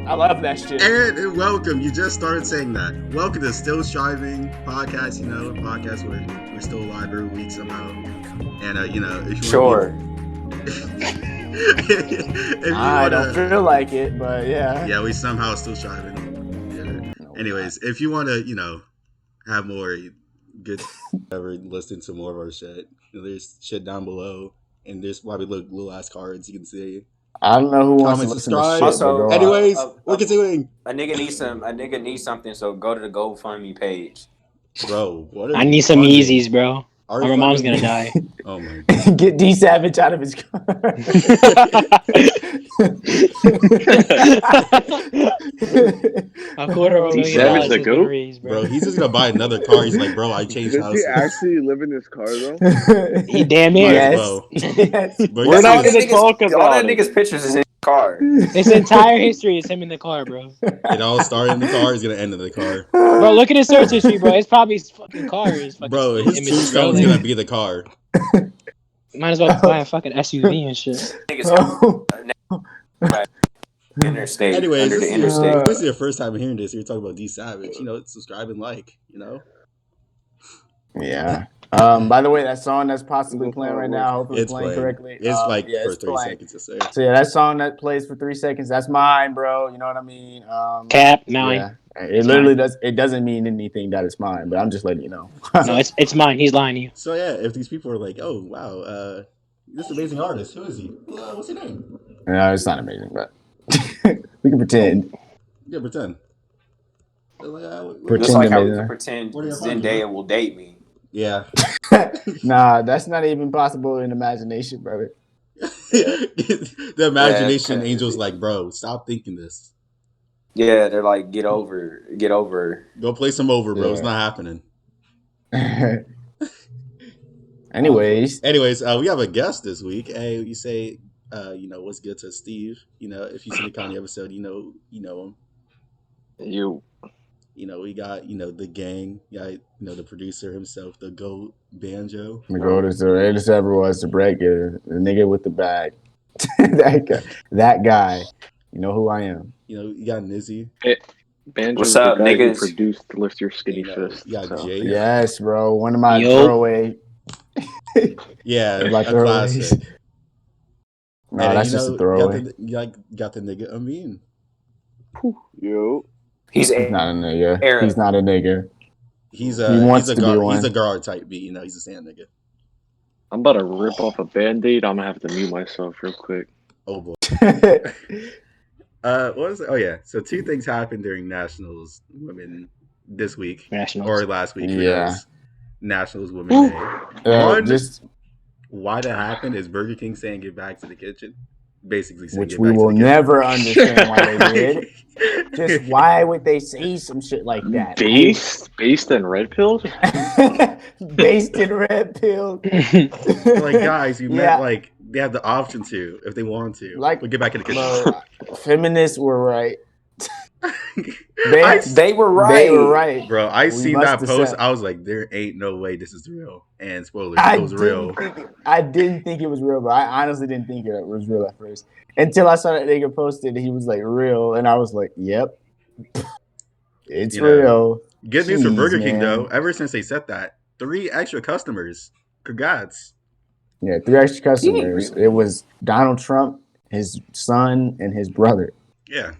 I love that shit. And welcome. You just started saying that. Welcome to Still Striving podcast. Podcast where we're still alive every week somehow. And if you Sure. if I don't feel like it, but yeah. Yeah, we somehow still striving. Yeah. Anyways, if you want to, have more good ever listen to more of our shit, there's shit down below, and there's probably little ass cards you can see. I don't know who wants to Comment, listen to subscribe. shit. Also, Anyways, we're continuing. A nigga needs something, so go to the GoFundMe page. Bro, what? I need some Yeezys, bro. Or my mom's gonna die. Oh my god. Get D Savage out of his car. Savage the goat? Bro, he's just gonna buy another car. He's like, bro, I changed Does houses. he actually live in this car though? He damn near. Yes. Well. Yes. Bro, We're not you see, gonna talk All about that it. nigga's pictures is in the car. His entire history is him in the car, bro. it all started in the car. He's gonna end in the car. Bro, look at his search history, bro. It's probably his fucking car. His fucking Bro, his image, tombstone's bro. gonna be the car. Might as well buy a fucking SUV and shit. Niggas interstate. Anyways, Under the interstate. this is your first time hearing this. You're talking about D Savage. Subscribe and like. Yeah. By the way, that song that's possibly playing right now, hopefully It's playing playing. correctly. It's yeah, for it's 30 playing. seconds to say. So yeah, that song that plays for 3 seconds, that's mine, bro. You know what I mean? Cap, mine. Yeah. It literally does. It doesn't mean anything that it's mine, but I'm just letting you know. No, it's mine. He's lying to you. So yeah, if these people are like, oh wow, this amazing artist, who is he? What's his name? No, it's not amazing, but we can pretend. Yeah, pretend. Just like how we amazing. can pretend What are your Zendaya will date me. Yeah. Nah, that's not even possible in imagination, brother. The imagination Yeah, angel's like, bro, stop thinking this. Yeah, they're like, get over. Go play some over, bro. Yeah. It's not happening. Anyways, we have a guest this week. Hey, you say, what's good to Steve? If you see the Kanye episode, you know him. We got, the gang, the producer himself, the GOAT, Banjo. the greatest ever was to break it. The nigga with the bag. that guy. You know who I am. You got Nizzy. Banjo What's is the up, guy who niggas? produced Lift Your Skinny Fist. You got so. Jay. Yes, bro. One of my Yo. throwaway. Yeah, Like a throwaways. classic. No, that's just a throwaway. Got the nigga Amin. Yo. He's He's not a nigga. Aaron. He's not a nigga. He's He wants to be guard. one. He's a guard type B. He's a sand nigga. I'm about to rip off a Band-Aid. I'm gonna have to mute myself real quick. Oh boy. What was it? Oh yeah. So 2 things happened during Nationals Women this week Nationals. or last week. Yeah. Nationals Women Day. One, just why that happened is Burger King saying get back to the kitchen. Basically saying which get we back will to the never understand why they did. kitchen. Just why would they say some shit like that? Based in red pills? Based in red pill. Like guys, you Yeah. meant like they have the option to if they want to. Like, but get back in the kitchen. Bro, feminists were right. They were right. They were right. Bro, I We seen must that post. accept. I was like, there ain't no way this is real. And spoilers, I it was real. didn't think it was real, but I honestly didn't think it was real at first. Until I saw that nigga posted, he was like real, and I was like, yep. It's You know, real. Good news for Jeez, Burger King man. though. Ever since they said that, 3 extra customers. Congrats. Yeah, 3 extra customers. It was Donald Trump, his son, and his brother. Yeah.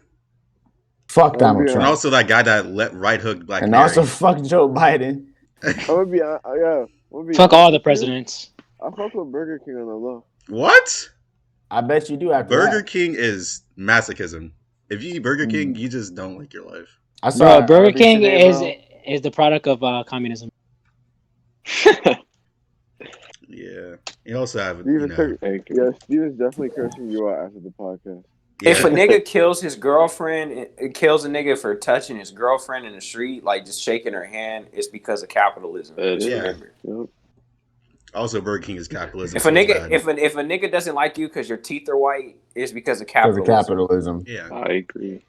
Fuck Donald yeah. And Trump. also that guy that let right hook Black And Mary. also fuck Joe Biden. I'm gonna be, yeah. I'm gonna be Fuck all the honest with you. presidents. I fuck with Burger King on the low. What? I bet you do after Burger that. King is masochism. If you eat Burger Mm. King, you just don't like your life. I saw Bro, an Burger article King today, is the product of communism. Yeah. You also have, Thank you. Yeah, Steven's definitely cursing you out after the podcast. If a nigga kills his girlfriend, kills a nigga for touching his girlfriend in the street, like just shaking her hand, it's because of capitalism. Just Yeah. remember. Yep. Also, Burger King is capitalism. If so a it's nigga, bad. if a nigga doesn't like you because your teeth are white, it's because of because of capitalism. capitalism. Yeah. I agree.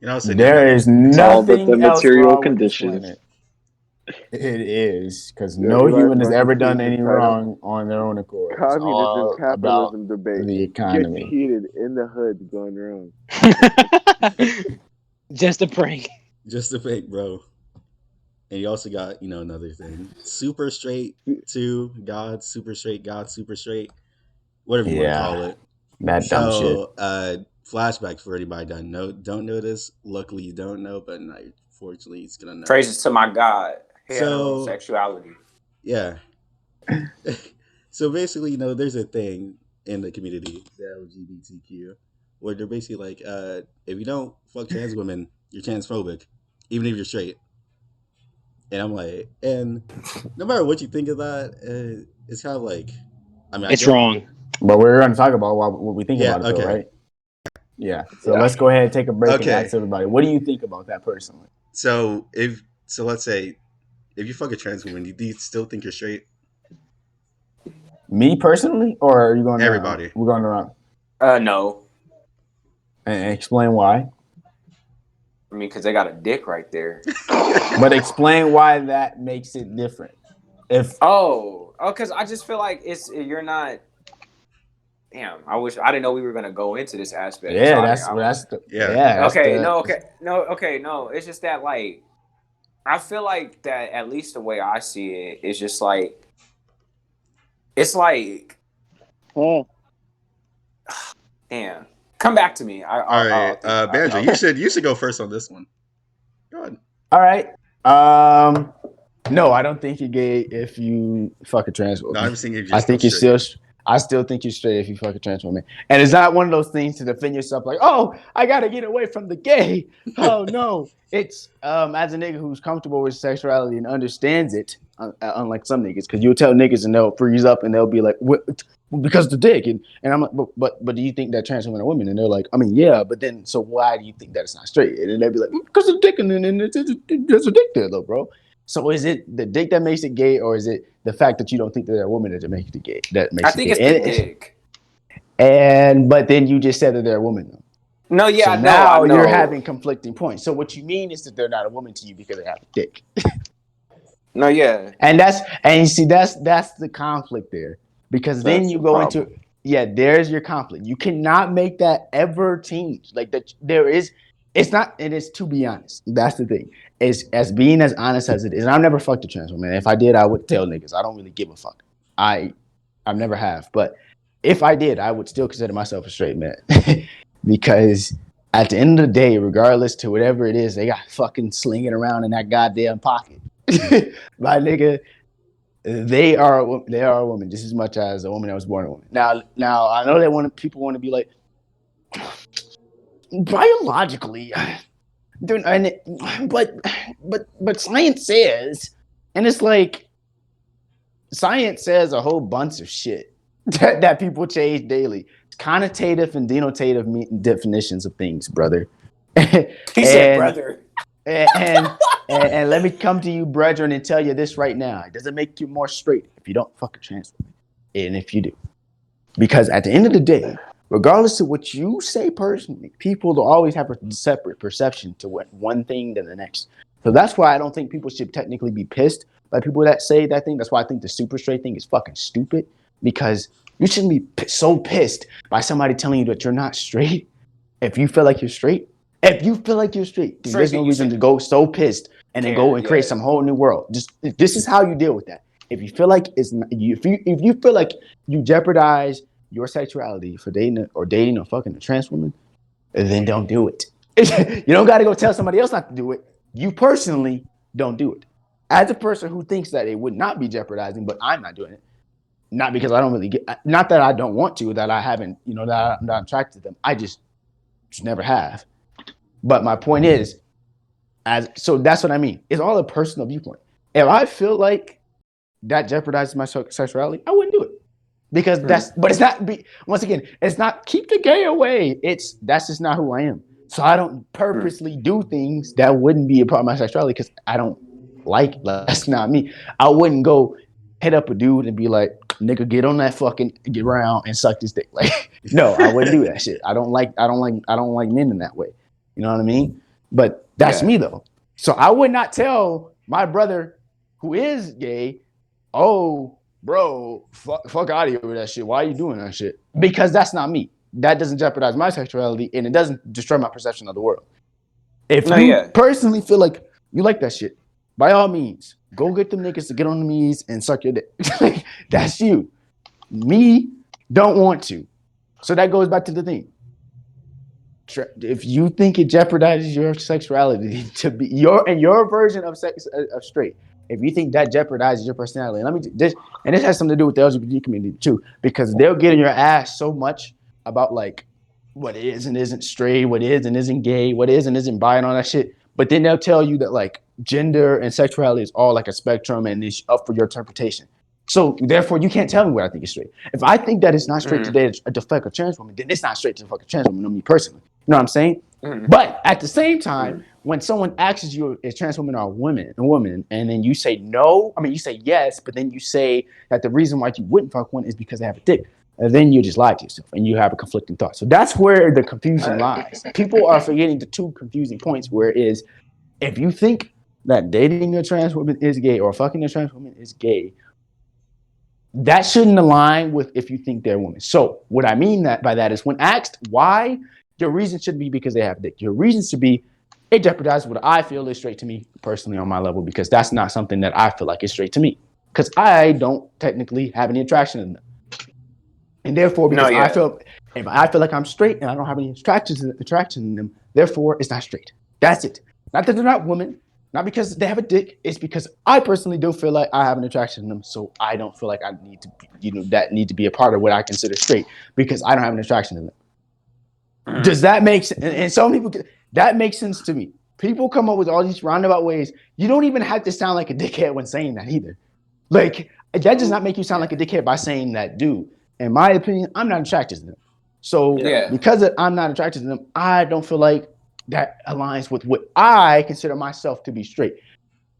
And also, There is all but nothing the else material wrong with this conditions. planet. It is because Yeah, no you human guys has must ever be done any title. wrong on their own accord. It's Communism, all about capitalism debate the gets economy. heated in the hood going wrong. Just a prank. Just a fake, bro. And you also got, another thing. Super straight to God, super straight, God, super straight, whatever you want to Yeah, call it. that dumb shit. So, flashback for anybody that don't know this. Luckily, you don't know, but unfortunately, it's gonna know. Praises to my God. So- Heterosexuality. Yeah. So basically, there's a thing in the community, the LGBTQ, where they're basically like, if you don't fuck trans women, you're transphobic, even if you're straight. And I'm like, and no matter what you think of that, it's kind of like, I mean, It's wrong. But we're going to talk about what we think Yeah, about it, though, okay. right? Yeah. So Yeah. let's go ahead and take a break and Okay. ask everybody, what do you think about that personally? So let's say if you fuck a trans woman, do you still think you're straight? Me personally, or are you going? Everybody. We're going around No. and explain why. I mean, because they got a dick right there. But explain why that makes it different. If Because I just feel like you're not. Damn, I didn't know we were gonna go into this aspect. yeah, So that's the Yeah. that's okay. the- No. It's just that like, I feel like that at least the way I see it is just like, it's like, Oh, damn. Come back to me. All right, Banjo, you should go first on this one. Go ahead. All right. No, I don't think you're gay if you fuck a trans woman. No, I'm saying if you're I think still you're still. I still think you're straight if you fuck a trans woman. And it's not one of those things to defend yourself like, oh, I gotta get away from the gay. Oh no. It's as a nigga who's comfortable with sexuality and understands it, unlike some niggas, because you'll tell niggas and they'll freeze up and they'll be like, what? Because the dick. And I'm like, but do you think that trans women are women? And they're like, I mean, yeah, but then so why do you think that it's not straight? And then they'll be like, because of the dick, and then there's a dick there though, bro. So is it the dick that makes it gay, or is it the fact that you don't think that they're a woman that makes it gay? That makes I it think gay? it's the dick. But then you just said that they're a woman. Though. No, yeah, So no, now I know. you're having conflicting points. So what you mean is that they're not a woman to you because they have a dick. No, yeah. And you see that's the conflict there. Because then That's you the go problem. into there's your conflict. You cannot make that ever change. Like that it's not, and it's to be honest. That's the thing. Is as being as honest as it is. And I've never fucked a trans woman. If I did, I would tell niggas. I don't really give a fuck. I've never have. But if I did, I would still consider myself a straight man. Because at the end of the day, regardless to whatever it is, they got fucking slinging around in that goddamn pocket. My nigga, they are a woman just as much as a woman that was born a woman. Now I know that people want to be like, biologically, but science says, and it's like, science says a whole bunch of shit that people change daily. Connotative and denotative definitions of things, brother. He said, brother. And let me come to you, brethren, and tell you this right now. It doesn't make you more straight if you don't fucking trans women. And if you do. Because at the end of the day, regardless of what you say personally, people will always have a separate perception to what one thing than the next. So that's why I don't think people should technically be pissed by people that say that thing. That's why I think the super straight thing is fucking stupid. Because you shouldn't be so pissed by somebody telling you that you're not straight if you feel like you're straight. If you feel like you're straight, then there's no reason to go so pissed and then go and create some whole new world. This is how you deal with that. If you feel like if you feel like you jeopardize your sexuality for dating or fucking a trans woman, then don't do it. You don't got to go tell somebody else not to do it. You personally don't do it. As a person who thinks that it would not be jeopardizing, but I'm not doing it. Not because I don't really not that I don't want to, that I haven't, that I'm not attracted to them. I just never have. But my point is, so that's what I mean. It's all a personal viewpoint. If I feel like that jeopardizes my sexuality, I wouldn't do it. Because but it's not, once again, it's not keep the gay away. That's just not who I am. So I don't purposely do things that wouldn't be a part of my sexuality because I don't that's not me. I wouldn't go hit up a dude and be like, nigga, get on that fucking, get around and suck this dick. Like, no, I wouldn't do that shit. I don't like men in that way. You know what I mean? But that's me though. So I would not tell my brother who is gay, oh, bro, fuck out of here with that shit. Why are you doing that shit? Because that's not me. That doesn't jeopardize my sexuality and it doesn't destroy my perception of the world. If No, you yeah. personally feel like you like that shit, by all means, go get them niggas to get on the knees and suck your dick. That's you. Me, don't want to. So that goes back to the thing. If you think it jeopardizes your sexuality to be your version of sex of straight, if you think that jeopardizes your personality, this has something to do with the LGBT community too, because they'll get in your ass so much about like what is and isn't straight, what is and isn't gay, what is and isn't bi, and all that shit. But then they'll tell you that like gender and sexuality is all like a spectrum and it's up for your interpretation. So therefore, you can't tell me what I think is straight. If I think that it's not straight today to fuck a trans woman, then it's not straight to fuck a trans woman. On me personally, you know what I'm saying? But at the same time, when someone asks you is trans woman or a woman, and then you say no, you say yes, but then you say that the reason why you wouldn't fuck one is because they have a dick. And then you just lie to yourself and you have a conflicting thought. So that's where the confusion lies. People are forgetting the two confusing points, where it is if you think that dating a trans woman is gay or fucking a trans woman is gay, that shouldn't align with if you think they're a woman. So what I mean by that is when asked why, your reason should be because they have a dick. Your reason should be it jeopardizes what I feel is straight to me personally on my level, because that's not something that I feel like is straight to me, because I don't technically have any attraction in them. And therefore, because I feel like I'm straight and I don't have any attraction in them, therefore it's not straight. That's it. Not that they're not women, not because they have a dick. It's because I personally don't feel like I have an attraction in them, so I don't feel like I need to, need to be a part of what I consider straight, because I don't have an attraction in them. Does that make sense? And some people, that makes sense to me. People come up with all these roundabout ways. You don't even have to sound like a dickhead when saying that either. Like, that does not make you sound like a dickhead by saying that, dude. In my opinion, I'm not attracted to them. So because I'm not attracted to them, I don't feel like that aligns with what I consider myself to be straight.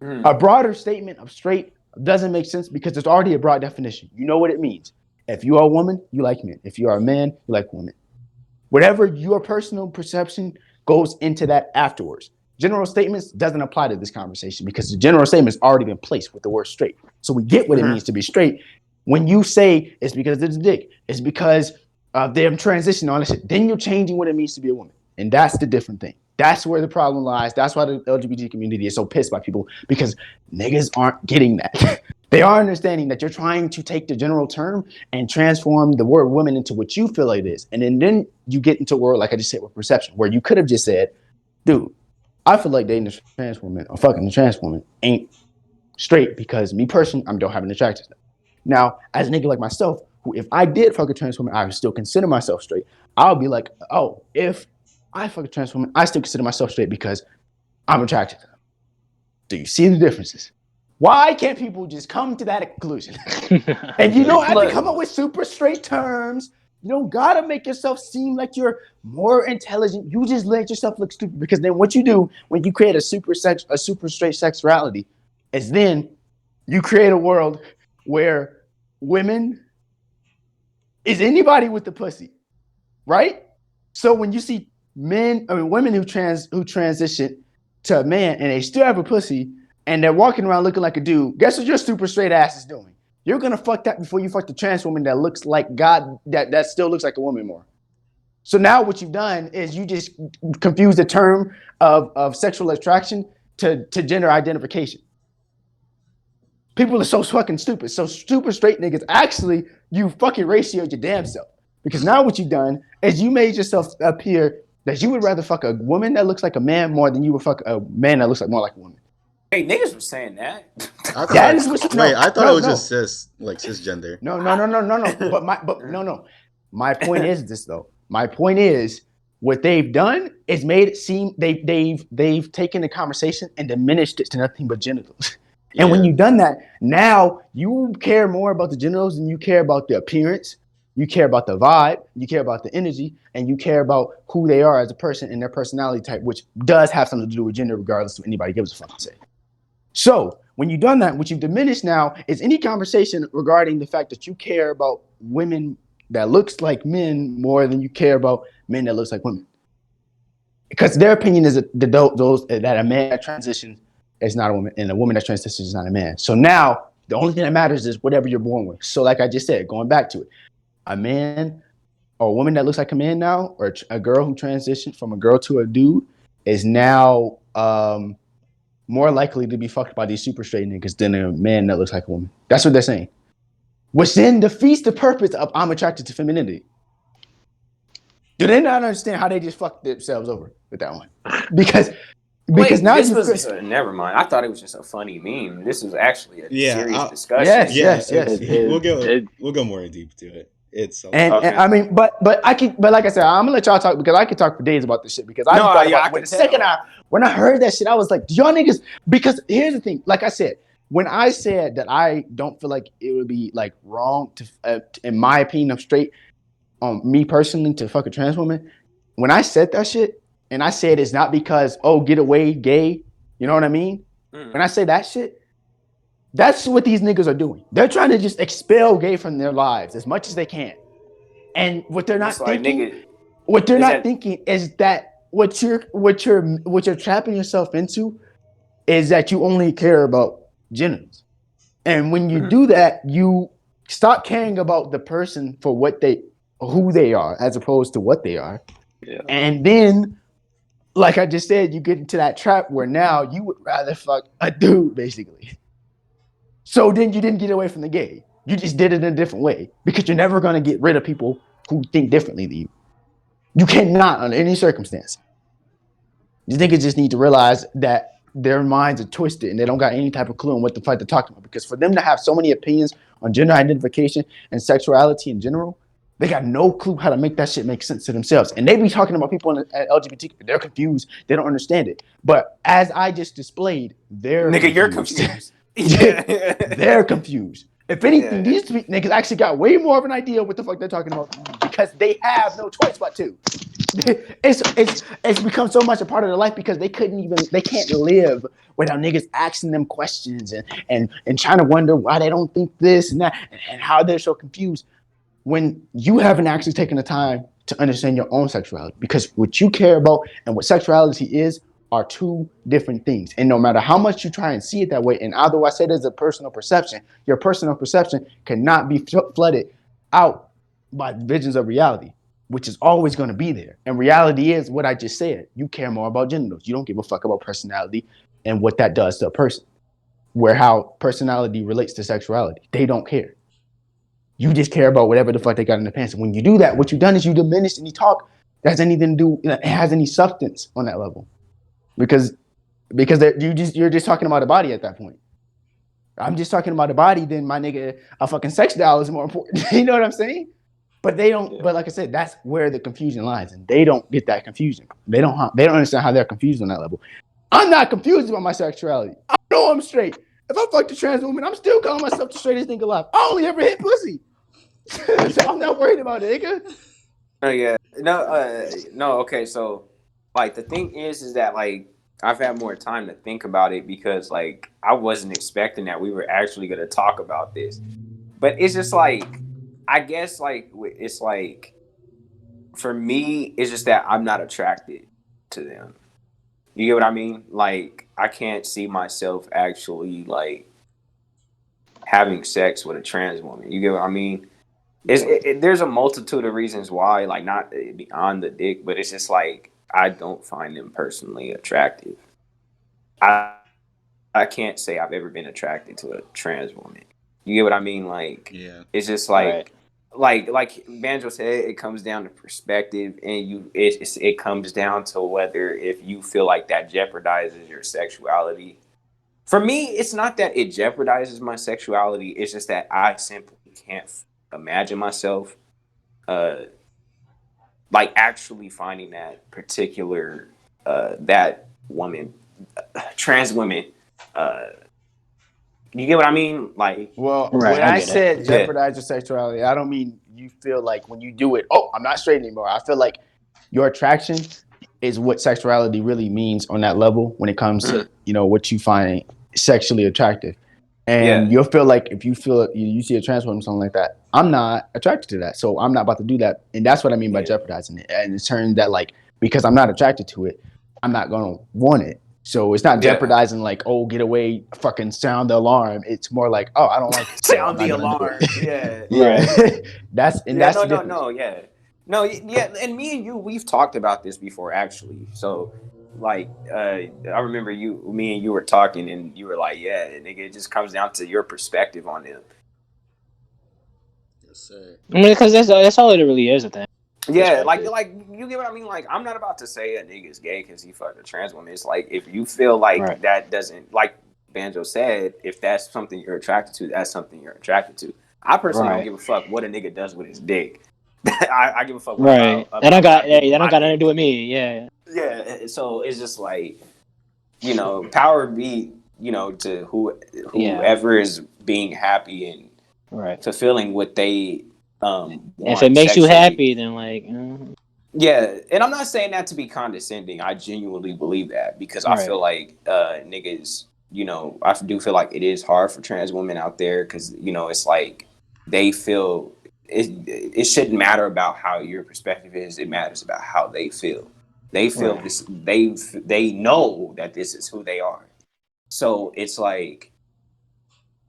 A broader statement of straight doesn't make sense because there's already a broad definition. You know what it means. If you are a woman, you like men. If you are a man, you like women. Whatever your personal perception goes into that afterwards. General statements doesn't apply to this conversation because the general statement's already been placed with the word straight. So we get what it means to be straight. When you say it's because it's a dick, it's because of them transitioning on this shit, then you're changing what it means to be a woman. And that's the different thing. That's where the problem lies. That's why the LGBT community is so pissed by people, because niggas aren't getting that. They are understanding that you're trying to take the general term and transform the word woman into what you feel like it is. And then you get into a world, like I just said, with perception, where you could have just said, dude, I feel like dating a trans woman or fucking a trans woman ain't straight because me personally, I don't have an attraction to them. Now, as a nigga like myself, who if I did fuck a trans woman, I would still consider myself straight. I'll be like, oh, if I fuck a trans woman, I still consider myself straight because I'm attracted to them. Do you see the differences? Why can't people just come to that conclusion? And you don't have to come up with super straight terms. You don't gotta make yourself seem like you're more intelligent. You just let yourself look stupid, because then what you do when you create a super straight sexuality is then you create a world where women is anybody with the pussy, right? So when you see women who transition to a man and they still have a pussy and they're walking around looking like a dude, guess what your super straight ass is doing? You're gonna fuck that before you fuck the trans woman that looks like God, that still looks like a woman more. So now what you've done is you just confuse the term of sexual attraction to gender identification. People are so fucking stupid. So super straight niggas, actually, you fucking ratioed your damn self. Because now what you've done is you made yourself appear that you would rather fuck a woman that looks like a man more than you would fuck a man that looks like more like a woman. Hey, niggas were saying that. I thought it was just cisgender. No. My point is this though. My point is what they've done is made it seem they've taken the conversation and diminished it to nothing but genitals. And when you've done that, now you care more about the genitals than you care about the appearance. You care about the vibe, you care about the energy, and you care about who they are as a person and their personality type, which does have something to do with gender, regardless of anybody gives a fuck to say. So when you've done that, what you've diminished now is any conversation regarding the fact that you care about women that looks like men more than you care about men that looks like women. Because their opinion is that a man that transitions is not a woman, and a woman that transitions is not a man. So now the only thing that matters is whatever you're born with. So like I just said, going back to it, a man or a woman that looks like a man now, or a girl who transitioned from a girl to a dude, is now more likely to be fucked by these super straight niggas than a man that looks like a woman. That's what they're saying. Which then defeats the purpose of I'm attracted to femininity. Do they not understand how they just fucked themselves over with that one? Because now this you was never mind. I thought it was just a funny meme. This was actually a serious discussion. Yes. We'll go more in deep to it. It's and I mean, but like I said, I'm gonna let y'all talk because I could talk for days about this shit because when I heard that shit, I was like, y'all niggas. Because here's the thing, like I said, when I said that I don't feel like it would be like wrong to, in my opinion, I'm straight, me personally to fuck a trans woman. When I said that shit. And I said it's not because, get away, gay. You know what I mean? When I say that shit, that's what these niggas are doing. They're trying to just expel gay from their lives as much as they can. And what they're not thinking, thinking is that what you're trapping yourself into is that you only care about genitals. And when you do that, you stop caring about the person for who they are, as opposed to what they are. Yeah. And then, like I just said, you get into that trap where now you would rather fuck a dude, basically. So then you didn't get away from the gay. You just did it in a different way because you're never going to get rid of people who think differently than you. You cannot under any circumstance. These niggas just need to realize that their minds are twisted and they don't got any type of clue on what the fuck they're talking about. Because for them to have so many opinions on gender identification and sexuality in general, they got no clue how to make that shit make sense to themselves. And they be talking about people in LGBT, they're confused. They don't understand it. But as I just displayed, you're confused. They're confused. If anything, these three niggas actually got way more of an idea of what the fuck they're talking about because they have no choice but to. It's become so much a part of their life because they can't live without niggas asking them questions and trying to wonder why they don't think this and that and how they're so confused. When you haven't actually taken the time to understand your own sexuality, because what you care about and what sexuality is are two different things. And no matter how much you try and see it that way, and although I said it's a personal perception, your personal perception cannot be flooded out by visions of reality, which is always going to be there. And reality is what I just said. You care more about genitals. You don't give a fuck about personality and what that does to a person, where how personality relates to sexuality. They don't care. You just care about whatever the fuck they got in their pants. And when you do that, what you've done is you diminish any talk that has anything to do, it has any substance on that level. Because you're just talking about a body at that point. I'm just talking about a body, then my nigga, a fucking sex doll is more important. You know what I'm saying? But they don't, but like I said, that's where the confusion lies. And they don't get that confusion. They don't understand how they're confused on that level. I'm not confused about my sexuality. I know I'm straight. If I fucked a trans woman, I'm still calling myself the straightest nigga alive. I only ever hit pussy. So I'm not worried about it, nigga. Oh yeah. No, okay, so like the thing is that like I've had more time to think about it because like I wasn't expecting that we were actually gonna talk about this. But it's just like I guess like it's like for me, it's just that I'm not attracted to them. You get what I mean? Like I can't see myself actually like having sex with a trans woman. You get what I mean? There's a multitude of reasons why, like not beyond the dick, but it's just like I don't find them personally attractive. I can't say I've ever been attracted to a trans woman. You get what I mean? Like, it's just like, like Banjo said, it comes down to perspective, and it comes down to whether if you feel like that jeopardizes your sexuality. For me, it's not that it jeopardizes my sexuality. It's just that I simply can't imagine myself like actually finding that particular that woman, trans women, you get what I mean? Like, well, when I said jeopardize your sexuality, I don't mean you feel like when you do it, I'm not straight anymore. I feel like your attraction is what sexuality really means on that level when it comes to, what you find sexually attractive. And you'll feel like if you feel you see a trans woman or something like that, I'm not attracted to that. So I'm not about to do that. And that's what I mean by jeopardizing it. And it's turned that like, because I'm not attracted to it, I'm not going to want it. So it's not jeopardizing like, get away, fucking sound the alarm. It's more like, I don't like it. Sound the alarm. Yeah. Right. that's And me and you, we've talked about this before actually. So I remember me and you were talking, and you were like, "Yeah, nigga, it just comes down to your perspective on them." Yes, sir. I mean, because that's all it really is. At that. Yeah, Perspective. like you get what I mean. Like, I'm not about to say a nigga's gay because he fucked a trans woman. It's like if you feel like Right. that doesn't, like Banjo said, if that's something you're attracted to, that's something you're attracted to. I personally don't Right. give a fuck what a nigga does with his dick. I give a fuck Right. about That don't got my dick with that don't my got nothing to dick. do with me. Yeah. Yeah, so it's just like, power be, to Yeah. whoever is being happy and Right. fulfilling what they want If it makes you sexually. happy, then like. Yeah, and I'm not saying that to be condescending. I genuinely believe that because I Right. feel like niggas, I do feel like it is hard for trans women out there because it's like they feel it shouldn't matter about how your perspective is. It matters about how they feel. They feel Right. this. They know that this is who they are. So it's like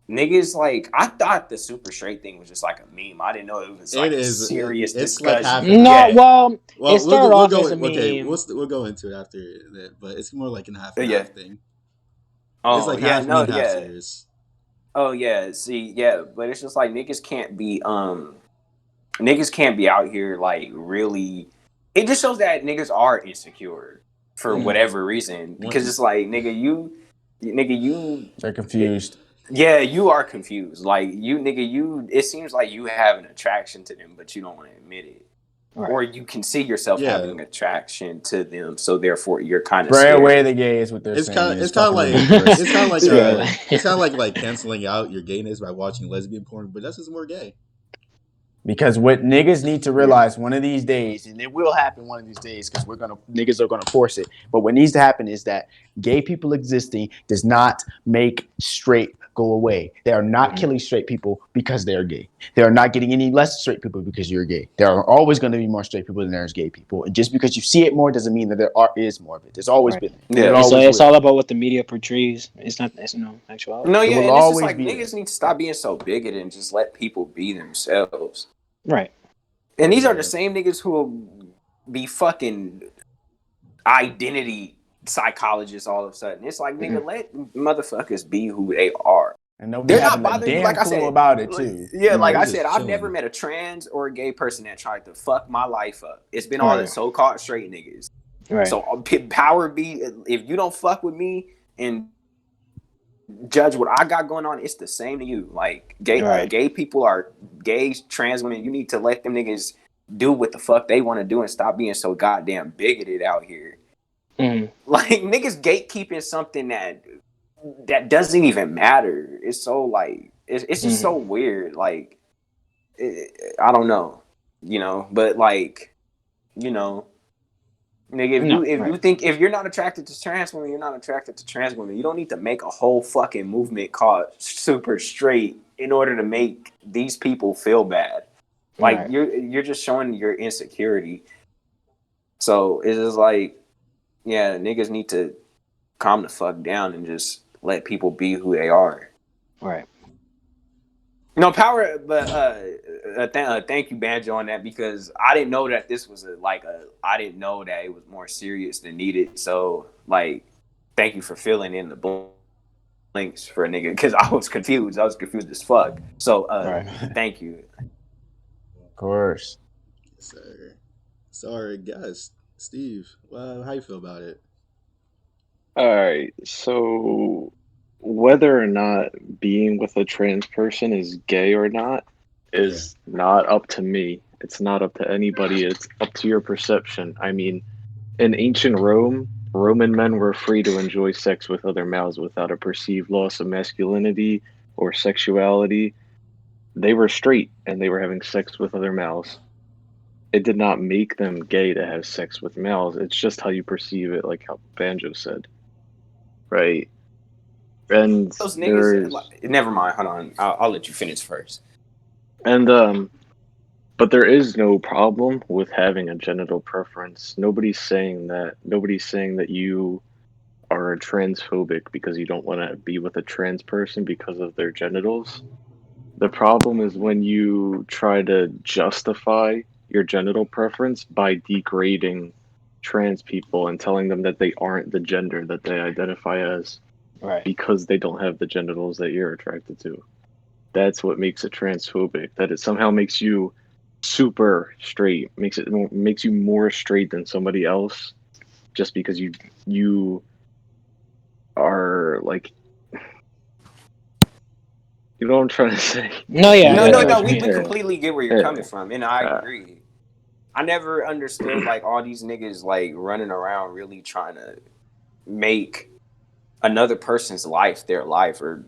niggas, like, I thought the super straight thing was just like a meme. I didn't know it was like It a is. serious It's like discussion. half and No, half. well, Well, it started we'll off go. as a Okay, meme. we'll go into it after that, but it's more like a half and Yeah. half thing. Oh It's like yeah, half no, meme, half yeah. serious. Oh yeah. See, yeah, but it's just like niggas can't be out here like really. It just shows that niggas are insecure for Mm. whatever reason because it's like nigga you. They're confused. Yeah, you are confused. Like you. It seems like you have an attraction to them, but you don't want to admit it. Right. Or you can see yourself Yeah. having attraction to them, so therefore you're kind of Spray scared. away the gay is what they're It's saying. kind of fucking like ridiculous. it's kind of like Yeah. it's kind of like canceling out your gayness by watching lesbian porn, but that's just more gay. Because what niggas need to realize one of these days, and it will happen one of these days, because niggas are gonna force it. But what needs to happen is that gay people existing does not make straight go away. They are not killing straight people because they are gay. They are not getting any less straight people because you're gay. There are always going to be more straight people than there's gay people. And just because you see it more doesn't mean that is more of it. There's always Right. been there. Yeah. There So always it's will. all about what the media portrays. It's no actuality. No, It yeah, will and it's just always like be niggas need to stop being so bigoted and just let people be themselves. Right. And these are the same niggas who will be fucking identity psychologists all of a sudden. It's like, nigga, let motherfuckers be who they are. And nobody's They're not having a bothering you, damn like I clue said. about it too. Yeah, like they're I just said, I've chilling. never met a trans or a gay person that tried to fuck my life up. It's been all the Right. so-called straight niggas. Right. So power be, if you don't fuck with me and judge what I got going on, it's the same to you. Like gay people are gays, trans women. You need to let them niggas do what the fuck they want to do and stop being so goddamn bigoted out here. Mhm. Like niggas gatekeeping something that doesn't even matter. It's so like it's just so weird. Like I don't know, but like nigga, if you're not attracted to trans women, you're not attracted to trans women. You don't need to make a whole fucking movement called super straight in order to make these people feel bad. Like Right. you're just showing your insecurity. So it's just like, yeah, niggas need to calm the fuck down and just let people be who they are. Right. Power, but thank you, Banjo, on that, because I didn't know that this was I didn't know that it was more serious than needed. So, like, thank you for filling in the blanks for a nigga, because I was confused. I was confused as fuck. So, thank you. Of course. Yes, sir. So our guest, Steve, how you feel about it? All right, so whether or not being with a trans person is gay or not is not up to me. It's not up to anybody. It's up to your perception. I mean, in ancient Rome, Roman men were free to enjoy sex with other males without a perceived loss of masculinity or sexuality. They were straight and they were having sex with other males. It did not make them gay to have sex with males. It's just how you perceive it, like how Banjo said. Right. And Those there's niggas. Never mind. Hold on. I'll let you finish first. but there is no problem with having a genital preference. Nobody's saying that you are transphobic because you don't want to be with a trans person because of their genitals. The problem is when you try to justify your genital preference by degrading trans people and telling them that they aren't the gender that they identify as Right. because they don't have the genitals that you're attracted to. That's what makes it transphobic. That it somehow makes you super straight, makes you more straight than somebody else, just because you are like, you know what I'm trying to say. No, yeah. No, I no, get no. what you We mean. completely get where you're Yeah. coming from, and I agree. I never understood like all these niggas like running around really trying to make another person's life their life, or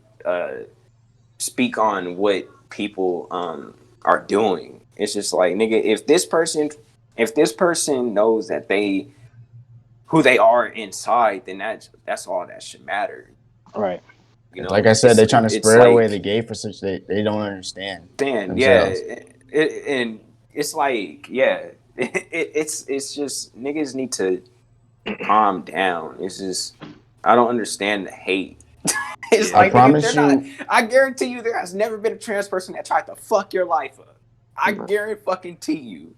speak on what people are doing. It's just like, nigga, if this person knows that they who they are inside, then that's all that should matter. Right. You know, Like I said, they're trying to it's spread like, away the gay for such they don't understand. yeah, themselves. and it's like, yeah, it's just niggas need to calm down. It's just, I don't understand the hate. It's Yeah. like, I promise nigga, they're you- not. I guarantee you, there has never been a trans person that tried to fuck your life up. I guarantee you.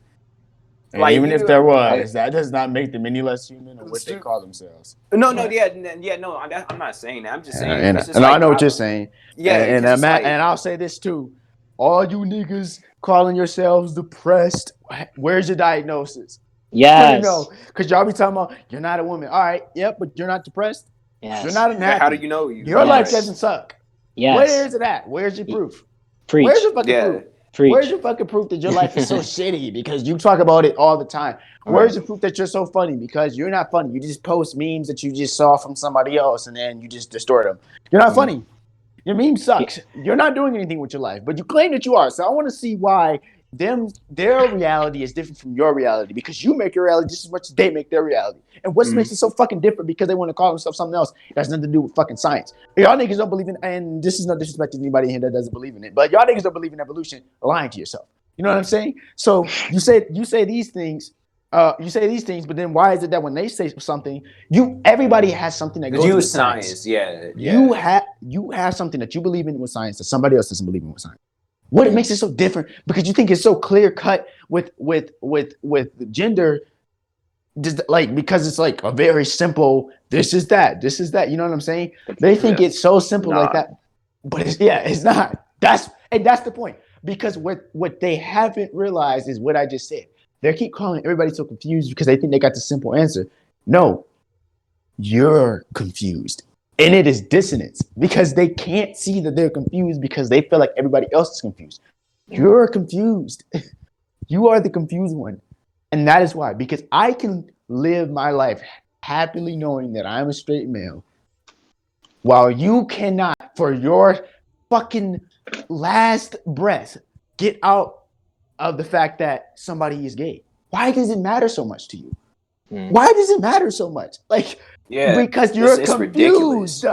And Like, even if you- there was, that does not make them any less human or what they call themselves. No, Right. no. I'm not saying that. I'm just saying. And, it's just and I like, know what you're saying. Yeah, and 'cause it's like- and I'll say this too: all you niggas calling yourselves depressed, where's your diagnosis? Yes. No, because y'all be talking about you're not a woman. All right, yep, but you're not depressed. Yes. You're not unhappy. How do you know you? Your Yes. life doesn't suck. Yes. Where is it at? Where's your proof? Preach. Where's your fucking Yeah. proof? Preach. Where's your fucking proof that your life is so shitty? Because you talk about it all the time. Where's the proof that you're so funny? Because you're not funny. You just post memes that you just saw from somebody else and then you just distort them. You're not funny. Your meme sucks. You're not doing anything with your life, but you claim that you are. So I want to see why their reality is different from your reality, because you make your reality just as much as they make their reality. And what makes it so fucking different? Because they want to call themselves something else that has nothing to do with fucking science. Y'all niggas don't believe in, and this is no disrespect to anybody here that doesn't believe in it, but y'all niggas don't believe in evolution, lying to yourself. You know what I'm saying? So you say these things. But then why is it that when they say something, everybody has something that goes Use with science. Yeah. You have something that you believe in with science that somebody else doesn't believe in with science. What makes it so different? Because you think it's so clear cut with gender, just like, because it's like a very simple. This is that. You know what I'm saying? They think it's so simple like that, but it's not. That's the point. Because what they haven't realized is what I just said. They keep calling everybody so confused because they think they got the simple answer. No, you're confused. And it is dissonance because they can't see that they're confused because they feel like everybody else is confused. You're confused. You are the confused one. And that is why, because I can live my life happily knowing that I'm a straight male, while you cannot, for your fucking last breath, get out of the fact that somebody is gay. Why does it matter so much to you? Why does it matter so much? Like, Yeah. because you're it's confused.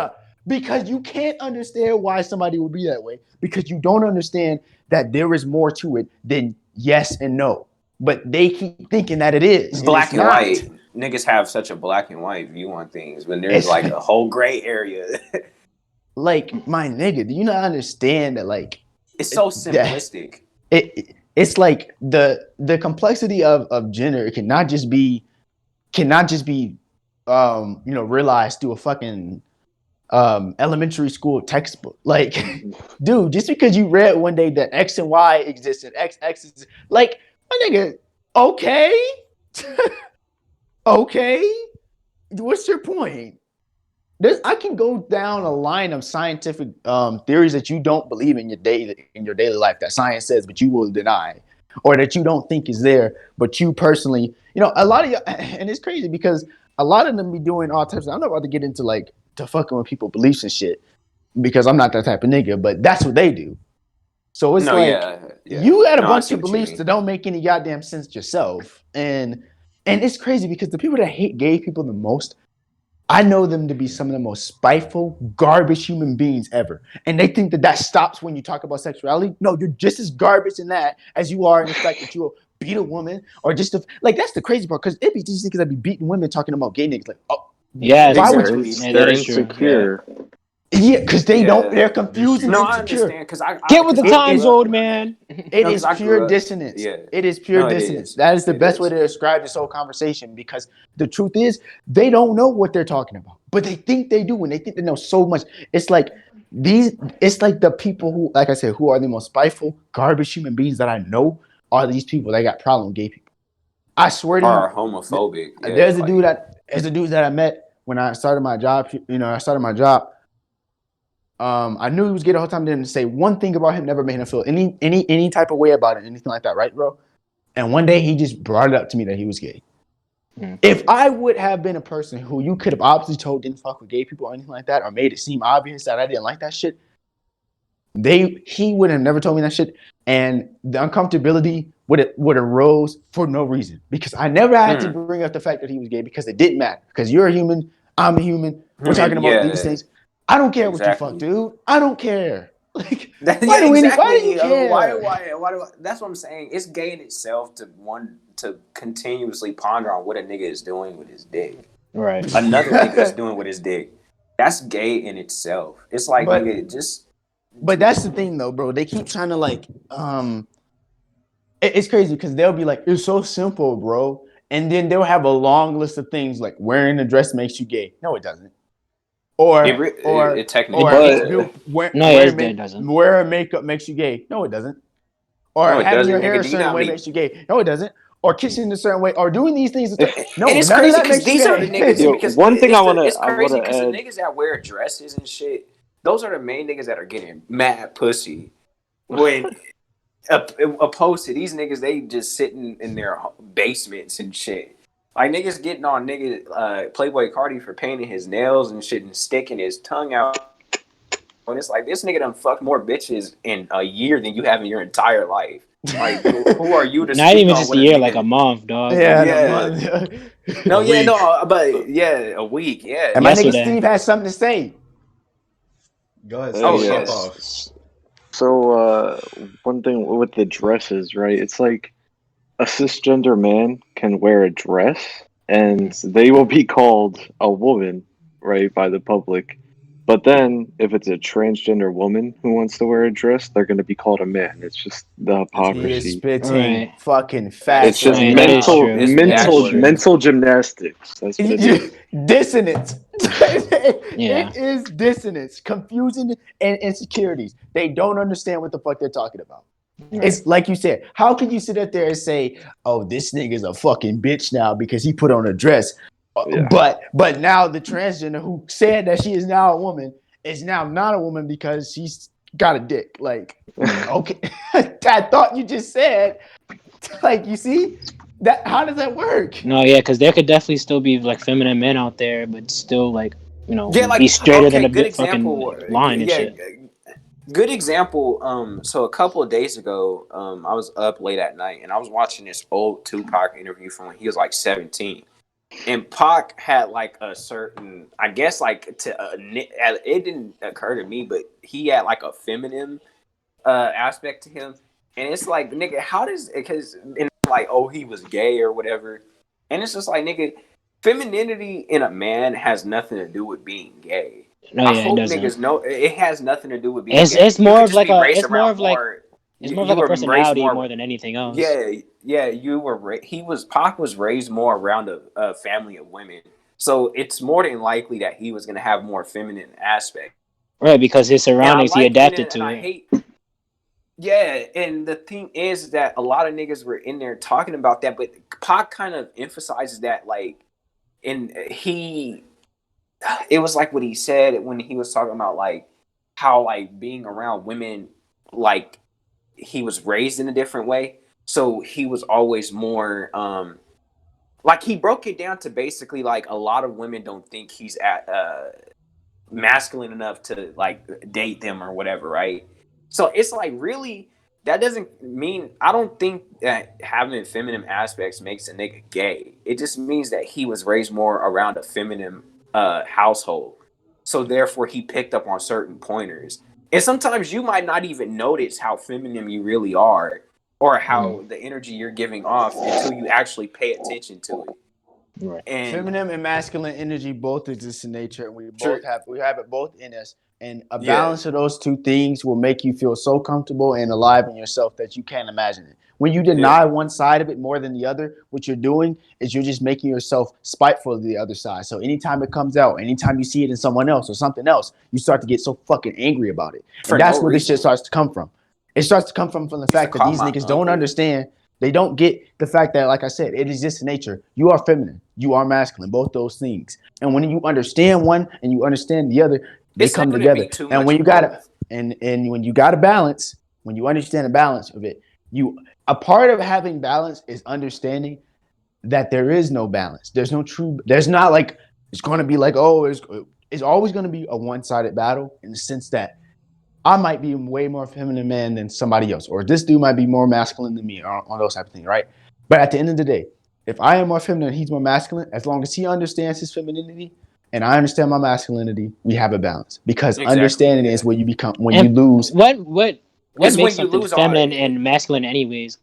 Because you can't understand why somebody would be that way. Because you don't understand that there is more to it than yes and no. But they keep thinking that it is. It's black and not. white. Niggas have such a black and white view on things when there's like a whole gray area. Like, my nigga, do you not understand that, like, it's so simplistic. It's like the complexity of gender cannot just be realized through a fucking elementary school textbook. Like, dude, just because you read one day that X and Y exist and X is like, my nigga, okay. Okay. What's your point? I can go down a line of scientific theories that you don't believe in your daily life, that science says, but you will deny, or that you don't think is there, but you personally, a lot of you, and it's crazy because a lot of them be doing all types of, I'm not about to get into like to fucking with people's beliefs and shit, because I'm not that type of nigga, but that's what they do. So it's you had a bunch of beliefs that don't make any goddamn sense yourself, and it's crazy because the people that hate gay people the most, I know them to be some of the most spiteful, garbage human beings ever. And they think that stops when you talk about sexuality. No, you're just as garbage in that as you are in the fact that you'll beat a woman or just that's the crazy part, because it be these niggas that be beating women talking about gay niggas. Like, oh, yeah, why would they're you? that is true. insecure. Yeah, because they don't. Yeah. They're confused and No, I insecure. understand because I Get with the I times, grew up old around that. man. It No, is 'cause I pure grew up. dissonance. Yeah. It is pure No, it dissonance. is. That is the It best is. way to describe this whole conversation because the truth is they don't know what they're talking about, but they think they do, and they think they know so much. It's like it's like the people who, like I said, who are the most spiteful, garbage human beings that I know are these people that got problem with gay people. I swear to you, Are homophobic. Yeah, there's a like, dude that I met when I started my job. I started my job. I knew he was gay the whole time. Didn't say one thing about him. Never made him feel any type of way about it, anything like that, right, bro? And one day he just brought it up to me that he was gay. Mm. If I would have been a person who you could have obviously told didn't fuck with gay people or anything like that, or made it seem obvious that I didn't like that shit, he would have never told me that shit, and the uncomfortability would have arose for no reason because I never had to bring up the fact that he was gay because it didn't matter because you're a human, I'm a human, we're talking about these things. I don't care what you fuck, dude. I don't care. Like, why do you care? Why do that's what I'm saying. It's gay in itself to continuously ponder on what a nigga is doing with his dick. Right. Another nigga is doing with his dick. That's gay in itself. It's like, nigga, just. But that's the thing, though, bro. They keep trying to like, it's crazy because they'll be like, "It's so simple, bro," and then they'll have a long list of things like wearing a dress makes you gay. No, it doesn't. It technically wear makeup makes you gay. No, it doesn't. Or No, it having doesn't, your hair nigga. a Do you certain not way mean- makes you gay. No, it doesn't. Or kissing a certain way, or doing these things. No, and it's none crazy of that because makes you these are the gay. niggas. Yo, Because one thing it's crazy because the add. niggas that wear dresses and shit, those are the main niggas that are getting mad pussy. When opposed to these niggas, they just sitting in their basements and shit. Like niggas getting on Playboy Cardi for painting his nails and shit and sticking his tongue out. And it's like, this nigga done fucked more bitches in a year than you have in your entire life. Like, who are you to Not speak even on just what a year, nigga... like a month, dog. Yeah. No, A yeah, week. no, but yeah, a week, yeah. And my nigga Yesterday. Steve has something to say. Go ahead. Oh, Steve, yes. pop off. So, one thing with the dresses, right? It's like a cisgender man can wear a dress and they will be called a woman, right, by the public. But then, if it's a transgender woman who wants to wear a dress, they're going to be called a man. It's just the He is hypocrisy. spitting Right. fucking It's facts. It's just right that is now. true. It's mental backwards. gymnastics. That's what it is. Dissonance. Yeah. It is dissonance, confusion, and insecurities. They don't understand what the fuck they're talking about. Right. It's like you said. How could you sit up there and say, "Oh, this nigga's a fucking bitch now because he put on a dress," Yeah. but now the transgender who said that she is now a woman is now not a woman because she's got a dick. Like, okay, I thought you just said, like, you see that? How does that work? No, yeah, because there could definitely still be like feminine men out there, but still like Yeah, like, be straighter than a good bit fucking example. line and Yeah, shit. good example. So a couple of days ago, I was up late at night and I was watching this old Tupac interview from when he was like 17. And Pac had like a certain, I guess, like it didn't occur to me, but he had like a feminine aspect to him, and it's like, nigga, how does because like, oh, he was gay or whatever, and it's just like, nigga, femininity in a man has nothing to do with being gay. No, I yeah, it hope doesn't. niggas know it has nothing to do with being It's gay. it's more You of could like just be a raised it's more around of like more. it's You more of like a were raised personality more. more than anything else. Yeah. You were. Pac was raised more around a family of women, so it's more than likely that he was gonna have more feminine aspect. Right, because his surroundings, he adapted to I it. hate. Yeah, and the thing is that a lot of niggas were in there talking about that, but Pac kind of emphasizes that, like, it was like what he said when he was talking about like how like being around women, like he was raised in a different way, so he was always more like he broke it down to basically like a lot of women don't think he's at masculine enough to like date them or whatever, right? So it's like, really, that doesn't mean, I don't think that having feminine aspects makes a nigga gay. It just means that he was raised more around a feminine household, so therefore he picked up on certain pointers. And sometimes you might not even notice how feminine you really are or how the energy you're giving off until you actually pay attention to it. Right. And Feminine and masculine energy both exist in nature, and True. we have it both in us. And a Yeah. balance of those two things will make you feel so comfortable and alive in yourself that you can't imagine it. When you deny one side of it more than the other, what you're doing is you're just making yourself spiteful of the other side. So anytime it comes out, anytime you see it in someone else or something else, you start to get so fucking angry about it. For And that's no where this reason. shit starts to come from. It starts to come from the fact that call these my niggas don't uncle. understand. They don't get the fact that, like I said, it exists in nature. You are feminine, you are masculine, both those things. And when you understand one and you understand the other, they It's come not gonna be together. too And much when you of got both. and when you got a balance, when you understand the balance of it, a part of having balance is understanding that there is no balance. There's no true. There's not like it's going to be like it's always going to be a one-sided battle in the sense that I might be a way more feminine man than somebody else, or this dude might be more masculine than me, or on those type of things, right? But at the end of the day, if I am more feminine and he's more masculine, as long as he understands his femininity and I understand my masculinity, we have a balance. Because Exactly, understanding yeah. is where you become when And you lose, what It's when makes you something lose all feminine it. and masculine anyways?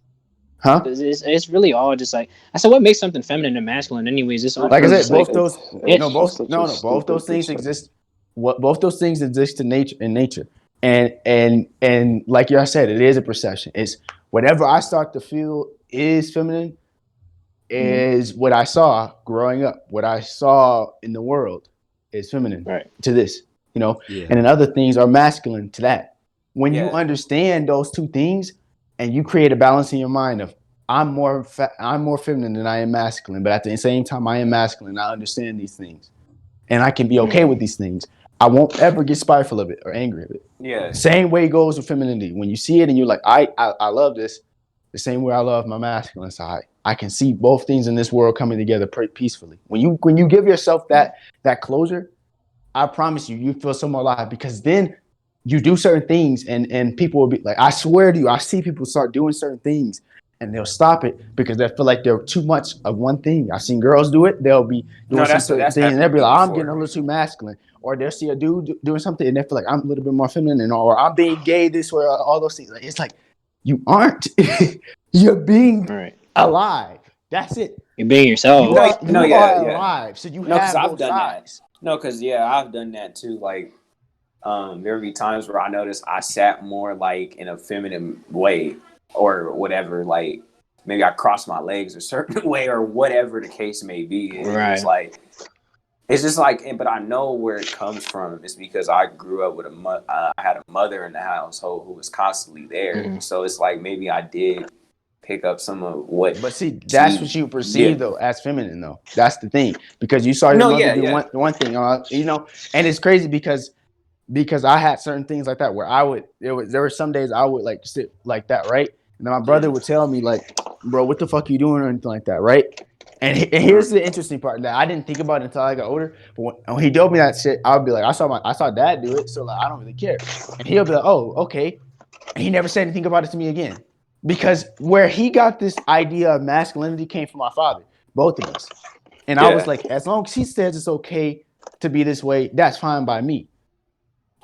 huh? It's really all just like I said. What makes something feminine and masculine anyways? It's all Like I said, Because both it's those it's no, just both such no, a no, both those stupid things perspective. exist. What both those things exist in nature, and like you said, it is a perception. It's whatever I start to feel is feminine is what I saw growing up. What I saw in the world is feminine right. to this, Yeah. and then other things are masculine to that. When you Yeah. understand those two things, and you create a balance in your mind of I'm more feminine than I am masculine, but at the same time I am masculine. I understand these things, and I can be okay with these things. I won't ever get spiteful of it or angry of it. Yeah. Same way goes with femininity. When you see it and you're like, I love this, the same way I love my masculine side. I can see both things in this world coming together peacefully. When you give yourself that closure, I promise you, you feel so more alive because then you do certain things and people will be like, I swear to you, I see people start doing certain things and they'll stop it because they feel like they're too much of one thing. I've seen girls do it. They'll be doing No, some that's certain thing and they'll happened to be me like, I'm before. getting a little too masculine. Or they'll see a dude doing something and they feel like I'm a little bit more feminine or I'm being gay this way, all those things. Like, it's like, you aren't. You're being Right. alive. That's it. You're being You yourself. are yeah. alive. So you No, because have I've both done sides. that. No, because I've done that too. Like, there would be times where I noticed I sat more like in a feminine way or whatever. Like, maybe I crossed my legs a certain way or whatever the case may be. And Right. it's just like, but I know where it comes from. It's because I grew up with I had a mother in the household who was constantly there. Mhm. So it's like maybe I did pick up some of what. But see, that's what you perceive though as feminine though. That's the thing because you saw your mother do one thing, and it's crazy because I had certain things like that where there were some days I would like sit like that, right? And then my brother would tell me like, bro, what the fuck are you doing or anything like that, right? And here's the interesting part that I didn't think about until I got older. But when he told me that shit, I would be like, I saw dad do it, so like I don't really care. And he'll be like, oh, okay. And he never said anything about it to me again. Because where he got this idea of masculinity came from my father, both of us. And I was like, as long as he says it's okay to be this way, that's fine by me.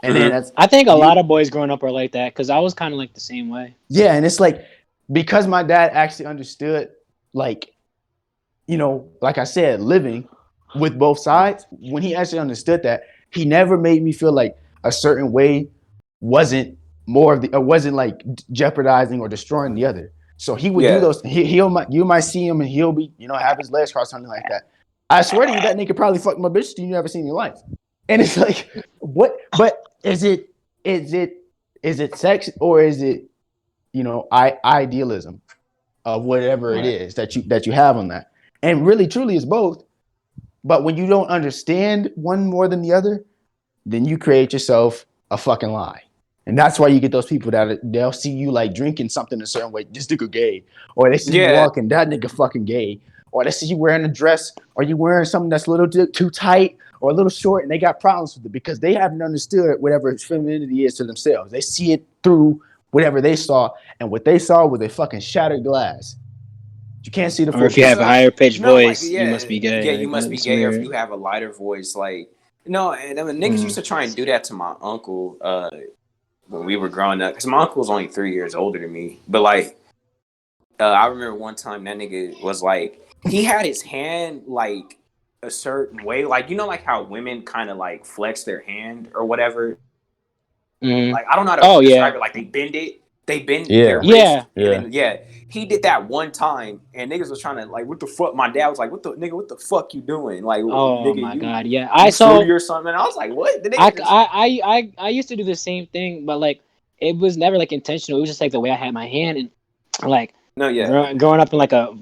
And then that's I think a lot of boys growing up are like that because I was kind of like the same way. Yeah, and it's like because my dad actually understood, like, like I said, living with both sides. When he actually understood that, he never made me feel like a certain way wasn't wasn't like jeopardizing or destroying the other. So he would do those. You might see him and he'll be have his legs crossed, something like that. I swear to you, that nigga probably fucked my bitch you never seen in your life. And it's like, what? But is it sex or is it idealism of whatever it is that you have on that? And really, truly, it's both. But when you don't understand one more than the other, then you create yourself a fucking lie. And that's why you get those people that they'll see you like drinking something a certain way, this nigga gay, or they see you walking, that nigga fucking gay, or they see you wearing a dress, or you wearing something that's a little too tight or a little short, and they got problems with it because they haven't understood whatever femininity is to themselves. They see it through whatever they saw, and what they saw was a fucking shattered glass. You can't see the full. Or if you have a higher pitched voice, you must be gay. Yeah, you must be gay, or if you have a lighter voice, like and niggas used to try and do that to my uncle when we were growing up, because my uncle was only 3 years older than me. But I remember one time that nigga was like, he had his hand like a certain way, like like how women kind of like flex their hand or whatever. Mhm. Like I don't know how to Oh describe yeah, it. Like they bend it, they bend Yeah. their yeah. wrist, and then he did that one time, and niggas was trying to like, what the fuck? My dad was like, what the fuck you doing? Like, Oh nigga, my you god, yeah. you fruity or something? And I was like, what? The nigga just I used to do the same thing, but like it was never like intentional. It was just like the way I had my hand, and like no, yeah, growing up in like a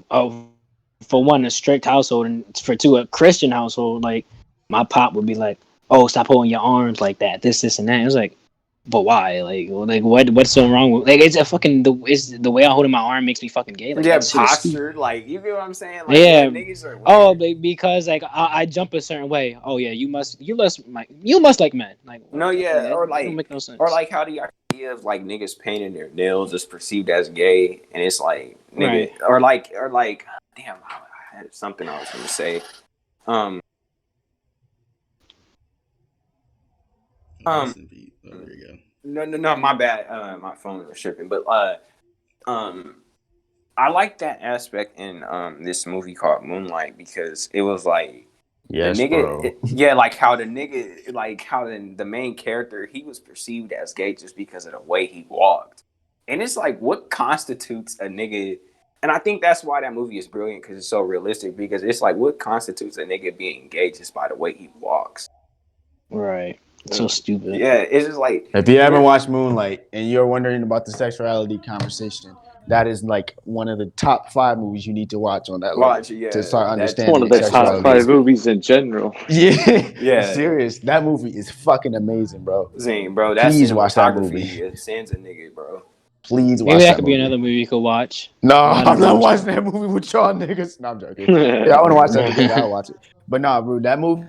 for one a strict household, and for two a Christian household. Like my pop would be like, "Oh, stop holding your arms like that. This and that." It was like, but why? Like what's so wrong with like it's a fucking it's the way I hold my arm makes me fucking gay. Like yeah, that shit is stupid. posture. Like you get what I'm saying? Like Yeah. niggas are Oh, weird. because like I jump a certain way. Oh yeah, you must like men. Like No, what? yeah, That don't make no or sense. like how the idea of like niggas painting their nails is perceived as gay, and it's like nigga, Right. or like, damn, I had something I was gonna say. Um, Rest in peace. Oh, there you go. no, my bad. My phone was tripping, but um, I like that aspect in this movie called Moonlight because it was like Yes, the nigga, bro. yeah, like how the nigga, like how the main character, he was perceived as gay just because of the way he walked, and it's like what constitutes a nigga, and I think that's why that movie is brilliant because it's so realistic because it's like what constitutes a nigga being gay just by the way he walks. Right. So stupid. Yeah, it's just like If you haven't watched Moonlight and you're wondering about the sexuality conversation, that is like one of the top 5 movies you need to watch on that level watch, yeah, to start that's It's one understanding of the top sexuality. 5 movies in general. Yeah, Yeah. serious. That movie is fucking amazing, bro. Zane, bro, that Please watch that cinematography movie. it sends a nigga, bro. Please watch Maybe that that could movie. be another movie you could watch. No, I I'm never not watched watching that movie with y'all niggas. No, I'm joking. Yeah, I want to watch that together. I'll watch it. But nah, bro, that movie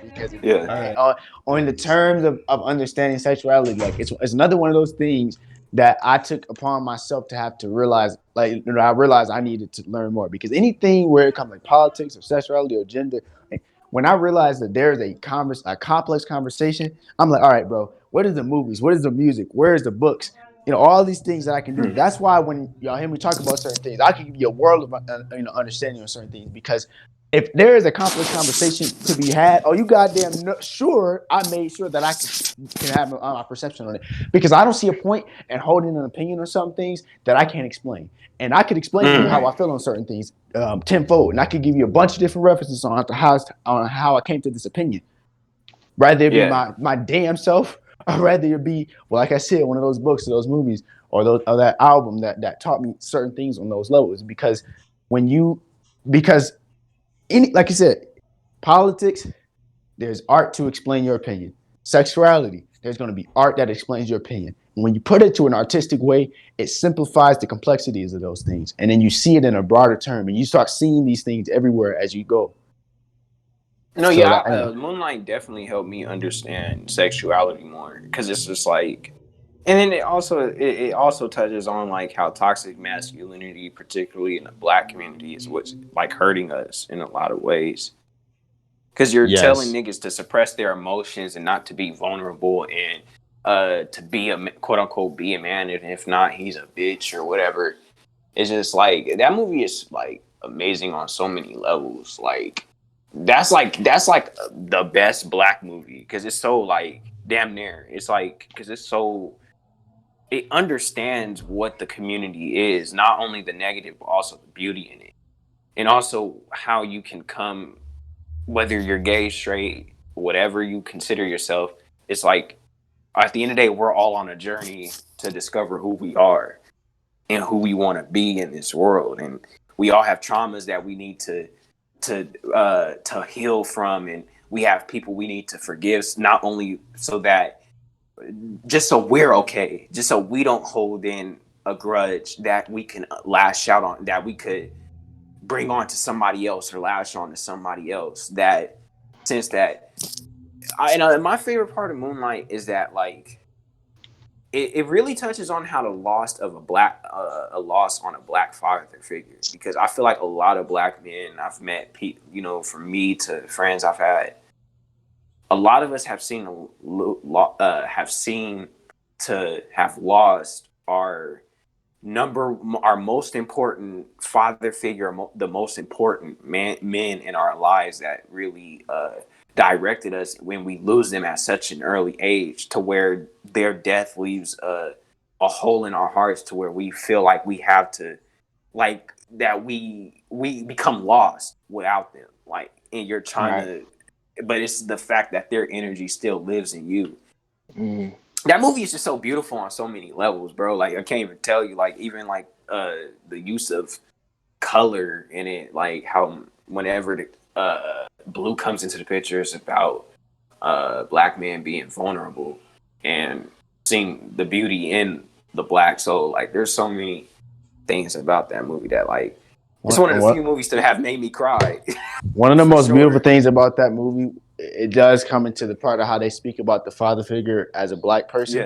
because Yeah. on the terms of understanding sexuality, like it's another one of those things that I took upon myself to have to realize, like I realized I needed to learn more because anything where it comes like politics or sexuality or gender, like, when I realized that there's a complex conversation, I'm like, all right, bro, what is the movies? What is the music? Where is the books? All these things that I can do. That's why when y'all hear me talk about certain things, I can give you a world of understanding of certain things because if there is a complex conversation to be had, you goddamn sure I made sure that I can have a perception on it because I don't see a point in holding an opinion on some things that I can't explain. And I could explain to you how I feel on certain things tenfold, and I could give you a bunch of different references on how I came to this opinion. Rather it be my damn self, or rather it be, well, like I said, one of those books or those movies or that album that taught me certain things on those levels. Because like you said, politics, there's art to explain your opinion. Sexuality, there's going to be art that explains your opinion. And when you put it to an artistic way, it simplifies the complexities of those things. And then you see it in a broader term and you start seeing these things everywhere as you go. No, yeah, Moonlight definitely helped me understand sexuality more because it's just like, and then it also touches on like how toxic masculinity, particularly in the Black community, is what's like hurting us in a lot of ways. Because you're telling niggas to suppress their emotions and not to be vulnerable and to be a quote unquote be a man, and if not, he's a bitch or whatever. It's just like that movie is like amazing on so many levels. Like that's like the best Black movie because it's so like damn near. It's like because it understands what the community is, not only the negative but also the beauty in it, and also how you can come, whether you're gay, straight, whatever you consider yourself. It's like at the end of the day, we're all on a journey to discover who we are and who we want to be in this world, and we all have traumas that we need to heal from, and we have people we need to forgive, not only so that just so we're okay, just so we don't hold in a grudge that we can lash out on, that we could bring on to somebody else or lash on to somebody else. That sense that my favorite part of Moonlight is that like it really touches on how the loss of a loss on a Black father figure, because I feel like a lot of Black men I've met, from me to friends I've had, a lot of us have seen to have lost our our most important father figure, the most important men in our lives that really directed us, when we lose them at such an early age, to where their death leaves a hole in our hearts, to where we feel like we have to, like, that we become lost without them, like, and you're trying to, but it's the fact that their energy still lives in you. That movie is just so beautiful on so many levels, bro. Like, I can't even tell you, like, even like the use of color in it, like how whenever the blue comes into the picture, it's about black men being vulnerable and seeing the beauty in the black soul. Like, there's so many things about that movie that, like, it's one of the few movies that have made me cry. One of the most beautiful things about that movie, it does come into the part of how they speak about the father figure as a black person.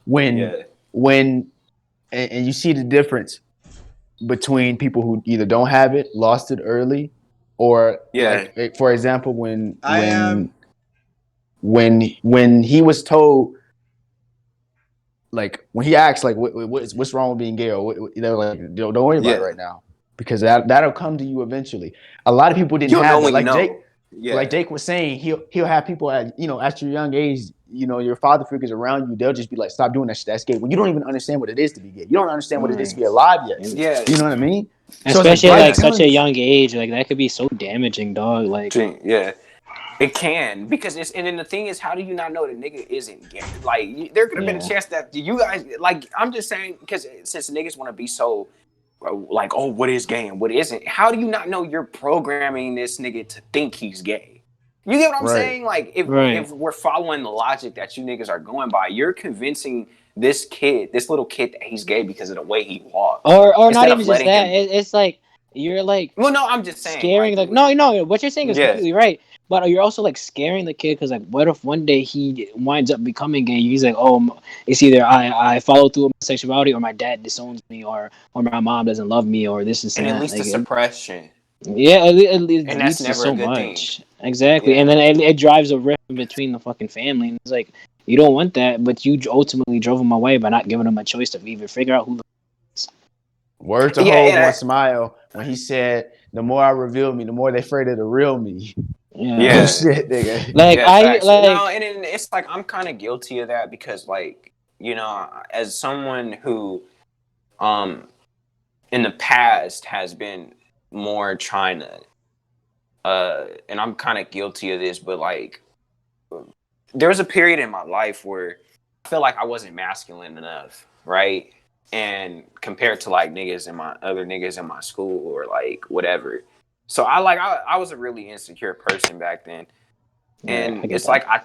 Yeah. When and you see the difference between people who either don't have it, lost it early, or like, for example, when he was told, like, when he asked, like, what's wrong with being gay, or they're like, don't worry about it right now, because that'll come to you eventually. A lot of people didn't have that. Like Jake, like Jake was saying, he'll have people at your young age, your father figures around you, they'll just be like, stop doing that shit, that's gay. When you don't even understand what it is to be gay. You don't understand what it is to be alive yet. Yeah. You know what I mean? Especially like such a young age, like that could be so damaging, dog. Like, yeah. It can, because and then the thing is, how do you not know the nigga isn't gay? Like, there could have been a chance that you guys, like, I'm just saying, because since niggas want to be so, like, oh, what is gay and what isn't? How do you not know you're programming this nigga to think he's gay? You get what I'm saying? Like, if we're following the logic that you niggas are going by, you're convincing this little kid, that he's gay because of the way he walks. Or not even just that. It's like, you're like, well, no, I'm just saying, scaring, like, no, what you're saying is completely right. But you're also like scaring the kid, because like, what if one day he winds up becoming gay? He's like, oh, it's either I follow through with my sexuality, or my dad disowns me, or my mom doesn't love me, or this and that. And at least the suppression. Yeah, it and that's never so a good much. thing. Exactly, and then it drives a rift between the fucking family. And it's like, you don't want that, but you ultimately drove him away by not giving him a choice to even figure out who the Word to Hov on Smile when he said, "The more I reveal me, the more they afraid of the real me." Yeah. Shit, nigga. Like, no, and it's like, I'm kind of guilty of that, because, like, as someone who, in the past has been more trying to, and I'm kind of guilty of this, but, like, there was a period in my life where I felt like I wasn't masculine enough, right? And compared to, like, other niggas in my school, or like whatever. So I was a really insecure person back then. And it's like, I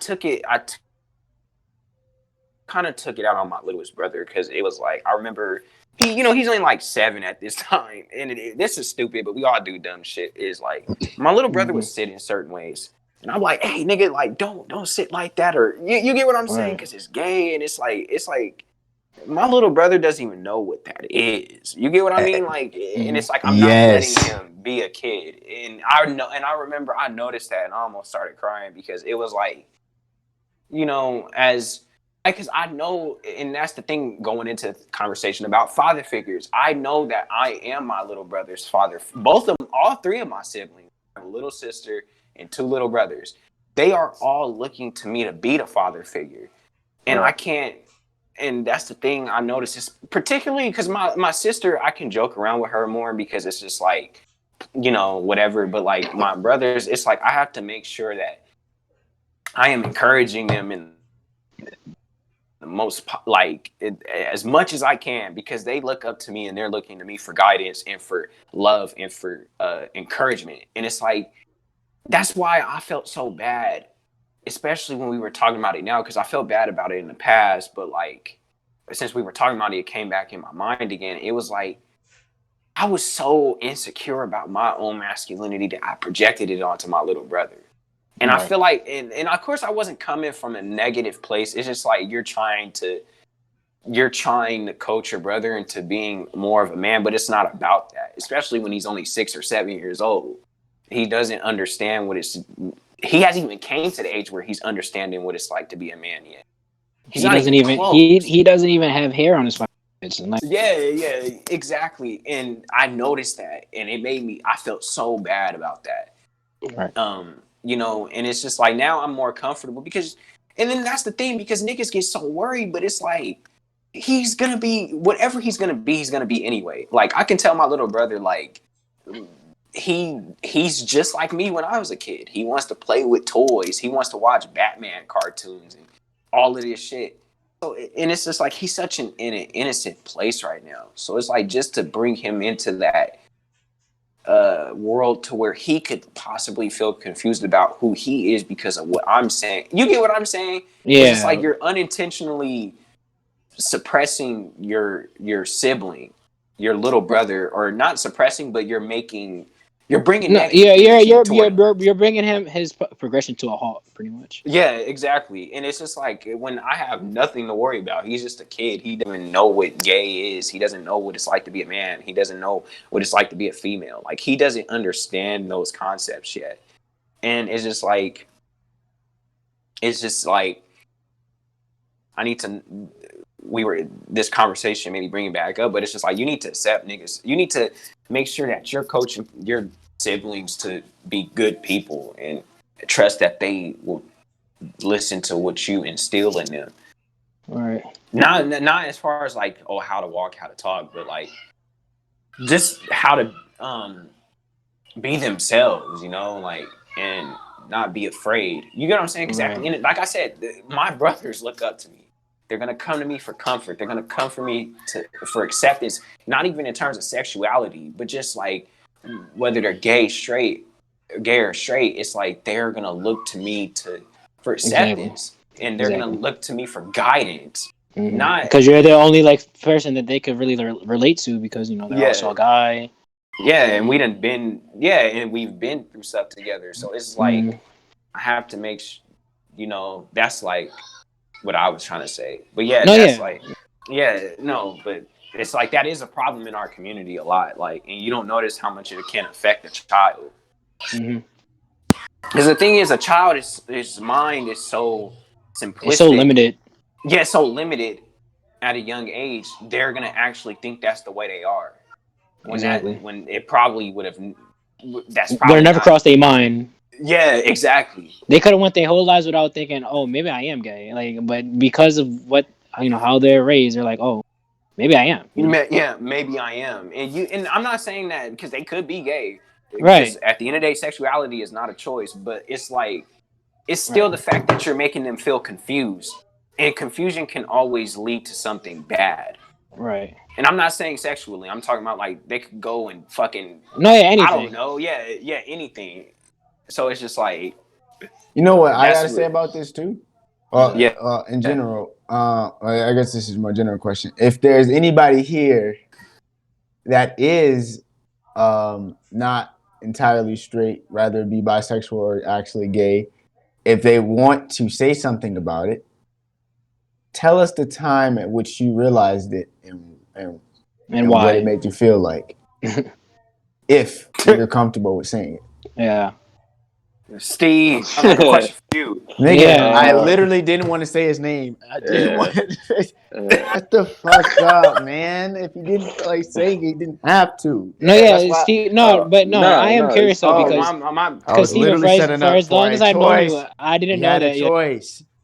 kind of took it out on my littlest brother, because it was like, I remember he's only like 7 at this time, and this is stupid, but we all do dumb shit. Is like, my little brother would sit in certain ways, and I'm like, hey, nigga, like, don't sit like that, or you get what I'm saying, because it's gay, and it's like my little brother doesn't even know what that is. You get what I mean? Like, and it's like, I'm not letting him be a kid. And I remember I noticed that, and I almost started crying, because it was like, because I know, and that's the thing going into the conversation about father figures. I know that I am my little brother's father. All 3 of my siblings, I have a little sister and 2 little brothers. They are all looking to me to be the father figure. And I can't. And that's the thing I noticed, is particularly because my sister, I can joke around with her more, because it's just like, whatever. But like my brothers, it's like, I have to make sure that I am encouraging them in the most, as much as I can, because they look up to me, and they're looking to me for guidance and for love and for encouragement. And it's like, that's why I felt so bad, especially when we were talking about it now, because I felt bad about it in the past, but like, since we were talking about it, it came back in my mind again. It was like, I was so insecure about my own masculinity that I projected it onto my little brother. And I feel like, and of course I wasn't coming from a negative place. It's just like, you're trying to coach your brother into being more of a man, but it's not about that, especially when he's only 6 or 7 years old. He doesn't understand he hasn't even came to the age where he's understanding what it's like to be a man yet. He doesn't even have hair on his face. It's like, Yeah, exactly. And I noticed that, and I felt so bad about that. right. And it's just like now I'm more comfortable and then that's the thing, because niggas get so worried, but it's like he's gonna be whatever he's gonna be anyway. Like I can tell my little brother, like he's just like me when I was a kid. He wants to play with toys. He wants to watch Batman cartoons and all of this shit. So, and it's just like he's such in an innocent place right now. So it's like just to bring him into that world to where he could possibly feel confused about who he is because of what I'm saying. You get what I'm saying? Yeah. It's like you're unintentionally suppressing your sibling, your little brother, or not suppressing, but you're bringing No, negative yeah, energy toward him. you're bringing his progression to a halt, pretty much. Yeah, exactly. And it's just like when I have nothing to worry about. He's just a kid. He doesn't even know what gay is. He doesn't know what it's like to be a man. He doesn't know what it's like to be a female. Like he doesn't understand those concepts yet. And it's just like I need to this conversation maybe bring it back up, but it's just like you need to accept niggas. You need to make sure that you're coaching your siblings to be good people and trust that they will listen to what you instill in them. All right. Not as far as like, oh, how to walk, how to talk, but like just how to be themselves, like, and not be afraid. You get what I'm saying? Because Right. like I said, my brothers look up to me. They're gonna come to me for comfort. They're gonna come for me for acceptance, not even in terms of sexuality, but just like whether they're gay or straight. It's like they're gonna look to me for acceptance, and they're gonna look to me for guidance. Mm-hmm. Not because you're the only person that they could really relate to, because they're also a guy. Yeah, and we've been through stuff together. So it's like I have to make that's like what I was trying to say. But but it's like that is a problem in our community a lot. Like, and you don't notice how much it can affect a child. Mm-hmm. Because the thing is, a child his mind is so simplistic. It's so limited. Yeah, it's so limited at a young age. They're gonna actually think that's the way they are. When it probably would have. That's probably never crossed their mind. Yeah, exactly. They could have went their whole lives without thinking, oh, maybe I am gay. Like, but because of what how they're raised, they're like, oh, maybe I am. Yeah, maybe I am. And I'm not saying that because they could be gay. Right. At the end of the day, sexuality is not a choice, but it's like it's still the fact that you're making them feel confused, and confusion can always lead to something bad. Right. And I'm not saying sexually. I'm talking about like they could go and fucking anything. I don't know. Yeah, anything. So it's just like, you know what I gotta say about this too. In general, I guess this is my general question. If there's anybody here that is not entirely straight, rather be bisexual or actually gay, if they want to say something about it, tell us the time at which you realized it and why what it made you feel like. If you're comfortable with saying it. Yeah. Steve, I have a question for you. Nigga, I literally didn't want to say his name. I didn't want to. Shut the fuck up, man. If he didn't feel like saying it, he didn't have to. Steve. I am curious though, because Steve, for as long as I've known you, I didn't know that.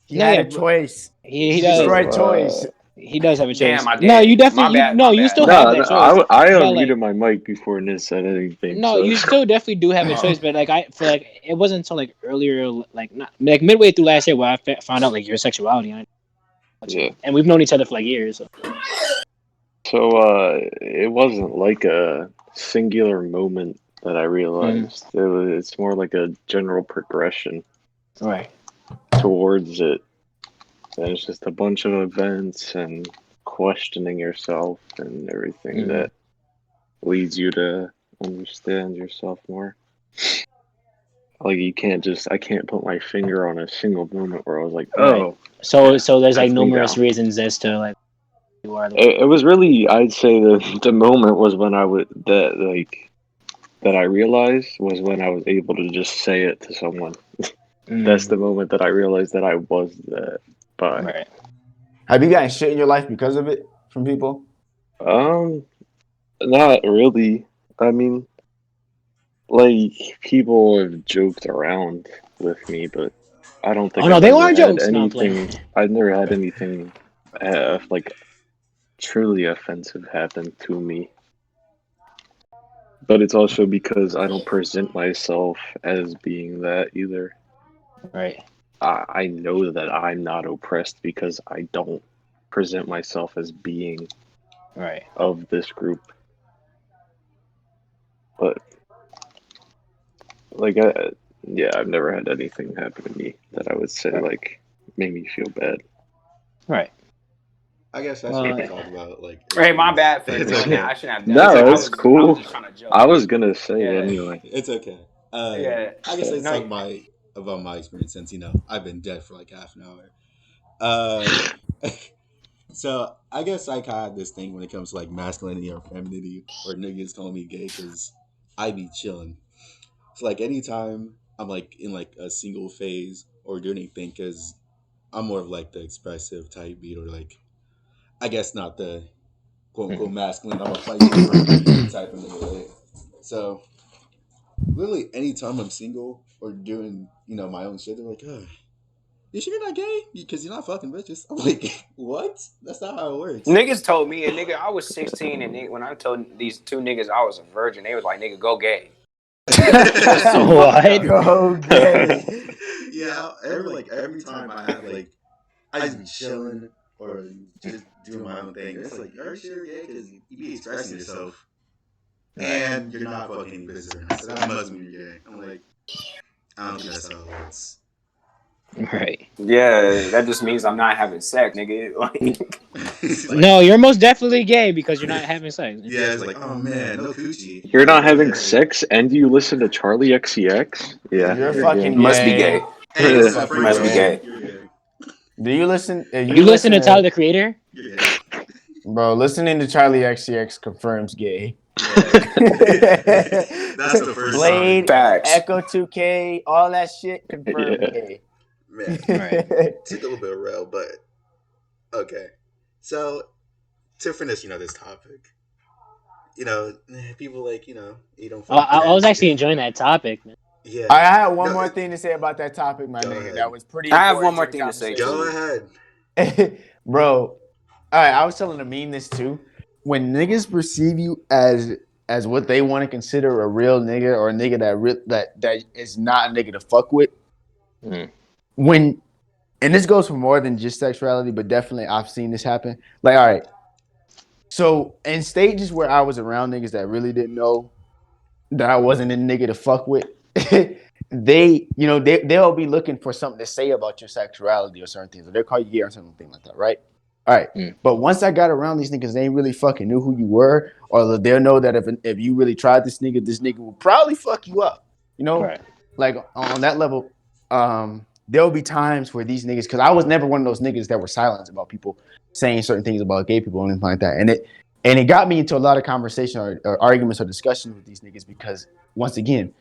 He had a choice. He destroyed toys. He does have a choice. Damn, no, you definitely. You still have that choice. I unmuted my mic before Niz said anything. No, you still definitely do have a choice, but like I feel like it wasn't until like earlier, like not like midway through last year, where I found out like your sexuality. And we've known each other for like years. So it wasn't like a singular moment that I realized. It's more like a general progression, right, towards it. And it's just a bunch of events and questioning yourself and everything that leads you to understand yourself more. Like I can't put my finger on a single moment where I was like, oh. So there's like numerous reasons as to like you are. It was really, I'd say the moment was when that I realized was when I was able to just say it to someone. That's the moment that I realized that I was that. Right. Have you gotten shit in your life because of it from people? Not really. I mean, like people have joked around with me, but I don't think Oh no, I've they ever weren't had jokes. No, I'm playing. anything. I've never had anything like truly offensive happen to me. But it's also because I don't present myself as being that either. Right. I know that I'm not oppressed because I don't present myself as being Right. of this group. But like, yeah, I've never had anything happen to me that I would say like made me feel bad. Right. I guess that's what we talk about. Like, Hey, my bad for It's doing okay. that. I shouldn't have done No, that. it's I cool. was just trying to joke. I was gonna say Yeah. anyway. It's okay. Yeah. I guess let's No, talk about my experience since I've been dead for like half an hour. So I guess I kind of have this thing when it comes to like masculinity or femininity, or niggas calling me gay because I be chilling. So like anytime I'm like in like a single phase or doing anything, because I'm more of like the expressive type beat, or like I guess not the quote unquote masculine. I'm a fight type of nigga. Right? So literally anytime I'm single or doing my own shit, they're like, "Oh, you sure you're not gay? Because you're not fucking bitches." I'm like, "What? That's not how it works." niggas told me, and nigga, I was 16, and when I told these two niggas I was a virgin, they was like, "Nigga, go gay." What? Go gay. Yeah, every time I have like I just be chilling or just doing my own thing. It's like, are you sure you're gay? Because you be expressing yourself, and you're not fucking any bitches right now. So that must mean you're gay. I'm like, I don't think that's how it works. Right. Yeah, that just means I'm not having sex, nigga. Like, It's like, No, you're most definitely gay because you're not having sex. yeah, it's like, oh man, no coochie. You're not having Okay. sex, and you listen to Charlie XCX? Yeah, You're You're fucking gay. must be gay. gay. Hey, You're listen to fucking Frank must be Ocean. gay. You're gay. Do you listen? You listen to Tyler the Creator? You're gay. Bro, listening to Charlie XCX confirms gay. That's the first Blade, Facts. Echo 2K, all that shit confirmed Yeah. gay. Man, Right. took a little bit of rail, but okay. So to finish, this topic, people like, you don't. I was actually enjoying that topic, man. Yeah. I had one No, more thing to say about that topic, my Go nigga. ahead. That was pretty I have important one more the thing to say, conversation. Go ahead. Bro, all right, I was telling Amin this too. When niggas perceive you as what they want to consider a real nigga, or a nigga that is not a nigga to fuck with, when, and this goes for more than just sexuality, but definitely I've seen this happen. Like, all right, so in stages where I was around niggas that really didn't know that I wasn't a nigga to fuck with, they'll be looking for something to say about your sexuality or certain things, or they'll call you gay or something like that, right? All right. But once I got around these niggas, they ain't really fucking knew who you were, or they'll know that if you really tried this nigga will probably fuck you up. Right. Like on that level, there'll be times where these niggas, because I was never one of those niggas that were silent about people saying certain things about gay people and anything like that. And it got me into a lot of conversation or arguments or discussions with these niggas, because once again,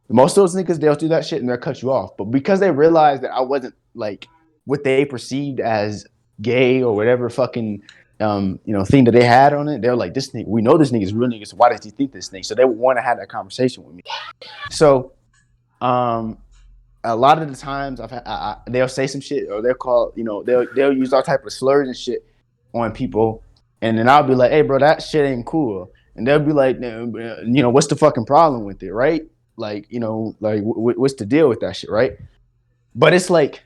most of those niggas, they'll do that shit and they'll cut you off. But because they realized that I wasn't like what they perceived as gay or whatever fucking thing that they had on it, they're like, this nigga, we know this nigga's real nigga, so why does he think this thing? So they would want to have that conversation with me. So a lot of the times they'll say some shit, or they'll call, they'll use all type of slurs and shit on people, and then I'll be like, hey bro, that shit ain't cool. And they'll be like, what's the fucking problem with it, right? Like, what's the deal with that shit, right? But it's like,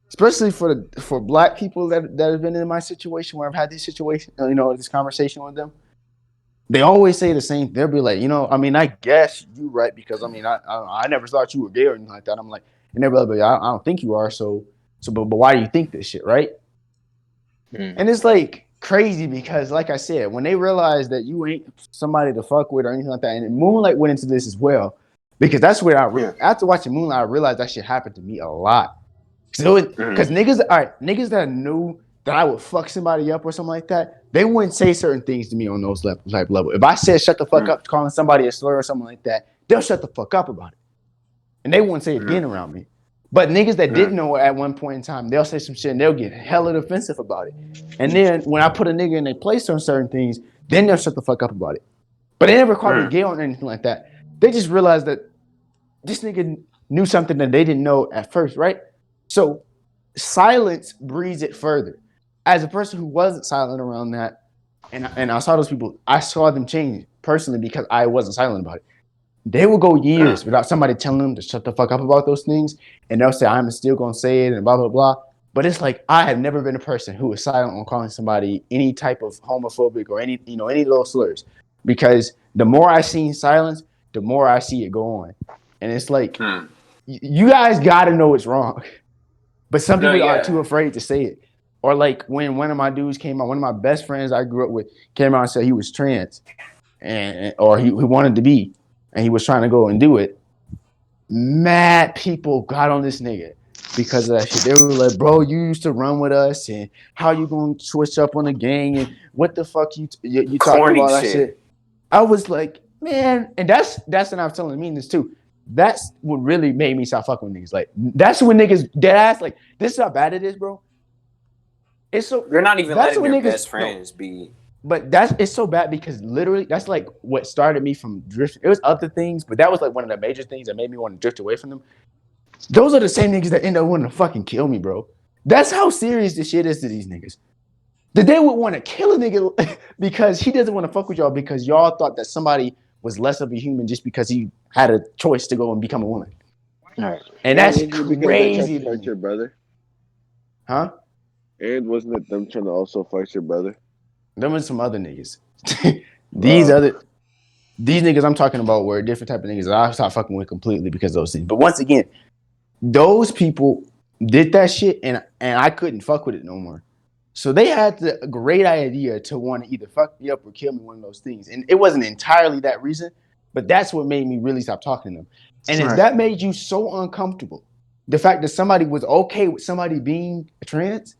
especially for black people that have been in my situation where I've had this situation, this conversation with them, they always say the same. They'll be like, I guess you right, because I never thought you were gay or anything like that. I'm like, and they'll be like, I don't think you are. But why do you think this shit, right? And it's like crazy, because like I said, when they realize that you ain't somebody to fuck with or anything like that, and Moonlight went into this as well, because that's where after watching Moonlight, I realized that shit happened to me a lot. So because niggas that knew that I would fuck somebody up or something like that, they wouldn't say certain things to me on those type level. If I said shut the fuck up, calling somebody a slur or something like that, they'll shut the fuck up about it, and they wouldn't say it again around me. But niggas that didn't know at one point in time, they'll say some shit and they'll get hella defensive about it. And then when I put a nigga in their place on certain things, then they'll shut the fuck up about it. But they never called me gay or anything like that. They just realized that this nigga knew something that they didn't know at first, right? So silence breeds it further. As a person who wasn't silent around that, and I saw those people, I saw them change personally because I wasn't silent about it. They will go years without somebody telling them to shut the fuck up about those things, and they'll say, I'm still gonna say it and blah, blah, blah. But it's like, I have never been a person who was silent on calling somebody any type of homophobic or any of those slurs. Because the more I see silence, the more I see it go on. And it's like, you guys gotta know it's wrong. But some people are too afraid to say it. Or like when one of my dudes came out, one of my best friends I grew up with came out and said he was trans, or he wanted to be, and he was trying to go and do it. Mad people got on this nigga because of that shit. They were like, bro, you used to run with us, and how you gonna switch up on the gang, and what the fuck you talking about that shit. I was like, man, and that's what I was telling me this too. That's what really made me stop fucking with niggas. Like, that's when niggas dead ass, like, this is how bad it is, bro. It's so you're not even letting your best friends be. But it's so bad because literally that's like what started me from drifting. It was other things, but that was like one of the major things that made me want to drift away from them. Those are the same niggas that end up wanting to fucking kill me, bro. That's how serious this shit is to these niggas. That they would want to kill a nigga because he doesn't want to fuck with y'all because y'all thought that somebody was less of a human just because he had a choice to go and become a woman. All right. And that's crazy. Fight your brother, huh? And wasn't it them trying to also fight your brother? There was some other niggas. These niggas I'm talking about were a different type of niggas that I stopped fucking with completely because of those things. But once again, those people did that shit and I couldn't fuck with it no more. So they had the great idea to want to either fuck me up or kill me, one of those things. And it wasn't entirely that reason, but that's what made me really stop talking to them. And if that made you so uncomfortable, the fact that somebody was okay with somebody being trans,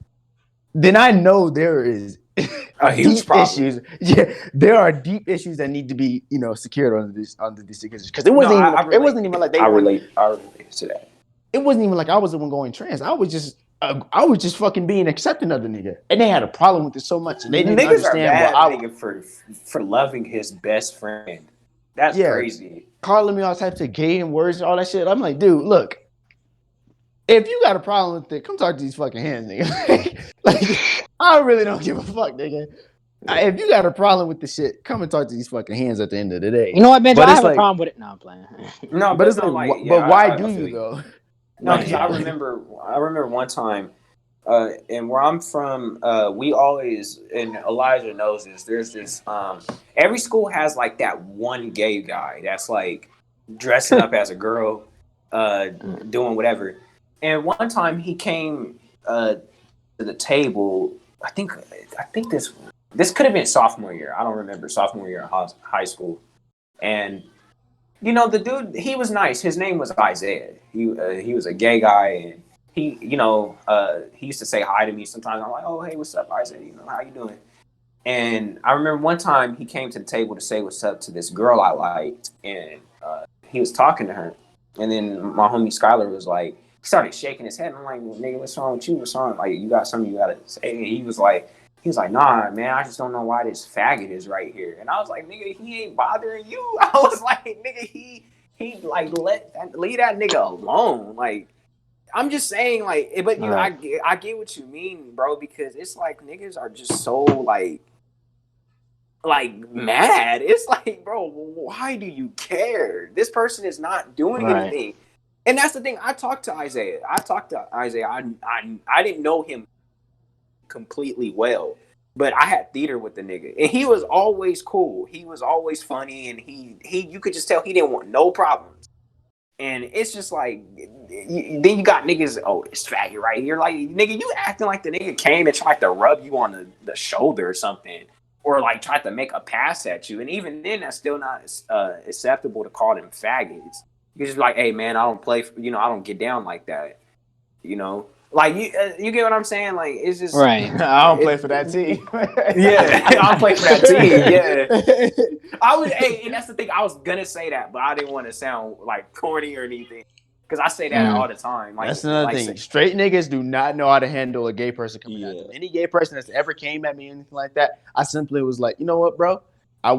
then I know there is huge problem. Issues. Yeah, there are deep issues that need to be, secured under this because it wasn't it wasn't even like they I relate to that. It wasn't even like I was the one going trans. I was just fucking being accepting of the nigga, and they had a problem with it so much, and they didn't understand what I nigga for loving his best friend. That's crazy. Calling me all types of gay and words and all that shit. I'm like, dude, look. If you got a problem with it, come talk to these fucking hands, nigga. like, I really don't give a fuck, nigga. If you got a problem with the shit, come and talk to these fucking hands at the end of the day. You know what, Benjo? I have a problem with it. No, I'm playing. No, but it's like, but why do you though? No, because I remember one time, and where I'm from, we always, and Elijah knows this. There's this, every school has like that one gay guy that's like dressing up as a girl, doing whatever. And one time he came to the table. I think this could have been sophomore year. I don't remember, sophomore year in high school. And the dude, he was nice. His name was Isaiah. He was a gay guy, and he used to say hi to me sometimes. I'm like, oh hey, what's up, Isaiah? How you doing? And I remember one time he came to the table to say what's up to this girl I liked, and he was talking to her. And then my homie Skylar was like, he started shaking his head. I'm like, nigga, what's wrong with you? What's wrong? Like, you got something you gotta say? And he was like, nah, man, I just don't know why this faggot is right here. And I was like, nigga, he ain't bothering you. I was like, nigga, he like leave that nigga alone. Like, I'm just saying, like, but I get what you mean, bro, because it's like niggas are just so like mad. It's like, bro, why do you care? This person is not doing anything. And that's the thing. I talked to Isaiah. I didn't know him completely well, but I had theater with the nigga, and he was always cool. He was always funny, and he you could just tell he didn't want no problems. And it's just like, then you got niggas, oh, it's faggot right here. Like, nigga, you acting like the nigga came and tried to rub you on the shoulder or something, or like tried to make a pass at you. And even then, that's still not acceptable to call them faggots. You're just like, hey man, I don't play, I don't get down like that, Like you get what I'm saying? Like, it's just right. I don't play for that team. Yeah, I don't play for that team. Yeah, and that's the thing. I was gonna say that, but I didn't want to sound like corny or anything. Because I say that all the time. Like, That's another like, thing. Straight niggas do not know how to handle a gay person coming at Yeah. them. Any gay person that's ever came at me, anything like that, I simply was like, you know what, bro? I'm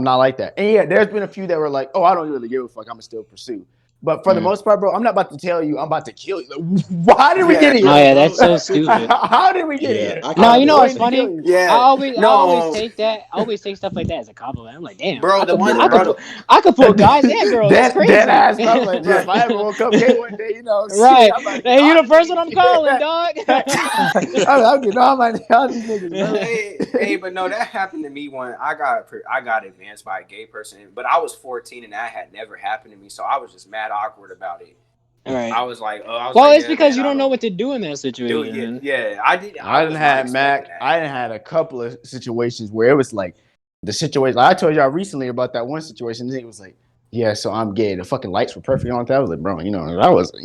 not like that. And yeah, there's been a few that were like, oh, I don't really give a fuck. I'm gonna still pursue. But for the most part, bro, I'm not about to tell you I'm about to kill you. Like, why did we get here? Oh yeah, that's so stupid. How did we get Yeah, here? I No, kinda you know feel what's like- funny? Yeah. I always No. take that. I always take stuff like that as a compliment. I'm like, damn, Bro, I the could one- pull- bro, I could pull guys and girls. That's crazy. Dead ass, bro. Like, bro, if I ever woke up gay one day, you know, shit, Right. I'm about to Hey, get you all the first one I'm these- calling, dog. I'm getting all these niggas, bro. hey, but no, that happened to me when I got advanced by a gay person, but I was 14 and that had never happened to me, so I was just mad awkward about it. All right. I was like, Well, like, it's yeah, because man, you I don't know what to do in that do situation. it. Yeah, I did. I was didn't not have Mac. expecting that. I didn't had a couple of situations where it was like the situation. Like I told y'all recently about that one situation. It was like, yeah, so I'm gay. The fucking lights were perfect on time. I was like, bro, you know, if I was. I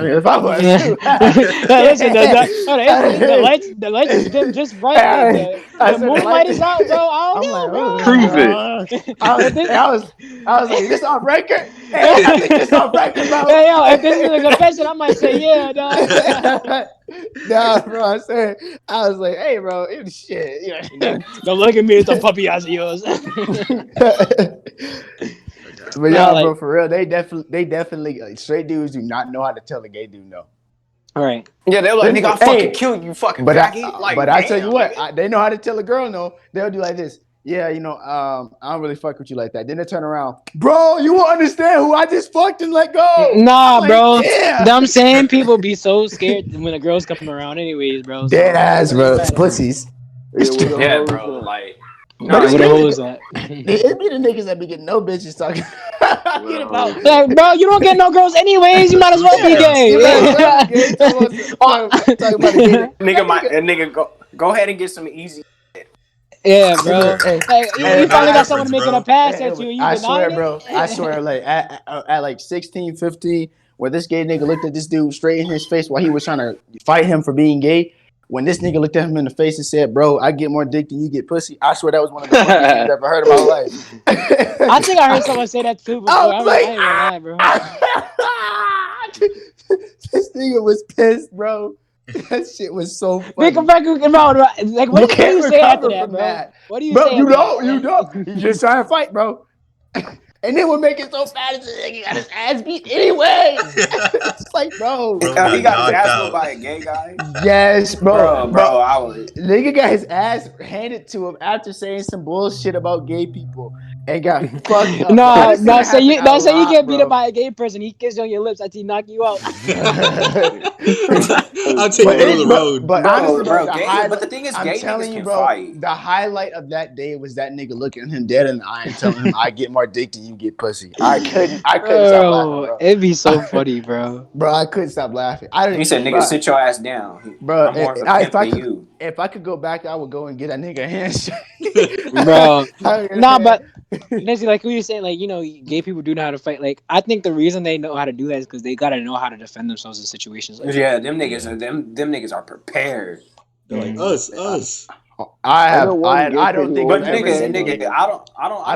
mean, if I was. Listen, the lights is dim just right. I The said the moonlight light- is out, bro. I I'm don't know, like, bro. Prove it. I was like, this on record? Hey, I think this on record, bro. Hey, yo, if this is a confession, I might say yeah, dog. Nah, bro. I was like, hey, bro, it shit. You know. Don't look at me with the puppy eyes of yours. But Nah, y'all, like- bro, for real, they definitely like, straight dudes do not know how to tell a gay dude no. All right. Yeah, they're like, nigga, I Hey, fucking kill you, fucking But faggot. I tell you what, nigga. they know how to tell a girl no. They'll do like this. Yeah, you know, I don't really fuck with you like that. Then they turn around, bro. You won't understand who I just fucked and let go. Nah, I'm like, bro. yeah. I'm saying people be so scared when the girls come around, anyways, bro. So, Dead ass, bro. Matter. Pussies. Yeah, bro, like. But it's Where the really- hoes at? It be the niggas that be getting no bitches talking about. Like, bro, you don't get no girls anyways. You might as well be gay. You might as well be gay. Talking about the gay. Nigga, go ahead and get some easy. Yeah, bro. Hey, Like, You you ain't finally got got someone making a pass Hey, at you. And you I swear, denying it? bro. I swear, like at like 16, 15, where this gay nigga looked at this dude straight in his face while he was trying to fight him for being gay. When this nigga looked at him in the face and said, "Bro, I get more dick than you get pussy," I swear that was one of the funniest things I've ever heard in my life. I think I heard someone say that too before. I was like, I ain't gonna lie, bro. This nigga was pissed, bro. That shit was so funny. Like, what do can't you say after recover that, from bro? that. What do you Bro, say? you after don't. that? You just trying to fight, bro. And then what make it so bad is the nigga got his ass beat anyway. It's like, bro. He got his knocked ass out. whooped by a gay guy. Yes, bro. Bro, I was. Nigga got his ass handed to him after saying some bullshit about gay people and got fucked up. No, This no. shit Say you, happened no. a Say you lot, get beat bro. up by a gay person. He kisses on your lips after he knock you out. I'll take you to the road. But Bro, honestly, bro, the gay- highlight- but the thing is, I'm gay telling niggas you, can bro, fight. the highlight of that day was that nigga looking him dead in the eye and telling him, "I get more dick than you get pussy." I couldn't stop laughing, Bro, bro. it'd be so funny, bro. Bro, I couldn't stop laughing. I didn't. He said, "Nigga, bro, sit your ass down." Bro, I'm more of a if pimp I than could, you. if I could go back, I would go and get that nigga a handshake, Bro. Nah, man. but Nancy, like who you saying, like, you know, gay people do know how to fight. Like, I think the reason they know how to do that is because they gotta know how to defend themselves in situations like that. Yeah, them niggas are prepared. They're like us. I know one gay don't kid think who But I've ever seen. nigga, I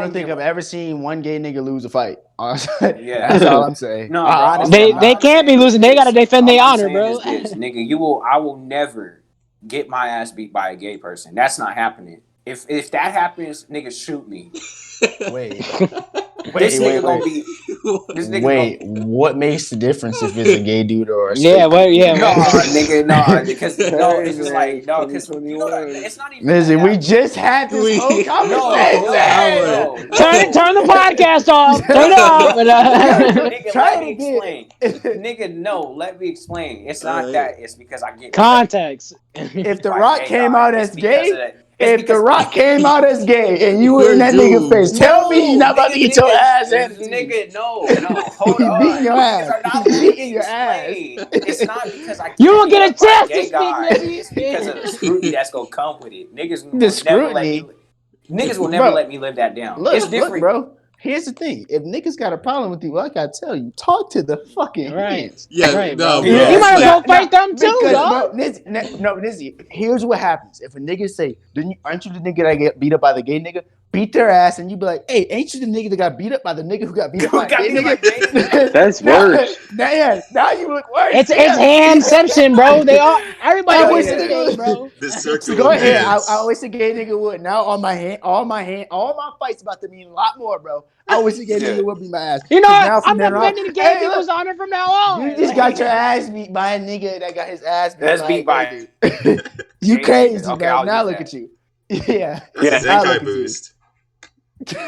don't think I've ever seen one gay nigga lose a fight. Yeah. That's all I'm saying. No, I bro, honestly- They can't be losing. They gotta defend their honor, bro. Nigga, I will never get my ass beat by a gay person. That's not happening. If that happens, nigga, shoot me. Wait, This nigga gonna wait. be. This nigga Wait, what makes the difference if it's a gay dude or a straight Yeah, well, dude? yeah. No, well. nigga, no, because no, it's just like no, because you know, 2021. it's not even. Listen, we that. just had this We- whole No, conversation. no. Turn the podcast off. Turn it off. Nigga, Try let it me again. explain. Nigga, no, let me explain. It's not Alright. that. It's because I get Context. If The by Rock gay came guy. out It's as because gay, of that. It's if The because- Rock came out as gay and you were in We're that nigga doomed. face, tell me you're not about to get your ass handed to you. Nigga, no, hold He on. beating your ass. Niggas are not He letting beating me your ass. explain. It's not because I You can't don't get a beat up by chance to gay speak, guy. Nizzy. It's because of the scrutiny that's gonna come with it. Niggas will The never let scrutiny? me. Niggas will never Bro, let me live that down. Look, It's different, bro. Here's the thing: if niggas got a problem with you, like I tell you, talk to the fucking Right. hands. Yeah, Right, no, bro. bro. Yeah. You might as well Nah, fight them too, because, dog. bro, Nizzy, here's what happens. If a nigga say, aren't you the nigga that get beat up by the gay nigga? beat their ass, and you be like, "Hey, ain't you the nigga that got beat up by the nigga who got beat up Who by got a beat up nigga?" by a That's worse. Now you look worse. It's handception, bro. They all everybody Oh, wants yeah. to gay, bro. The So circle go of ahead. I hands. wish a gay nigga would. Now all my fights about to mean a lot more, bro. I wish a gay Yeah. nigga would be my ass. You know 'Cause what? now from I'm then on, defending gay hey, people's look, honor from now on. you just Like, got your ass beat by a nigga that got his ass beat That's by beat a by gay dude. You gay crazy, nigga. Okay, bro. I'll Now use look that. at you. Yeah. That's a Now look Zenkai at you. boost.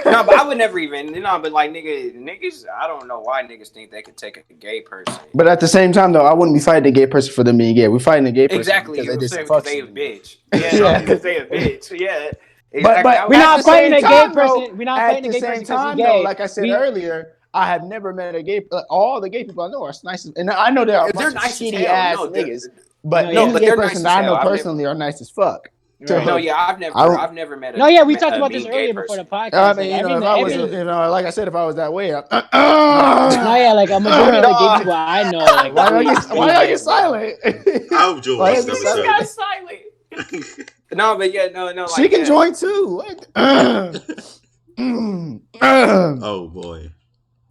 No, but I would never even, but like niggas, I don't know why niggas think they could take a gay person. But at the same time, though, I wouldn't be fighting a gay person for them being gay. We're fighting a gay person Exactly, because you they were did some saying fuck because they a shit. bitch. Yeah, Yeah. because they a bitch. Yeah. But Exactly. we're at not the fighting same a gay time, though, person. We're not at fighting a the gay same person because he's time, gay. though, like I said earlier, I have never met a gay. All the gay people I know are nice, and I know there are a They're bunch of nice as shitty hell. ass No, they're- niggas. But No, any but gay they're person nice that as I know hell. personally are nice as fuck. Right. No, yeah, I don't- I've never met a. No, yeah, we met talked a about this mean gay earlier before the person. podcast. I Like, mean, if I was, like I said, if I was that way, no, yeah, like a majority of the gay No. people I know, like why y'all really get gay, bro. silent? I hope Jewel Why watched y'all the get Niggas episode. got silent. No, but yeah, no, like She can yeah. join too. What? Oh boy.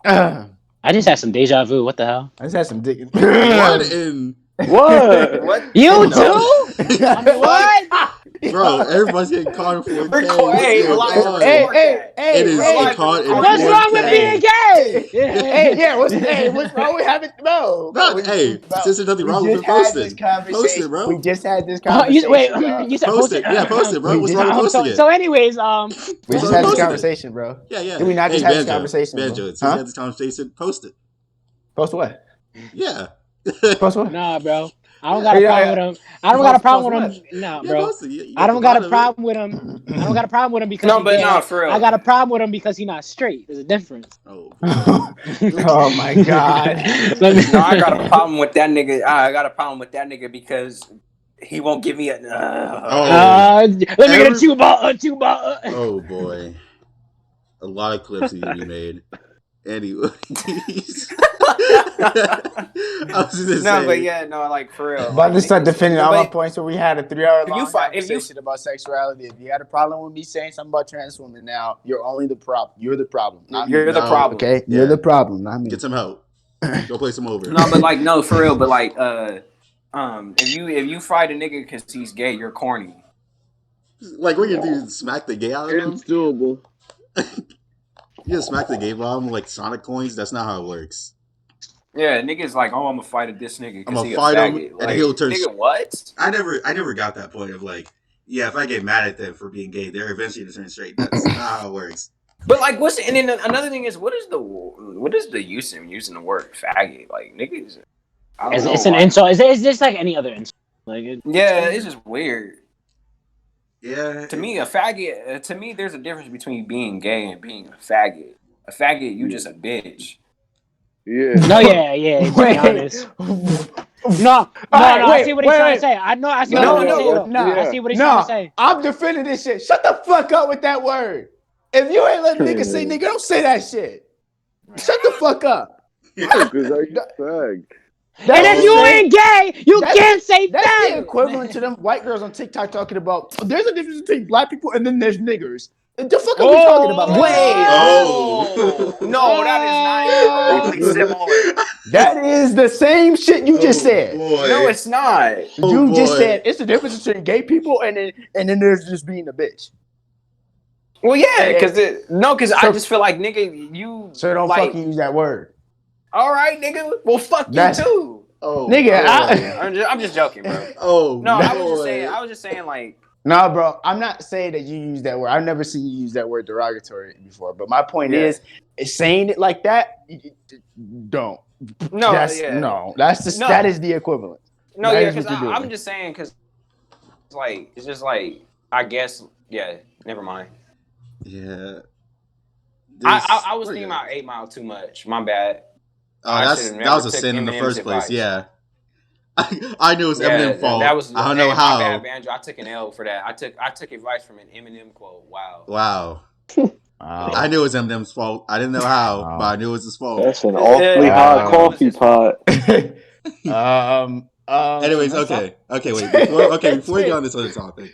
I I just had some deja vu. What the hell? just had some dick. What in What? What? You No. too? I mean, what? bro? Everybody's getting caught in 4K. What's Hey, going Elias, on? Hey, record hey, that. hey, It is hey, caught in What's wrong with 4K. being gay? Hey, yeah, what's wrong with having no? Hey, since there's nothing wrong with just it, had post this it. conversation. Post it, bro. We just had this Oh, conversation. wait, bro. you said Post it. Yeah, post it, bro. We What's just- wrong with So, posting it? so anyways, We What's just wrong had with this posting it? conversation, bro. Yeah, yeah. Did we not just Hey, have this conversation, bro? Banjo, since Huh? we had this conversation, post it. Post what? Yeah. Post what? nah, bro. I don't got a Yeah, problem yeah. with him. I don't got a problem with Post him. Nah, Yeah, bro. post it. You I get don't the got a thought of it. problem with him. I don't got a problem with him because No, he's but gay. no, for real. I got a problem with him because he's not straight. There's a difference. Oh, Oh my god. Let me- No, I got a problem with that nigga. I got a problem with that nigga because he won't give me a. let me get a Every- two ball. oh boy. A lot of clips need to be made. Anyways. I was just No, saying. but yeah, no, like for real. About to start defending all my But- points where we had a 3-hour long If you conversation about sexuality. If you had a problem with me saying something about trans women now, you're only the problem. You're the problem. Not You're me. the No. problem. Okay? Yeah. You're the problem, not me. Get some help. Go play some over. No, but like no, for real. But like, if you fight a nigga because he's gay, you're corny. Like, what you do? Smack the gay out of him? It's doable. You just smack the gay bomb like Sonic coins? That's not how it works. Yeah, niggas like, oh, I'm gonna fight this nigga I'ma because he a fight him, faggot. and Like, he'll turn- nigga, what? I never got that point of like, yeah, if I get mad at them for being gay, they're eventually gonna turn straight. That's not how it works. But like, and then another thing is, what is the use in using the word faggot? Like, niggas, I don't know It's an why. insult. It's just like any other insult. Like, Yeah, it's just weird. Yeah. To me, a faggot. To me, there's a difference between being gay and being a faggot. A faggot, you just a bitch. Yeah. no, yeah. To be Wait. honest. Wait. No. I wait, see what he's wait, trying wait. to say. I know. I see No, what he's no, trying to say. though. no. I see what he's trying to say. I'm defending this shit. Shut the fuck up with that word. If you ain't let niggas say nigga, don't say that shit. Shut the fuck up. Because I get fag. And if you ain't gay, you That's- can't say That's that. the equivalent to them white girls on TikTok talking about there's a difference between black people and then there's niggers. The fuck are we talking about? Oh. No, that is not even remotely similar. That is the same shit you just said. Boy. No, it's not. Oh, You just boy. said it's the difference between gay people and then there's just being a bitch. Well, yeah, because I So- just feel like nigga, you So don't like, fucking use that word. all right, nigga. Well, fuck That's- you too. Oh, Nigga, boy. I'm just joking, bro. Oh, No, I boy. was just saying, like, Nah, bro, I'm not saying that you use that word. I've never seen you use that word derogatory before. But my point Yeah. is saying it like that, don't. no, That's, yeah, no, that's just No. that is the equivalent. no, that yeah, is what because you're doing. I'm just saying, because it's just like, I guess, yeah, never mind. Yeah. I was thinking about 8 Mile too much. My bad. Oh, I that should've was never a took sin in the Eminem's first place. advice. Yeah. I knew it was Eminem's fault. That was, I don't know My how. bad, Banjo. I took an L for that. I took advice from an Eminem quote. Wow. Wow. Oh. I knew it was Eminem's fault. I didn't know how, Wow. but I knew it was his fault. That's an awfully hot coffee pot. Anyways, so okay, wait. Before we get on this other topic,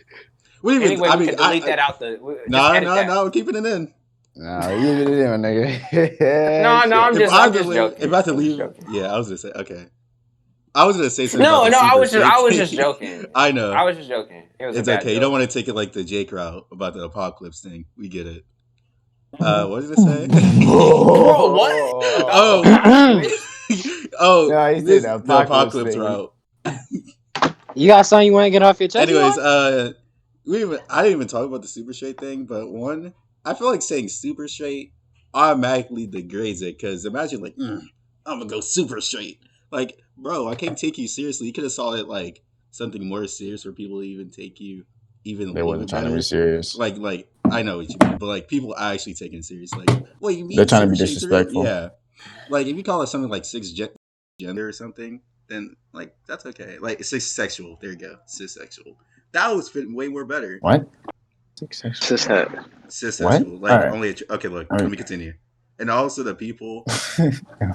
What do you mean? Anyway, I we mean, can delete that out the. no, we're keeping it in. No, you did it, my nigga. No, I'm just joking. If I have to I'm leave, just joking. yeah, I was gonna say okay. I was gonna say something. No, about the I was super just thing. joking. I know. I was just joking. It was It's a bad okay. You joke. don't want to take it like the Jake route about the apocalypse thing. We get it. What did it say? Bro, what? Oh. Oh, No, he said this, the the apocalypse apocalypse thing. route. You got something you want to get off your chest? Anyways, Mark? I didn't even talk about the super straight thing, but one, I feel like saying super straight automatically degrades it because imagine like, I'm gonna go super straight. Like, bro, I can't take you seriously. You could have saw it like something more serious for people to even take you even. They a wasn't little trying to be better. serious. Like I know what you mean, but like people actually taking it serious. Like, what you mean? They're trying to be super straight today? disrespectful. Yeah. Like if you call it something like gender or something, then like that's okay. Like cis-sexual. There you go. Cis-sexual. That was fitting way more better. What? Cishet. Cis-sexual. What? Like Alright. only okay, look, Alright. let me continue. And also the people,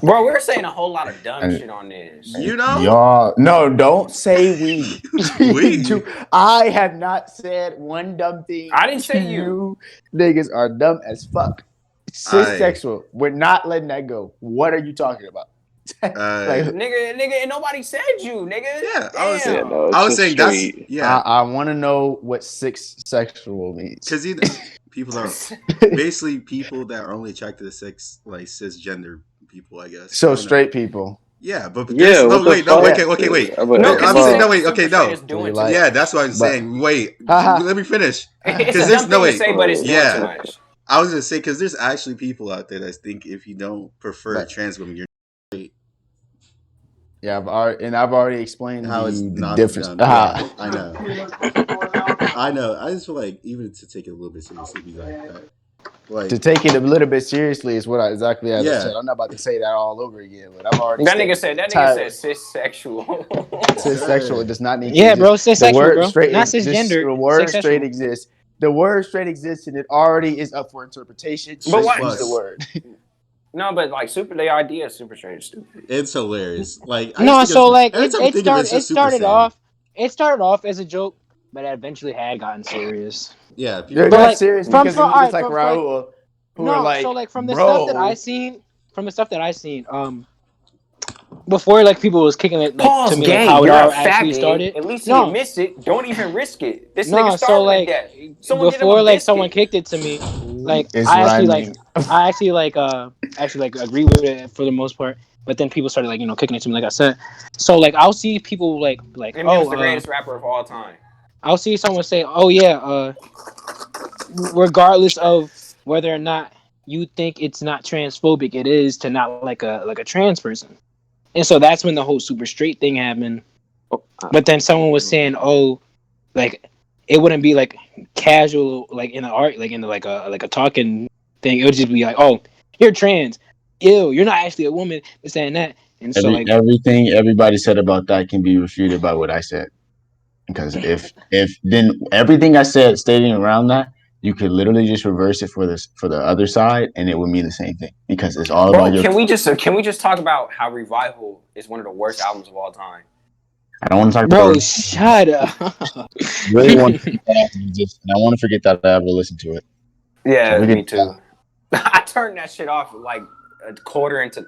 Bro, we're saying a whole lot of dumb And- shit on this. you know? Y'all, no, don't say we. We. I have not said one dumb thing. I didn't say you. Niggas are dumb as fuck. Cis-sexual. We're not letting that go. What are you talking about? Nigga, and nobody said you, nigga. Yeah, I was Damn. saying- No, it's I was just saying that's straight. yeah, I want to know what sexual means. because people are basically people that are only attracted to sex, like cisgender people, I guess. I So don't know. straight people. Yeah, but Yeah, there's- what the wait, no, fuck? okay, wait. Yeah, but- No, I'm because but- saying, no, wait, okay, no. Is doing Like- Yeah, that's what I'm But- saying. Wait, Haha. let me finish. It's Because a there's dumb no thing way. to say, but it's doing Yeah. too much. I was gonna say because there's actually people out there that think if you don't prefer But- trans women, you're straight. Yeah, I've already explained How to it's you the not difference. dumb. Ah. Yeah, I know. I know. I just feel like even to take it a little bit seriously, be like that. Like To take it a little bit seriously is what exactly as I Yeah. said. I'm not about to say that all over again, but I've already That said nigga said Tyler. cis-sexual. cis-sexual. It does not need to Yeah, exist. bro, The cis-sexual, word bro. straight Not exists. cisgender, The word cis-sexual. straight exists. The word straight exists, and it already is up for interpretation. But what- Use the word. No, but like the idea is super straight is stupid. it's hilarious. Like I No, just think so it's- like every it, time I it think of started. It it's just started Super Saiyan. off. It started off as a joke, but it eventually had gotten serious. Yeah, people, They're But, not like, serious from- because from- of niggas alright, like from- Raul who no, are like, so like from the bro, stuff that I seen, before like people was kicking it like Pause, to me gang. like how it You're all a actually faggot. started. At least No. you missed it. Don't even risk it. This No, nigga so starving like to death. Someone get him before a like biscuit. someone kicked it to me, like It's I actually rhyming. like agree with it for the most part. But then people started like kicking it to me, like I said. So like I'll see people like Eminem's the greatest rapper of all time. I'll see someone say, "Oh yeah, regardless of whether or not you think it's not transphobic, it is to not like a trans person." And so that's when the whole super straight thing happened. But then someone was saying, "Oh, like it wouldn't be like casual, like in the art, like in the, like a talking thing. It would just be like, oh, you're trans, ew, you're not actually a woman." This and that, and so like everything everybody said about that can be refuted by what I said. Because if then everything I said stating around that, you could literally just reverse it for the other side, and it would mean the same thing. Because it's all about Bro, your. can we just talk about how Revival is one of the worst albums of all time? I don't want to talk bro, about. shut up. Really want to forget that and I want to forget that I ever listened to it. Yeah, So we me could- too. I turned that shit off like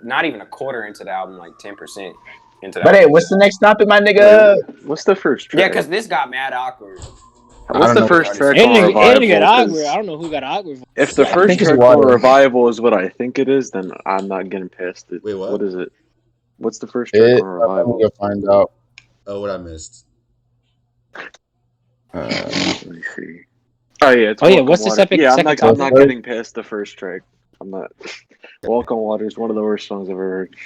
not even a quarter into the album, like 10% into the But hey, album. what's the next topic, my nigga? What's the first track? Yeah, because this got mad awkward. I What's don't the know. first track It on didn't Revival? get 'Cause awkward. I don't know who got awkward. If the I first think it's track Water. for Revival is what I think it is, then I'm not getting past it. Wait, what? What is it? What's the first track on Revival? We'll find out. oh, what I missed. Let me see. Oh yeah, it's Oh, yeah, Welcome what's the Water. second- Yeah, I'm second not. I'm topic? not getting past the first track. I'm not. Welcome Water is one of the worst songs I've ever heard.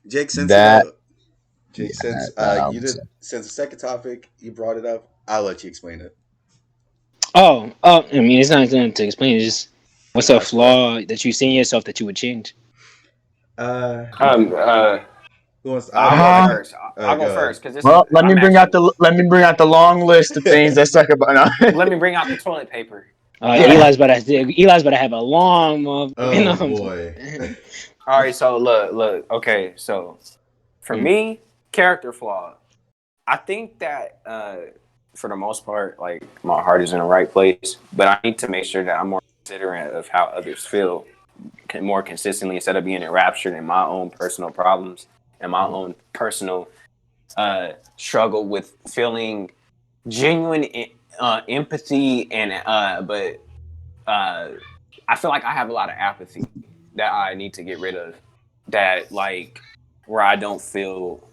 Jake, since That- since the second topic you brought it up, I'll let you explain it. Oh, I mean, it's not going to explain. It's just what's a flaw that you see in yourself that you would change. Who wants? I'll go first. Oh, I'll go go first because this. Well, is, let me I'm bring actually- out the long list of things that suck about. Let me bring out the toilet paper. Yeah. Eli's about to have a long month. Oh boy. All right, so look. Okay, so for me, character flaw. I think that for the most part, like my heart is in the right place, but I need to make sure that I'm more considerate of how others feel more consistently instead of being enraptured in my own personal problems and my own personal struggle with feeling genuine empathy but I feel like I have a lot of apathy that I need to get rid of, that like where I don't feel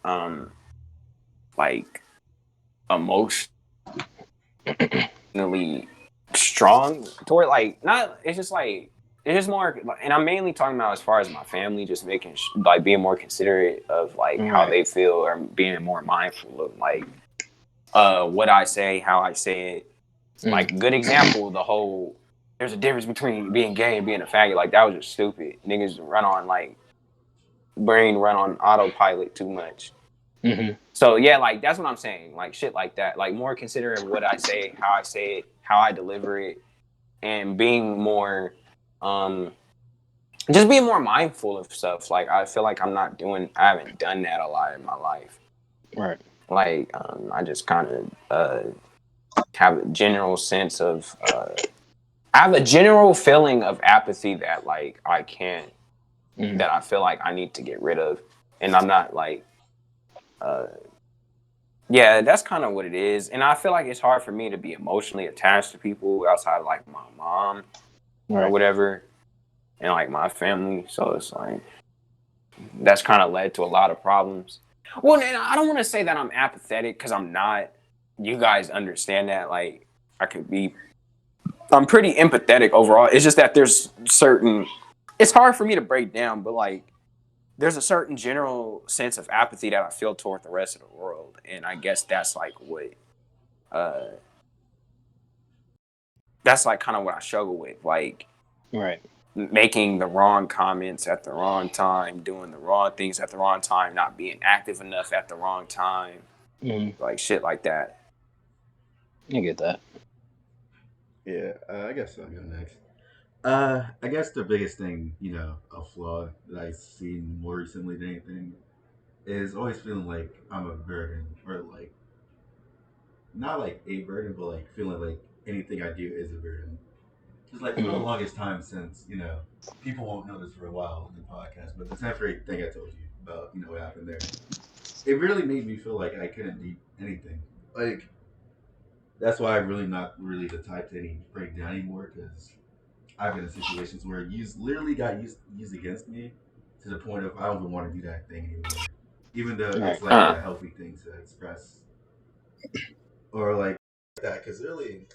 like emotionally strong toward like not it's just more, and I'm mainly talking about as far as my family, just making like being more considerate of like how they feel, or being more mindful of like what I say, how I say it. Like good example, the whole there's a difference between being gay and being a faggot. Like that was just stupid. Niggas run on like brain run on autopilot too much. So yeah, like that's what I'm saying. Like shit like that. Like more considering what I say, how I deliver it, and being more just being more mindful of stuff. Like I feel like I haven't done that a lot in my life. Right. Like I just kind of have a general sense of I have a general feeling of apathy that like I can't that I feel like I need to get rid of, and I'm not like yeah, that's kind of what it is. And I feel like it's hard for me to be emotionally attached to people outside of like my mom or whatever, and like my family. So it's like that's kind of led to a lot of problems. Well, and I don't want to say that I'm apathetic, because I'm not. You guys understand that. Like I'm pretty empathetic overall. It's just that it's hard for me to break down, but like there's a certain general sense of apathy that I feel toward the rest of the world. And I guess that's like what, that's like kind of what I struggle with. Like, making the wrong comments at the wrong time, doing the wrong things at the wrong time, not being active enough at the wrong time, like shit like that. I get that. Yeah, I guess I'll go next. I guess the biggest thing, a flaw that I've seen more recently than anything is always feeling like I'm a burden, or like not like a burden, but like feeling like anything I do is a burden. Because like for the longest time, since people won't know this for a while in the podcast, but the temporary thing I told you about, what happened there, it really made me feel like I couldn't do anything. Like that's why I'm really not really the type to break down anymore, because I've been in situations where literally got used against me to the point of I don't even want to do that thing anymore, even though it's like a healthy thing to express or like that. Because really,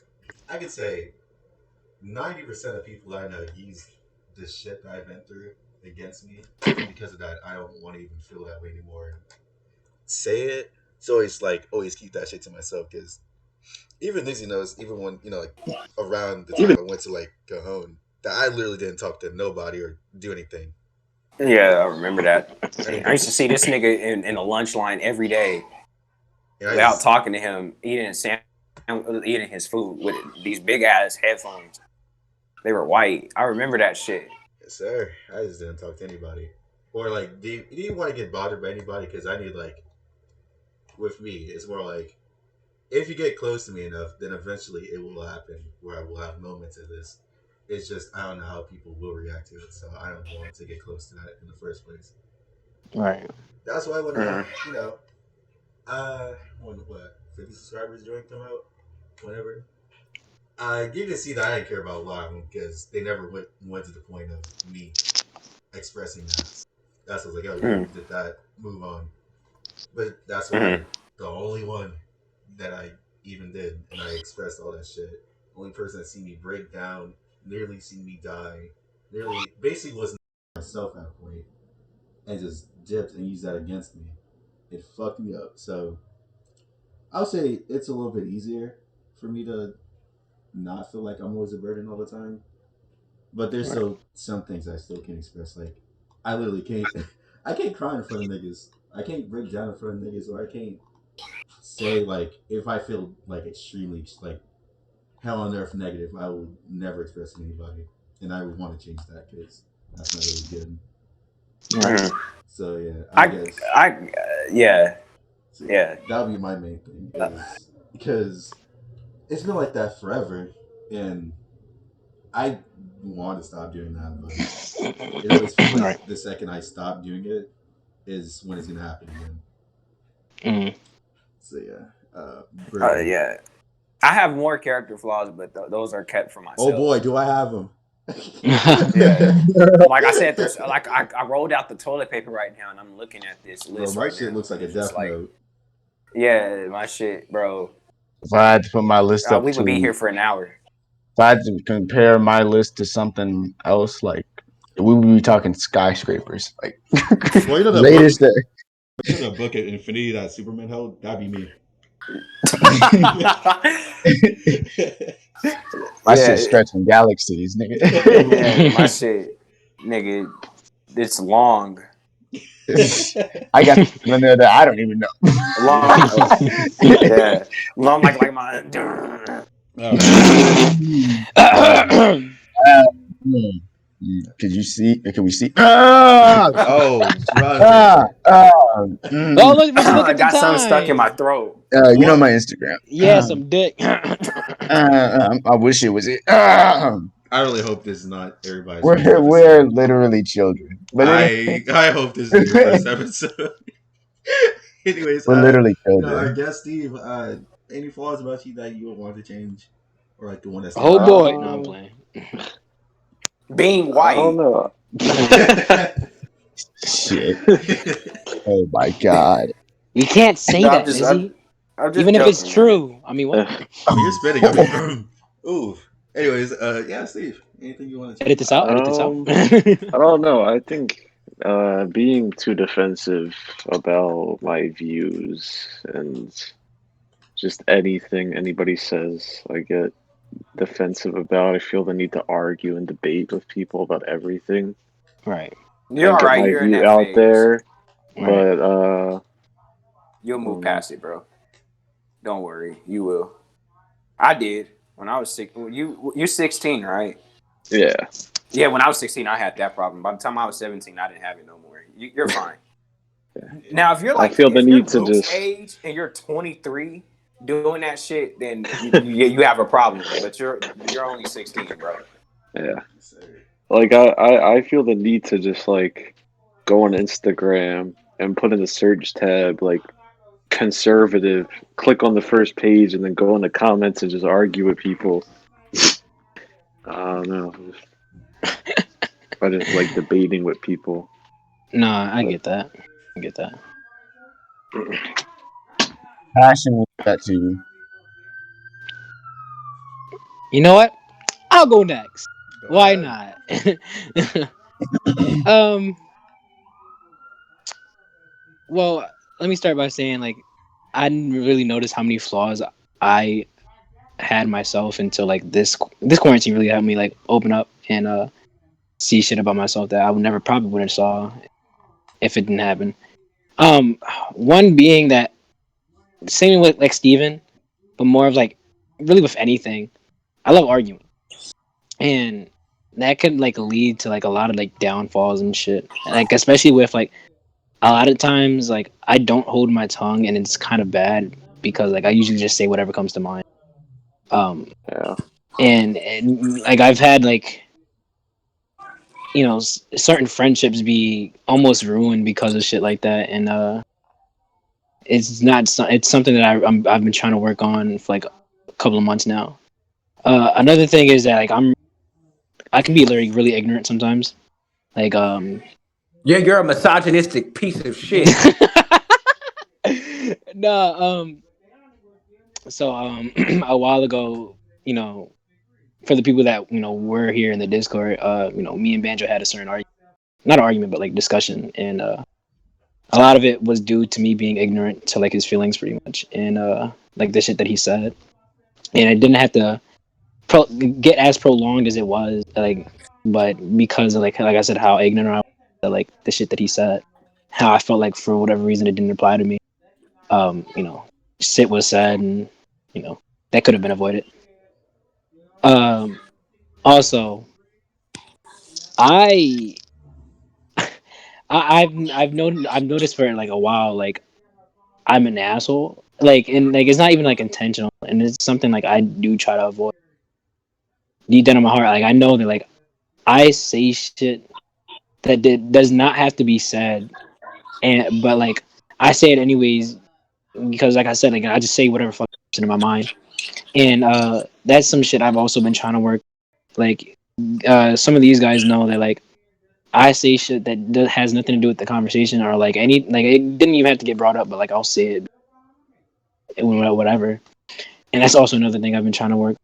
I could say 90% of people I know use the shit that I've been through against me, and because of that, I don't want to even feel that way anymore. Say it. So it's like always keep that shit to myself, because even Lizzie knows, even when like around the time I went to like Cajon, that I literally didn't talk to nobody or do anything. Yeah, I remember that. I used to see this nigga in a lunch line every day without talking to him, eating his food with these big ass headphones. They were white. I remember that shit. Yes, sir. I just didn't talk to anybody, or like didn't want to get bothered by anybody, because I knew like with me, it's more like if you get close to me enough, then eventually it will happen where I will have moments of this. It's just I don't know how people will react to it, so I don't want to get close to that in the first place. Right. That's why when when 50 subscribers join come out, whenever I get to see that I didn't care about a lot of them, because they never went to the point of me expressing that. That's what I was like, oh, you did that, move on. But that's why the only one that I even did, and I expressed all that shit. Only person that seen me break down, nearly seen me die, nearly basically was myself at a point, and just dipped and used that against me. It fucked me up. So I'll say it's a little bit easier for me to not feel like I'm always a burden all the time. But there's still some things I still can't express. Like I literally can't. I can't cry in front of niggas. I can't break down in front of niggas, or I can't say like if I feel like extremely like hell on earth negative, I will never express to anybody, and I would want to change that because that's not really good. So yeah, I guess. Yeah. So, that would be my main thing. because it's been like that forever, and I want to stop doing that, but it always feels like Right. the second I stop doing it is when it's gonna happen again. Mm. So yeah, Brittany. Yeah. I have more character flaws, but those are kept for myself. Oh boy, do I have them? Yeah. Like I said, there's like I rolled out the toilet paper right now, and I'm looking at this Bro, list my right shit now. looks like a It's just death note. Yeah, my shit, bro. If I had to put my list up We to, would be here for an hour. if I had to compare my list to something else, like we would be talking skyscrapers. Like Well, you know the latest. book at Infinity that Superman held? That'd be me. My Yeah. shit stretching galaxies, nigga. Yeah, my shit, nigga, it's long. I got one there that I don't even know. Long. Yeah. Long like my. Could you see? Can we see? Ah! Oh, run. Oh, look I at the got time. something stuck in my throat. You know my Instagram. Yeah, some dick. I wish it was it. I really hope this is not everybody's. We're literally children. But I hope this is your first episode. Anyways, we're literally you know, children. our guest Steve, any flaws about you that you would want to change, or like the one that's Oh boy, no, I'm playing. Being I don't white. know. Shit. Oh my god. You can't say No, that, Izzy. I'm just Even if it's joking, true. I mean, what? You're spitting. I mean, ooh. Anyways, yeah, Steve. Anything you want to Edit this out. Edit this out. I don't know. I think being too defensive about my views and just anything anybody says, I get defensive about. I feel the need to argue and debate with people about everything. Right. You're and all get right. my You're in view that out phase. there. Right. But You'll move past it, bro. Don't worry. You will. I did when I was 6. You're 16, right? yeah. Yeah, when I was 16, I had that problem. By the time I was 17, I didn't have it no more. You're fine. Now, if you're like, I feel the if you're need to Luke's just age and you're 23 doing that shit, then you have a problem. But you're only 16, bro. yeah. Like I feel the need to just like go on Instagram and put in the search tab like conservative, click on the first page and then go in the comments and just argue with people. I don't know. I just like debating with people. No, I get that. I get that. Passion with that too. You know what? I'll go next. Why not? Well, let me start by saying like I didn't really notice how many flaws I had myself until like this quarantine really helped me like open up and see shit about myself that I would never probably would have saw if it didn't happen. One being that same with like Steven, but more of like really with anything. I love arguing. And that could like lead to like a lot of like downfalls and shit. Like especially with like a lot of times like I don't hold my tongue and it's kind of bad because like I usually just say whatever comes to mind. Yeah. And like I've had like you know certain friendships be almost ruined because of shit like that, and it's something that I've been trying to work on for like a couple of months now. Another thing is that like I can be really ignorant sometimes. Like Yeah, you're a misogynistic piece of shit. No, so a while ago, you know, for the people that you know were here in the Discord, you know, me and Banjo had a certain not an argument, but like discussion, and a lot of it was due to me being ignorant to like his feelings, pretty much, and like the shit that he said, and it didn't have to get as prolonged as it was, like, but because of like I said, how ignorant I was to, like the shit that he said, how I felt like for whatever reason it didn't apply to me, you know, shit was said, and you know that could have been avoided. Also, I've noticed for like a while, like I'm an asshole, like, and like it's not even like intentional, and it's something like I do try to avoid deep down in my heart. Like I know that like I say shit does not have to be said, and but like I say it anyways because like I said, like I just say whatever fucking comes into my mind, and that's some shit I've also been trying to work. Like some of these guys know that like I say shit that has nothing to do with the conversation or like like it didn't even have to get brought up, but like I'll say it whatever, and that's also another thing I've been trying to work.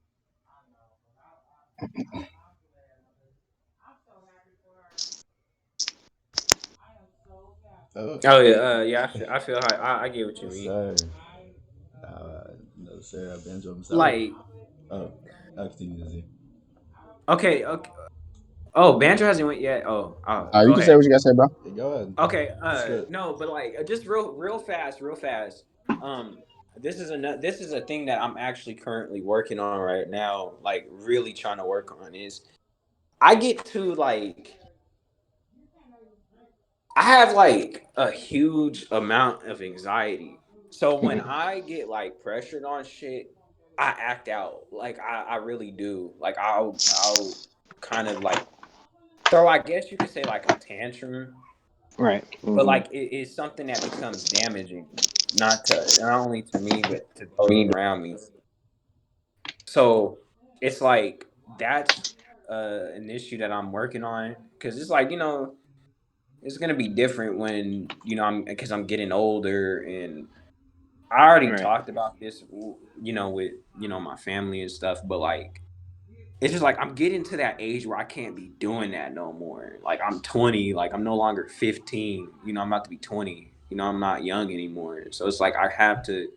Oh, I feel how I get what you yes, mean. sir. No, sir. I binge himself. Like, Oh, I'll continue to see. okay. Oh, Banjo hasn't went yet. Oh, You go can say ahead. what you gotta say, bro. Yeah, go ahead. Okay, Skip. no, but like just real fast. Um, this is a thing that I'm actually currently working on right now. Like really trying to work on is I get to like I have like a huge amount of anxiety. So when I get like pressured on shit, I act out. Like I really do. Like I'll kind of like throw, I guess you could say, like a tantrum, Right. but like it's something that becomes damaging, not only to me but to those around me. So it's like that's an issue that I'm working on because it's like it's gonna be different when I'm because I'm getting older and I already Right. talked about this with my family and stuff, but like it's just like I'm getting to that age where I can't be doing that no more. Like I'm 20, like I'm no longer 15. I'm about to be 20. I'm not young anymore. So it's like I have to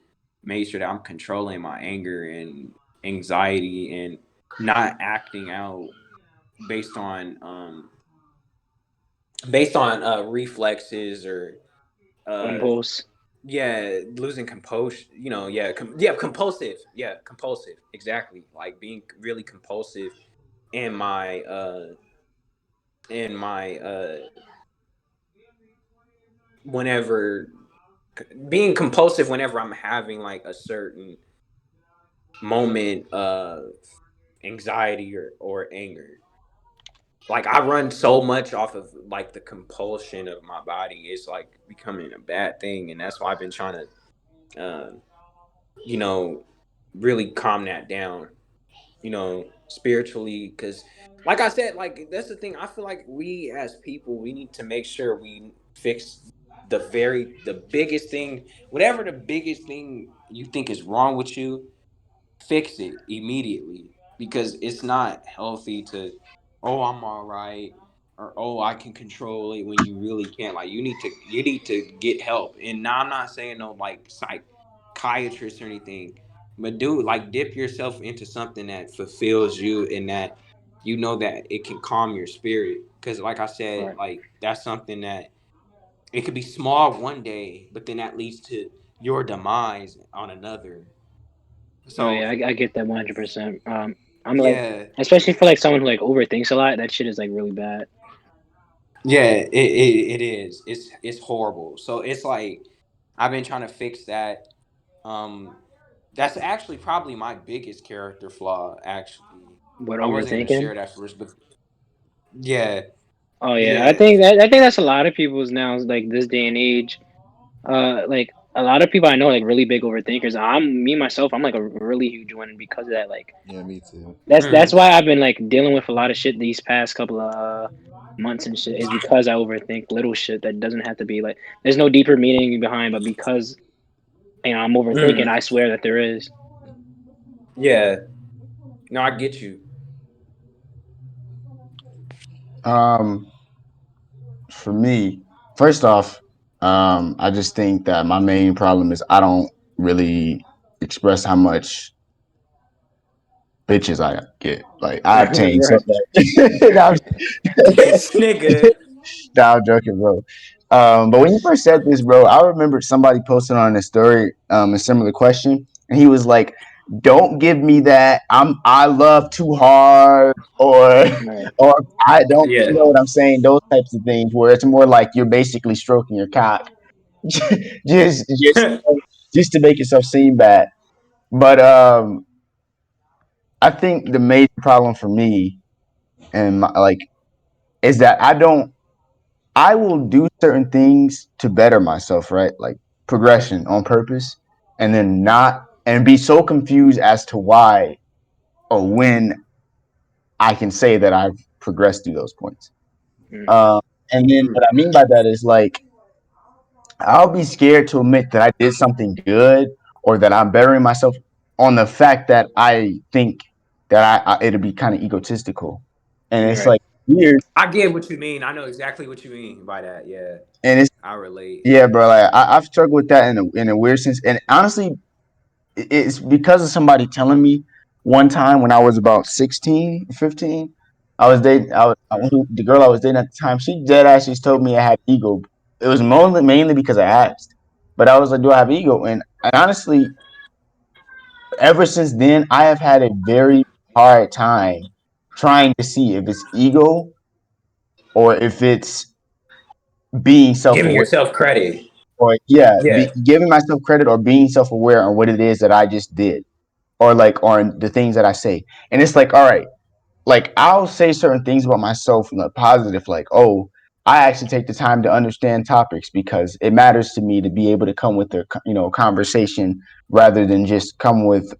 make sure that I'm controlling my anger and anxiety and not acting out based on reflexes or uh Impulse. yeah, losing composure, compulsive. Yeah, compulsive. Exactly. Like being really compulsive in my whenever being compulsive whenever I'm having like a certain moment of anxiety or anger. Like I run so much off of like the compulsion of my body. It's like becoming a bad thing, and that's why I've been trying to you know really calm that down, spiritually, because like I said, like that's the thing. I feel like we as people, we need to make sure we fix the biggest thing, whatever the biggest thing you think is wrong with you, fix it immediately, because it's not healthy to, oh, I'm all right, or oh, I can control it, when you really can't. Like you need to get help. And now I'm not saying no like psychiatrist or anything, but dude, like dip yourself into something that fulfills you and that that it can calm your spirit, because like I said, Right. like that's something that it could be small one day, but then that leads to your demise on another. No, So yeah, I get that 100%. I'm like, yeah. especially for like someone who like overthinks a lot. That shit is like really bad. Yeah, it is. It's horrible. So it's like I've been trying to fix that. Um, that's actually probably my biggest character flaw. Actually, But I wasn't gonna overthinking. share that first, but yeah, Oh yeah, yeah, I think that's a lot of people's now, like this day and age. Like a lot of people I know, like really big overthinkers. Me myself, I'm like a really huge one because of that. Like Yeah, me too. that's mm, why I've been like dealing with a lot of shit these past couple of months and shit. Is because I overthink little shit that doesn't have to be like. There's no deeper meaning behind, but because I'm overthinking, mm, I swear that there is. yeah. No, I get you. Um, for me, first off, I just think that my main problem is I don't really express how much bitches I get. Like I obtain so Right. much. This nigga. Nah, I'm joking, bro. But when you first said this, bro, I remember somebody posted on a story a similar question, and he was like, "Don't give me that I love too hard," or Right. or I don't, Yeah. you know what I'm saying? Those types of things where it's more like you're basically stroking your cock, just just to make yourself seem bad. But I think the major problem for me and is that I will do certain things to better myself, right? Like progression on purpose, and then not and be so confused as to why or when I can say that I've progressed through those points. Mm. Um, and then what I mean by that is like I'll be scared to admit that I did something good or that I'm bettering myself on the fact that I think that it'll be kind of egotistical, and it's Right. like weird, I get what you mean. I know exactly what you mean by that. Yeah, and it's I relate. yeah, bro. Like I've struggled with that in a weird sense, and honestly, it's because of somebody telling me one time when I was about 16, 15. I was dating. The girl I was dating at the time. She dead ass just told me I had ego. It was mainly because I asked, but I was like, "Do I have ego?" And honestly, ever since then, I have had a very hard time trying to see if it's ego or if it's being Giving self-aware, yourself credit. or Yeah. giving myself credit or being self-aware on what it is that I just did, or like on the things that I say. And it's like, all right, like I'll say certain things about myself in a positive, like, oh, I actually take the time to understand topics because it matters to me to be able to come with a conversation rather than just come with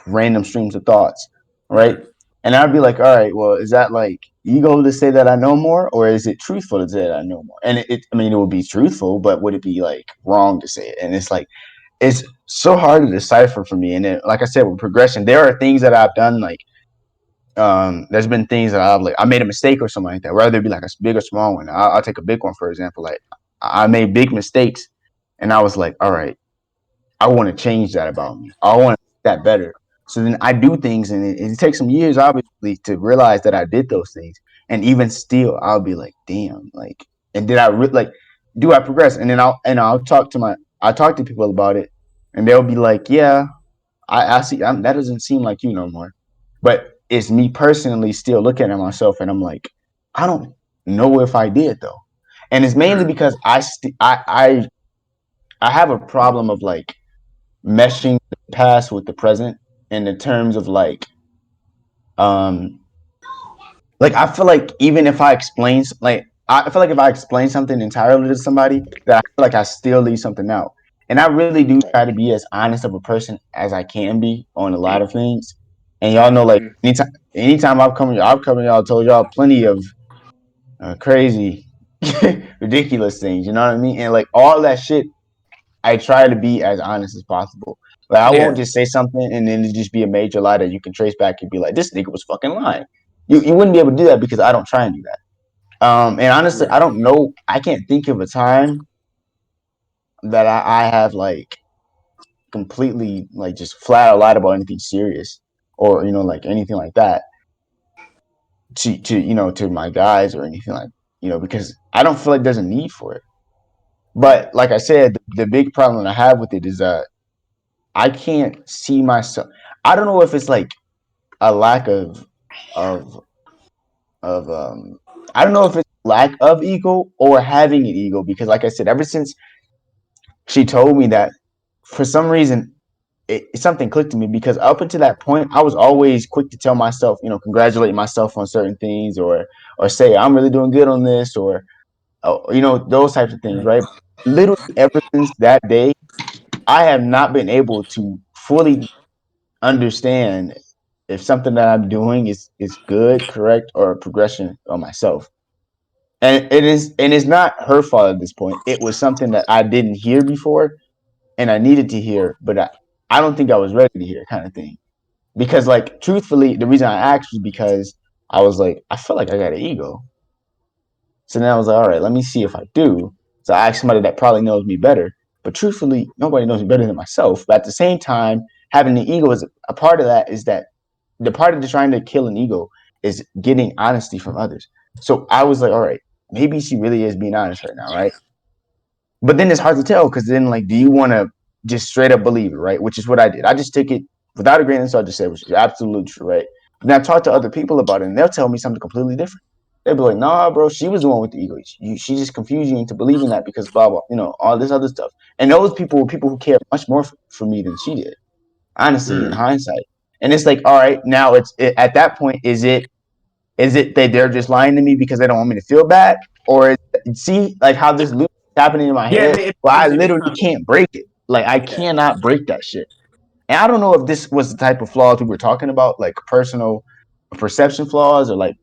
random streams of thoughts, right? Mhm. And I'd be like, all right, well, is that like ego to say that I know more, or is it truthful to say that I know more? And I mean, it would be truthful, but would it be like wrong to say it? And it's like it's so hard to decipher for me. And then, like I said, with progression, there are things that I've done like there's been things that I made a mistake or something like that, whether it be like a big or small one. I'll take a big one for example. Like I made big mistakes, and I was like, all right, I want to change that about me. I want to make that better. So then I do things, and it takes some years, obviously, to realize that I did those things. And even still, I'll be like, damn, like, and did I like, do I progress? And then I talk to people about it, and they'll be like, yeah, I see that doesn't seem like you no more. But it's me personally still looking at myself, and I'm like, I don't know if I did though, and it's mainly because I have a problem of like meshing the past with the present in the terms of um like I feel like even if I explain like I feel like if I explain something entirely to somebody, that I feel like I still leave something out. And I really do try to be as honest of a person as I can be on a lot of things. And y'all know, like Mm. anytime I've come y'all told y'all plenty of crazy, ridiculous things. You know what I mean? And like all that shit, I try to be as honest as possible. Like I won't Yeah. just say something and then it just be a major lie that you can trace back and be like, this nigga was fucking lying. You wouldn't be able to do that because I don't try and do that. And honestly, I Right. don't know. I can't think of a time that I have like completely like just flat out lied about anything serious or like anything like that to my guys or anything like because I don't feel like there's a need for it. But like I said, the big problem I have with it is that I can't see myself. I don't know if it's like a lack of of I don't know if it's lack of ego or having an ego because like I said, ever since she told me that, for some reason something clicked to me because up until that point I was always quick to tell myself, congratulate myself on certain things or say I'm really doing good on this or those types of things, right? Literally ever since that day, I have not been able to fully understand if something that I'm doing is good, correct, or a progression on myself. And it's not her fault at this point. It was something that I didn't hear before and I needed to hear, but I don't think I was ready to hear kind of thing. Because like truthfully, the reason I asked was because I was like, I feel like I got an ego. So then I was like, all right, let me see if I do. So I asked somebody that probably knows me better. But truthfully, nobody knows me better than myself. But at the same time, having an ego is a part of that is that the part of the trying to kill an ego is getting honesty from others. So I was like, all right, maybe she really is being honest right now, right? But then it's hard to tell because then like, do you want to just straight up believe it, right? Which is what I did. I just took it without a grain of salt. I just said, which is absolutely true, right? And I talked to other people about it, and they'll tell me something completely different. They'd be like, nah, bro, she was the one with the ego. She just confused you into believing that because blah blah, all this other stuff. And those people were people who cared much more for me than she did, honestly, in hindsight. And it's like, all right, now at that point, is it that they're just lying to me because they don't want me to feel bad, or see like how this loop is happening in my head? Well, I literally can't break it. Like I cannot break that shit. And I don't know if this was the type of flaws we were talking about, like personal perception flaws, or like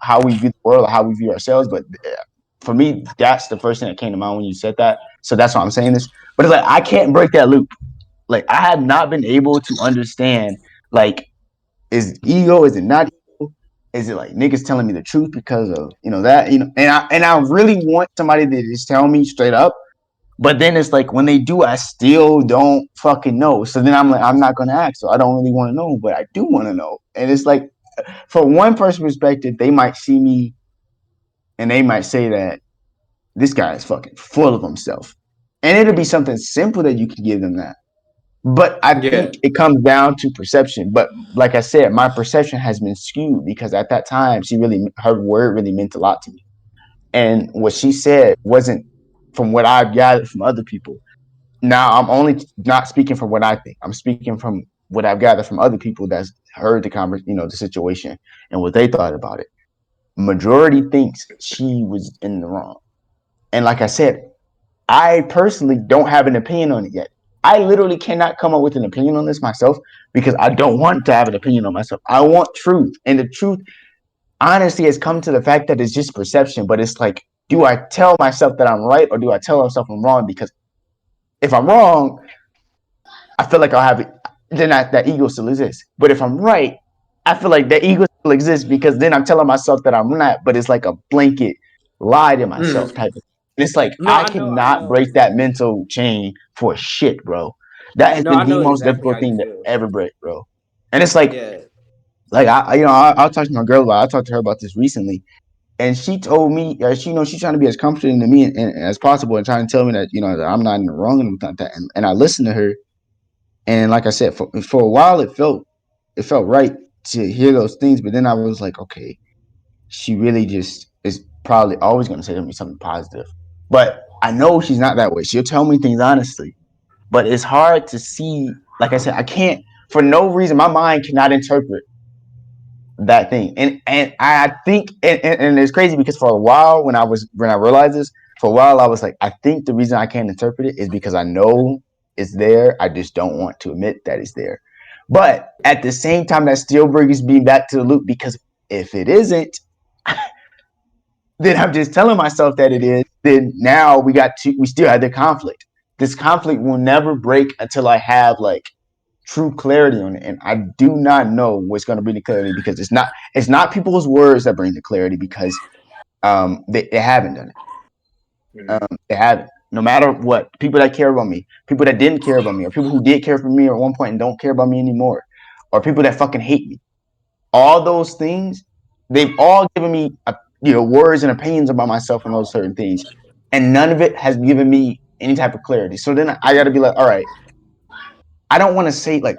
how we view the world, or how we view ourselves. But for me, that's the first thing that came to mind when you said that. So that's why I'm saying this. But it's like I can't break that loop. Like I have not been able to understand. Like, is ego? Is it not ego? Is it like niggas telling me the truth because of that? And I really want somebody to just tell me straight up. But then it's like when they do, I still don't fucking know. So then I'm like, I'm not gonna ask. So I don't really want to know, but I do want to know. And it's like, from one person's perspective, they might see me and they might say that this guy is fucking full of himself. And it'll be something simple that you can give them that. But I think it comes down to perception. But like I said, my perception has been skewed because at that time, her word really meant a lot to me. And what she said wasn't from what I've gathered from other people. Now I'm only not speaking from what I think. I'm speaking from what I've gathered from other people that's heard the situation and what they thought about it. Majority thinks she was in the wrong. And like I said, I personally don't have an opinion on it yet. I literally cannot come up with an opinion on this myself because I don't want to have an opinion on myself. I want truth. And the truth, honestly, has come to the fact that it's just perception. But it's like, do I tell myself that I'm right or do I tell myself I'm wrong? Because if I'm wrong, I feel like I'll have it. Then that ego still exists. But if I'm right, I feel like that ego still exists because then I'm telling myself that I'm not. But it's like a blanket lie to myself type of. And it's like I cannot break that mental chain for shit, bro. That has been the most difficult thing to ever break, bro. And it's like, I'll talk to my girl about. I talked to her about this recently, and she told me, she's trying to be as comforting to me and as possible, and trying to tell me that that I'm not in the wrong and like that. And I listened to her, and like I said, for a while it felt right to hear those things, but then I was like, okay, she really just is probably always going to say to me something positive. But I know she's not that way. She'll tell me things honestly, but it's hard to see. Like I said, I can't, for no reason, my mind cannot interpret that thing. And I think, and it's crazy because for a while when I realized this, for a while I was like, I think the reason I can't interpret it is because I know it's there. I just don't want to admit that it's there. But at the same time, that still brings me back to the loop because if it isn't, then I'm just telling myself that it is. Then now we still have the conflict. This conflict will never break until I have like true clarity on it, and I do not know what's going to bring the clarity because it's not people's words that bring the clarity because they haven't done it. They haven't. No matter what, people that care about me, people that didn't care about me, or people who did care for me at one point and don't care about me anymore, or people that fucking hate me. All those things, they've all given me words and opinions about myself and those certain things, and none of it has given me any type of clarity. So then I got to be like, all right, I don't want to say like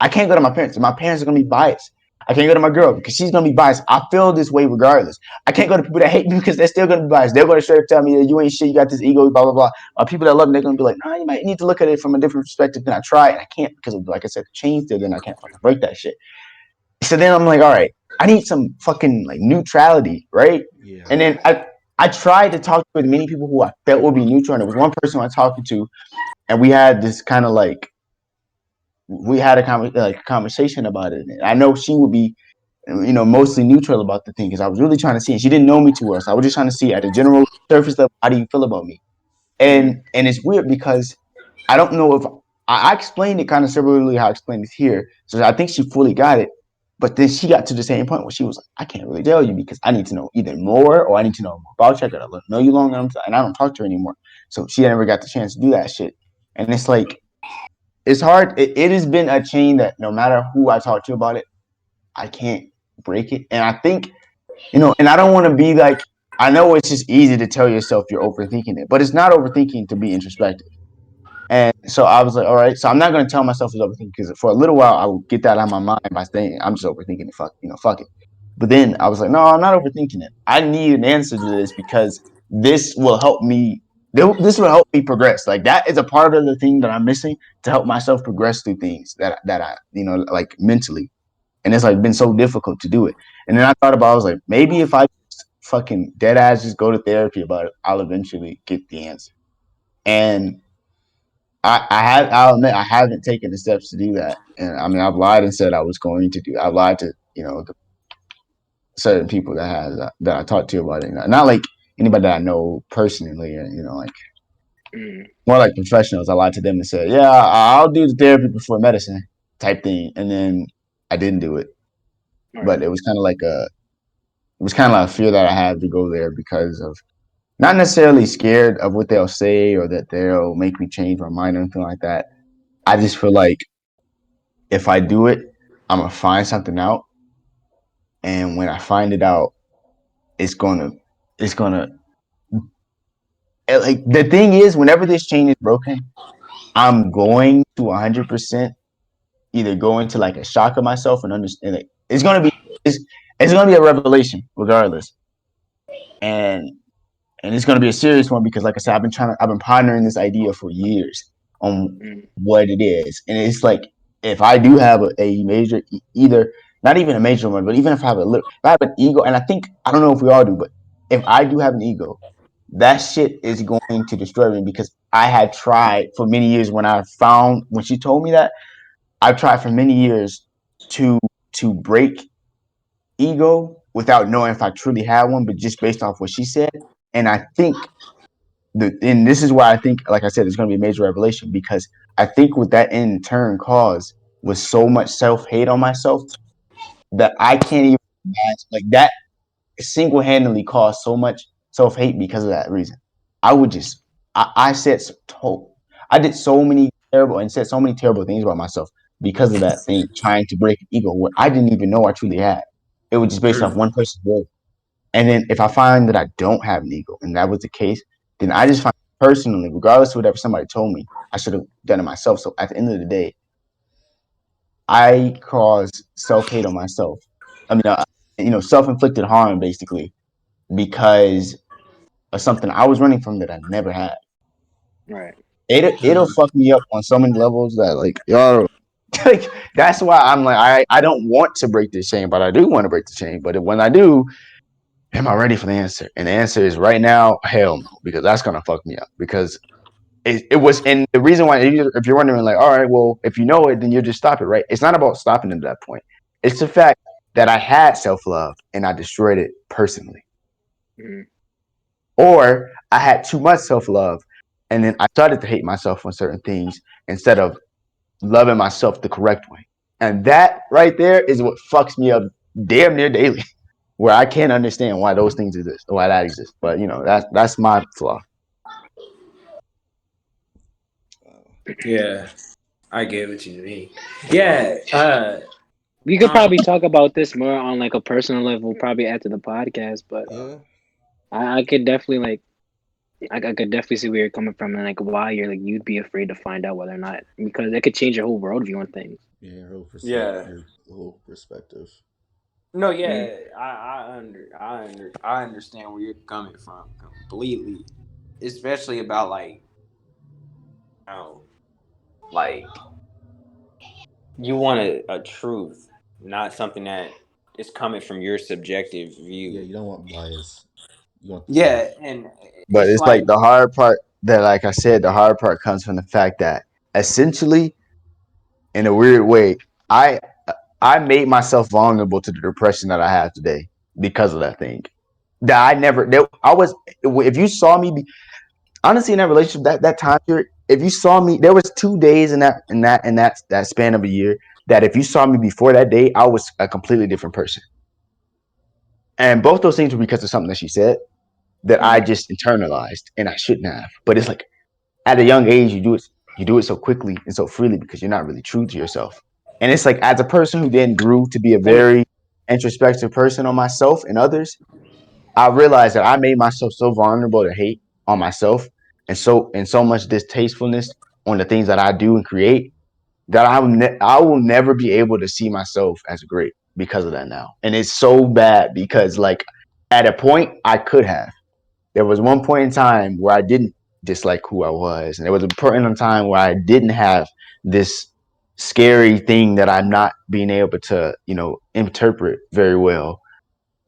I can't go to my parents. My parents are gonna be biased. I can't go to my girl because she's gonna be biased. I feel this way regardless. I can't go to people that hate me because they're still gonna be biased. They're gonna straight up tell me that you ain't shit. You got this ego, blah blah blah. People that love me, they're gonna be like, no, you might need to look at it from a different perspective. Then I try, and I can't because of, like I said, the chains there. Then I can't fucking break that shit. So then I'm like, all right, I need some fucking like neutrality, right? Yeah. And then I tried to talk with many people who I felt would be neutral, and there was one person I talked to, and we had this kind of like. We had a conversation about it. And I know she would be, mostly neutral about the thing because I was really trying to see, and she didn't know me too well. So I was just trying to see at a general surface level, how do you feel about me? And it's weird because I don't know if I explained it kind of similarly how I explained it here. So I think she fully got it. But then she got to the same point where she was like, I can't really tell you because I need to know either more or I need to know more about you. I gotta know you longer, and I don't talk to her anymore. So she never got the chance to do that shit. And it's like, it's hard. It has been a chain that no matter who I talk to about it, I can't break it. And I think, and I don't want to be like, I know it's just easy to tell yourself you're overthinking it, but it's not overthinking to be introspective. And so I was like, all right, so I'm not going to tell myself it's overthinking because for a little while I will get that out of my mind by saying I'm just overthinking it. Fuck it. But then I was like, no, I'm not overthinking it. I need an answer to this because this will help me. This will help me progress. Like that is a part of the thing that I'm missing to help myself progress through things that I like mentally. And it's like been so difficult to do it. And then I thought about, I was like, maybe if I just fucking dead ass just go to therapy about it, I'll eventually get the answer. And I'll admit I haven't taken the steps to do that. And I mean, I've lied and said I was going to do. I lied to certain people that I talked to about it. Not like anybody that I know personally, or, like more like professionals. I lied to them and said, "Yeah, I'll do the therapy before medicine," type thing, and then I didn't do it. But it was kind of like a fear that I had to go there because of not necessarily scared of what they'll say or that they'll make me change my mind or anything like that. I just feel like if I do it, I'm gonna find something out, and when I find it out, it's gonna like the thing is, whenever this chain is broken, I'm going to 100% either go into like a shock of myself and understand it. It's gonna be a revelation regardless, and it's gonna be a serious one because, like I said, I've been pondering this idea for years on what it is, and it's like if I do have a major, either not even a major one, but even if I have if I have an ego, and I don't know if we all do, but if I do have an ego, that shit is going to destroy me because I had tried for many years when she told me that, I've tried for many years to break ego without knowing if I truly had one, but just based off what she said. And I think and this is why I think, like I said, it's going to be a major revelation because I think what that in turn caused was so much self-hate on myself that I can't even imagine. Like that single-handedly caused so much self-hate because of that reason. I did so many terrible and said so many terrible things about myself because of that thing, trying to break an ego where I didn't even know I truly had. It was just based off one person's word. And then if I find that I don't have an ego and that was the case, then I just find personally, regardless of whatever somebody told me, I should have done it myself. So at the end of the day, I caused self-hate on myself. I mean, self-inflicted harm basically because of something I was running from that I never had. Right. It'll fuck me up on so many levels that like yo, like that's why I'm like I don't want to break this chain, but I do want to break the chain. But when I do, am I ready for the answer? And the answer is right now, hell no, because that's gonna fuck me up. Because it was, and the reason why, if you're wondering, like, all right, well, if you know it, then you just stop it, right? It's not about stopping at that point. It's the fact that I had self-love and I destroyed it personally. Mm-hmm. Or I had too much self-love and then I started to hate myself on certain things instead of loving myself the correct way. And that right there is what fucks me up damn near daily, where I can't understand why those things exist, or why that exists. But that's my flaw. Yeah, I get what you mean. Yeah, we could probably talk about this more on like a personal level, probably after the podcast. But I could definitely I could definitely see where you're coming from and like why you'd be afraid to find out whether or not, because it could change your whole worldview on things. Yeah, your whole perspective. No, yeah, I understand where you're coming from completely, especially about like you want a truth, not something that is coming from your subjective view. Yeah, you don't want bias. You want and but it's like the hard part that, like I said, the hard part comes from the fact that essentially, in a weird way, I made myself vulnerable to the depression that I have today because of that thing. That if you saw me, honestly, in that relationship, that time period, if you saw me, there was 2 days in that span of a year that if you saw me before that day, I was a completely different person. And both those things were because of something that she said that I just internalized and I shouldn't have. But it's like at a young age, you do it so quickly and so freely because you're not really true to yourself. And it's like, as a person who then grew to be a very introspective person on myself and others, I realized that I made myself so vulnerable to hate on myself and so much distastefulness on the things that I do and create that I will never be able to see myself as great because of that now. And it's so bad because like at a point I could have. There was one point in time where I didn't dislike who I was. And there was a point in time where I didn't have this scary thing that I'm not being able to, interpret very well.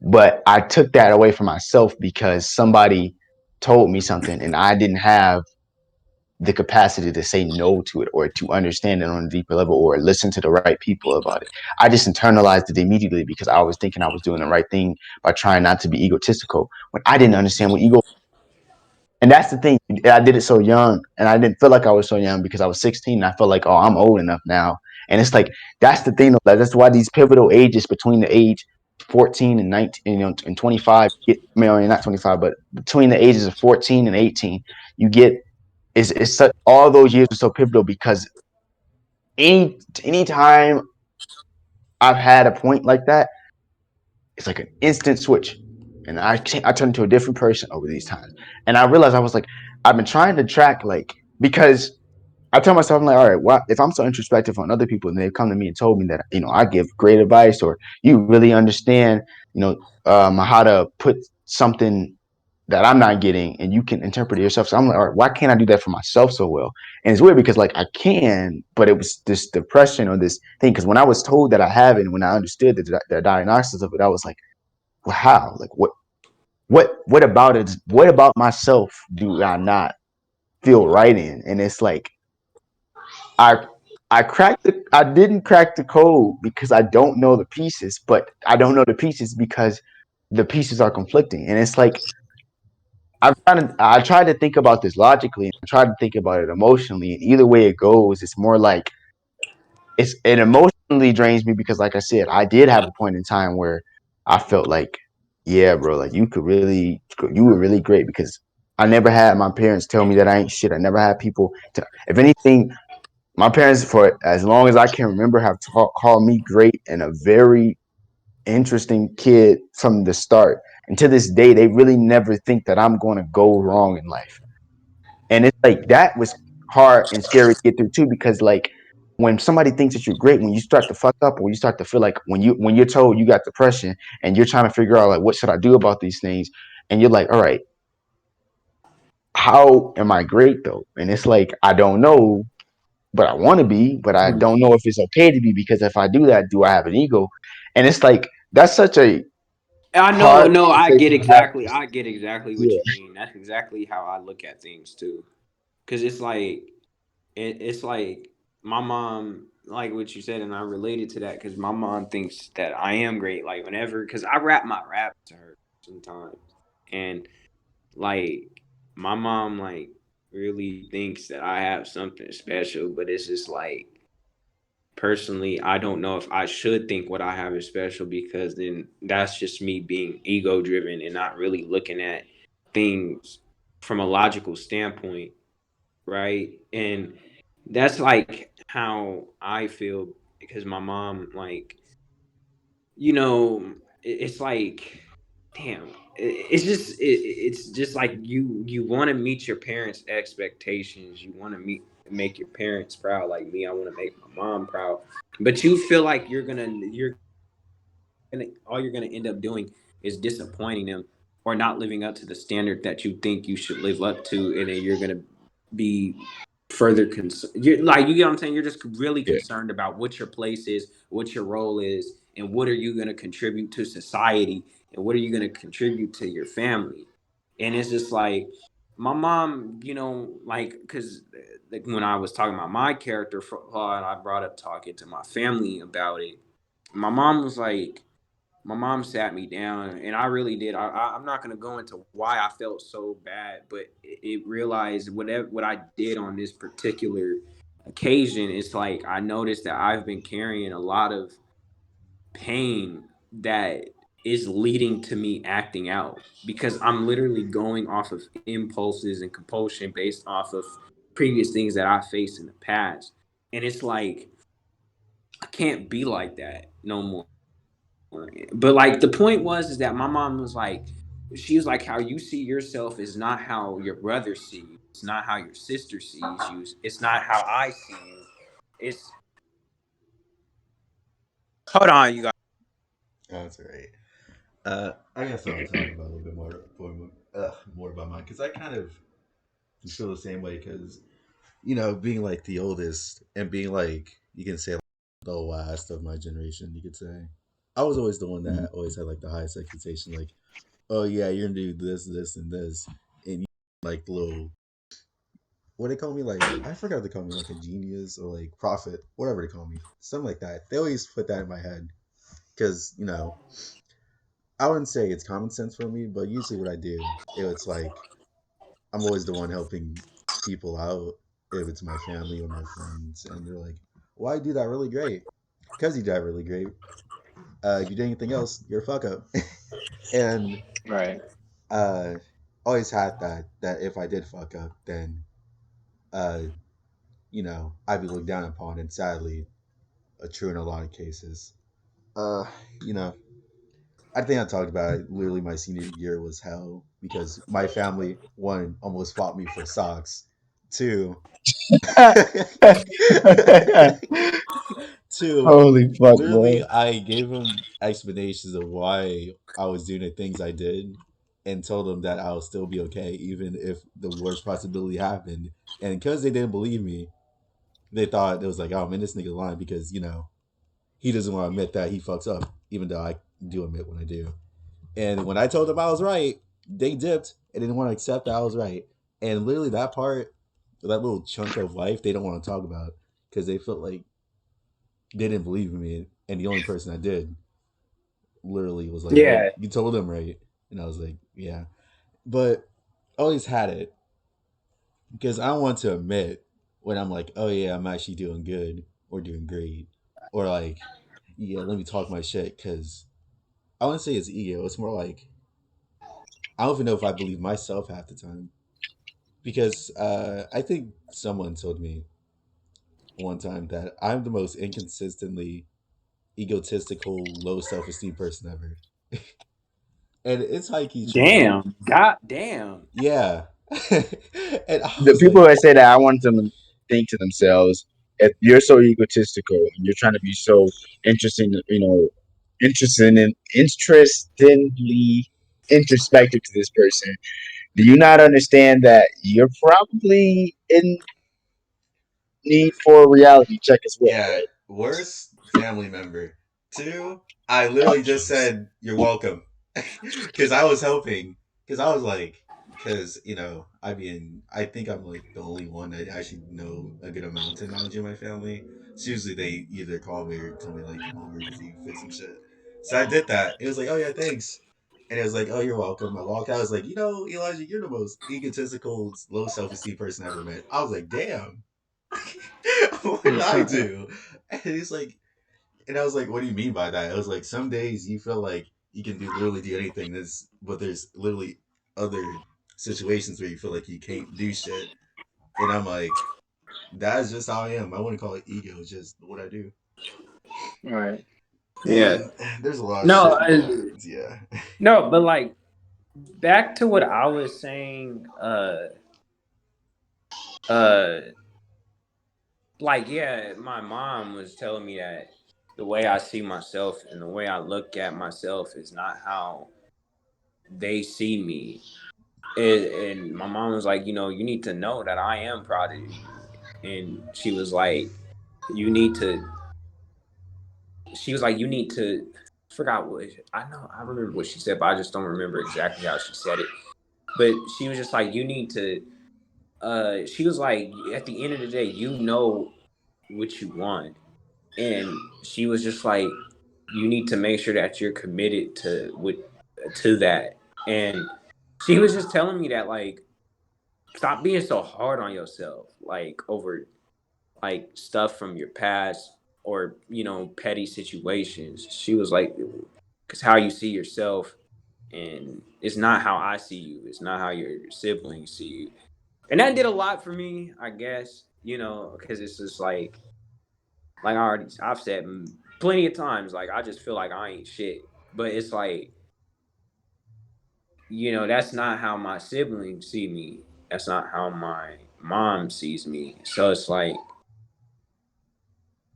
But I took that away from myself because somebody told me something and I didn't have the capacity to say no to it or to understand it on a deeper level or listen to the right people about it. I just internalized it immediately because I was thinking I was doing the right thing by trying not to be egotistical when I didn't understand what ego. And that's the thing. I did it so young and I didn't feel like I was so young because I was 16 and I felt like, oh, I'm old enough now. And it's like, that's the thing. That's why these pivotal ages between the age 14 and 19, and 25, not 25, but between the ages of 14 and 18, you get it's such, all those years are so pivotal because any time I've had a point like that, it's like an instant switch, and I turn into a different person over these times. And I realized I was like, I've been trying to track because I tell myself I'm like, all right, well, if I'm so introspective on other people and they've come to me and told me that I give great advice or you really understand how to put something that I'm not getting and you can interpret it yourself. So I'm like, all right, why can't I do that for myself so well? And it's weird because like I can, but it was this depression or this thing. Because when I was told that I have it, and when I understood the diagnosis of it, I was like, well, how? Like what about it? What about myself do I not feel right in? And it's like I I didn't crack the code because I don't know the pieces, but I don't know the pieces because the pieces are conflicting. And it's like I tried to think about this logically and I tried to think about it emotionally. And either way it goes, it's more like it emotionally drains me because like I said, I did have a point in time where I felt like, yeah, bro, like you were really great because I never had my parents tell me that I ain't shit. I never had people if anything, my parents for as long as I can remember have called me great and a very interesting kid from the start. And to this day, they really never think that I'm going to go wrong in life. And it's like that was hard and scary to get through too, because like when somebody thinks that you're great, when you start to fuck up or you start to feel like when you're told you got depression and you're trying to figure out like what should I do about these things, and you're like, all right, how am I great though? And it's like I don't know, but I want to be, but I don't know if it's okay to be because if I do that, do I have an ego? And it's like that's such a I know, hard no, I conversation get to have. exactly, I get exactly what Yeah, you mean. That's exactly how I look at things too. Cause it's like, it's like my mom, like what you said, and I related to that because my mom thinks that I am great. Like whenever, cause I rap my rap to her sometimes, and like my mom like really thinks that I have something special, but it's just like personally, I don't know if I should think what I have is special because then that's just me being ego driven and not really looking at things from a logical standpoint, right? And that's like how I feel because my mom, like, it's like, damn, it's just like you want to meet your parents' expectations. You want to make your parents proud. Like me, I want to make my mom proud. But you feel like you're gonna all you're gonna end up doing is disappointing them or not living up to the standard that you think you should live up to, and then you're gonna be further concerned. You're like, you get what I'm saying? You're just really yeah, concerned about what your place is, what your role is, and what are you gonna contribute to society, and what are you gonna contribute to your family. And it's just like my mom, like, because like when I was talking about my character for and I brought up talking to my family about it, my mom was like, my mom sat me down and I really did. I'm not going to go into why I felt so bad, but it realized what I did on this particular occasion is like I noticed that I've been carrying a lot of pain that is leading to me acting out because I'm literally going off of impulses and compulsion based off of previous things that I faced in the past. And it's like I can't be like that no more. But like the point was is that my mom was like, she was like, how you see yourself is not how your brother sees you. It's not how your sister sees you. It's not how I see you. It's hold on, you guys. That's right. I guess I'll talk about a little bit more about mine because I kind of feel the same way because being like the oldest and being like you can say like, the last of my generation, you could say I was always the one that always had like the highest expectation, like, oh yeah, you're gonna do this, this, and this, and you like little what they call me, like I forgot what they call me, like a genius or like prophet, whatever they call me, something like that. They always put that in my head because I wouldn't say it's common sense for me, but usually what I do, it's like I'm always the one helping people out, if it's my family or my friends, and they're like, "Why do that really great?" Because you do that really great. If you do anything else, you're a fuck up. And Right. uh, always had that if I did fuck up, then uh, I'd be looked down upon, and sadly, true in a lot of cases. Uh, you know, I think I talked about it. Literally, my senior year was hell because my family, one, almost fought me for socks. Two, two, Holy fuck, literally, bro. I gave them explanations of why I was doing the things I did and told them that I'll still be okay, even if the worst possibility happened. And because they didn't believe me, they thought it was like, oh man, this nigga lying because, he doesn't want to admit that he fucks up, even though I do admit when I do. And when I told them I was right, they dipped and didn't want to accept that I was right. And literally that part, that little chunk of life, they don't want to talk about because they felt like they didn't believe in me. And the only person I did literally was like, well, Yeah. you told them right. And I was like, yeah. But I always had it because I don't want to admit when I'm like, oh yeah, I'm actually doing good or doing great. Or like, yeah, let me talk my shit because I wouldn't say it's ego. It's more like I don't even know if I believe myself half the time because I think someone told me one time that I'm the most inconsistently egotistical, low self esteem person ever, and it's high key true. Damn. God damn. Yeah, and I The was people like, that say that, I want them to think to themselves, if you're so egotistical and you're trying to be so interesting, interestingly introspective to this person, do you not understand that you're probably in need for a reality check as well, yeah, right? worst family member. Two, I Oh, literally just jeez. said you're welcome because I was hoping because I was like because I think I'm like the only one that actually know a good amount of technology in my family. So usually they either call me or tell me like come over and see you fix some shit. So I did that. It was like, oh yeah, thanks. And it was like, oh, you're welcome. I walked out. I was like, Elijah, you're the most egotistical, low self esteem person I ever met. I was like, damn. What did I do? And he's like, and I was like, what do you mean by that? I was like, some days you feel like you can literally do anything. But there's literally other situations where you feel like you can't do shit. And I'm like, that's just how I am. I wouldn't call it ego. It's just what I do. Right. Yeah. And there's a lot of No, shit that happens. Yeah. no, but like back to what I was saying, uh like yeah, my mom was telling me that the way I see myself and the way I look at myself is not how they see me. And my mom was like, you need to know that I am proud of you. And you need to, she was like, you need to, I forgot what, I remember what she said, but I just don't remember exactly how she said it. But she was just like, you need to, she was like, at the end of the day, you know what you want. And she was just like, you need to make sure that you're committed to that. And she was just telling me that like stop being so hard on yourself, like over like stuff from your past or petty situations. She was like, because how you see yourself, and it's not how I see you. It's not how your siblings see you, and that did a lot for me, I guess. Because it's just I've said plenty of times, like I just feel like I ain't shit, but it's like that's not how my siblings see me. That's not how my mom sees me. So it's like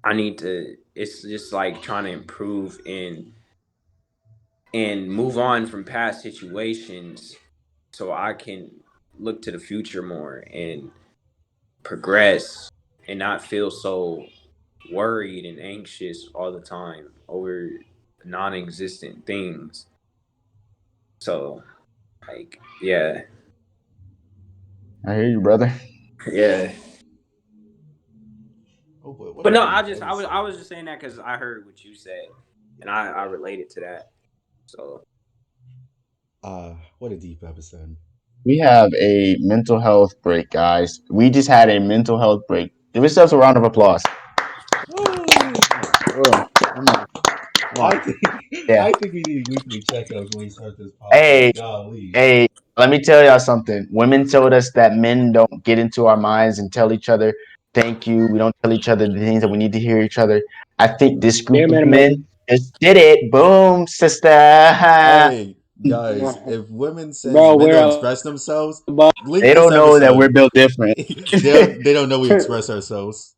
I need to. It's just like trying to improve in and move on from past situations so I can look to the future more and progress and not feel so worried and anxious all the time over non-existent things. So, like, yeah, I hear you, brother. yeah. Oh boy, what But a no, deep I was episode. just saying that because I heard what you said, and I related to that. So What a deep episode. We have a mental health break, guys. We just had a mental health break. Give yourselves a round of applause. Woo! Come on. I think Yeah. I think we need weekly checkups when we start this Hey, podcast. Golly. hey, let me tell y'all something. Women told us that men don't get into our minds and tell each other thank you. We don't tell each other the things that we need to hear each other. I think this Bare group of minimum. men just did it. Boom, sister. Hey, guys, if women says Bro, men we're don't express themselves, above. link They this don't know that we're episode. built different. They don't know we express ourselves.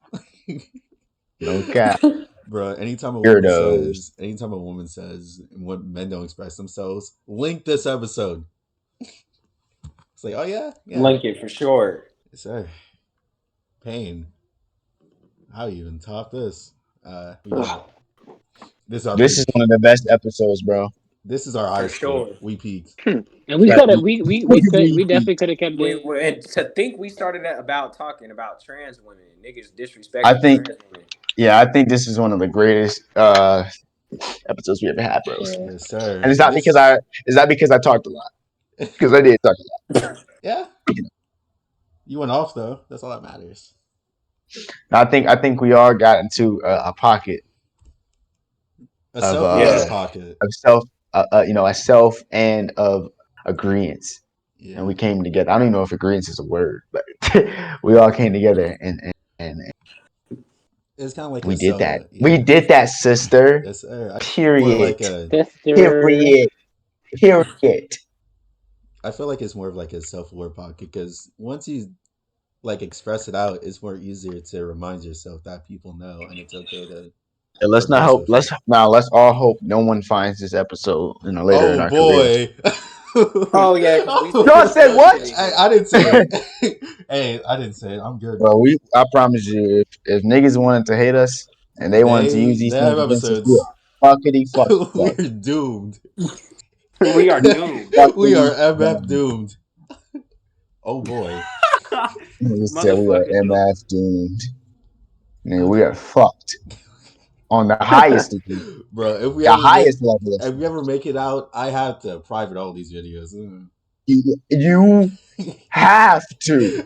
No cap. Bro, Weirdos. anytime a woman says what men don't express themselves, link this episode. It's like, oh yeah, yeah. link it for sure. Yes, sir. Pain. How you even top this? We did. This is our This is peak. one of the best episodes, bro. This is our For high score. sure. We peaked. And we Right. could have, we definitely could have kept it. And to think we started at about talking about trans women, niggas I disrespecting think, trans women. yeah, I think this is one of the greatest episodes we ever had, bros. Yeah. Yes, sir. And it's not because I talked a lot. Because I did talk a lot. Yeah. You went off though. That's all that matters. I think we all got into a pocket A of self-aware pocket. self, a self and of agreements, Yeah. and we came together. I don't even know if agreements is a word, but we all came together and It's kind of like we a did self. that. Yeah. We did that, sister. Yes, sir. More Period. like a. Sister. Period. I feel like it's more of like a self-aware pocket because once you like express it out, it's more easier to remind yourself that people know and it's okay to And let's not progress hope. with it. Let's all hope no one finds this episode later in Oh our careers. boy. Oh yeah, because we Y'all said what? I didn't say it. Hey, I didn't say it. I'm good. Well, I promise you, if niggas wanted to hate us and they wanted to use these They things have against us, we episodes. are fuckity fucked up. We're doomed. we are doomed. We are Fuckity MF doomed. Oh boy. Niggas said we are Motherfucking MF doomed. Nigga, we are fucked on the highest degree, Bro, if we the ever highest level. if we ever make it out, I have to private all these videos. You have to.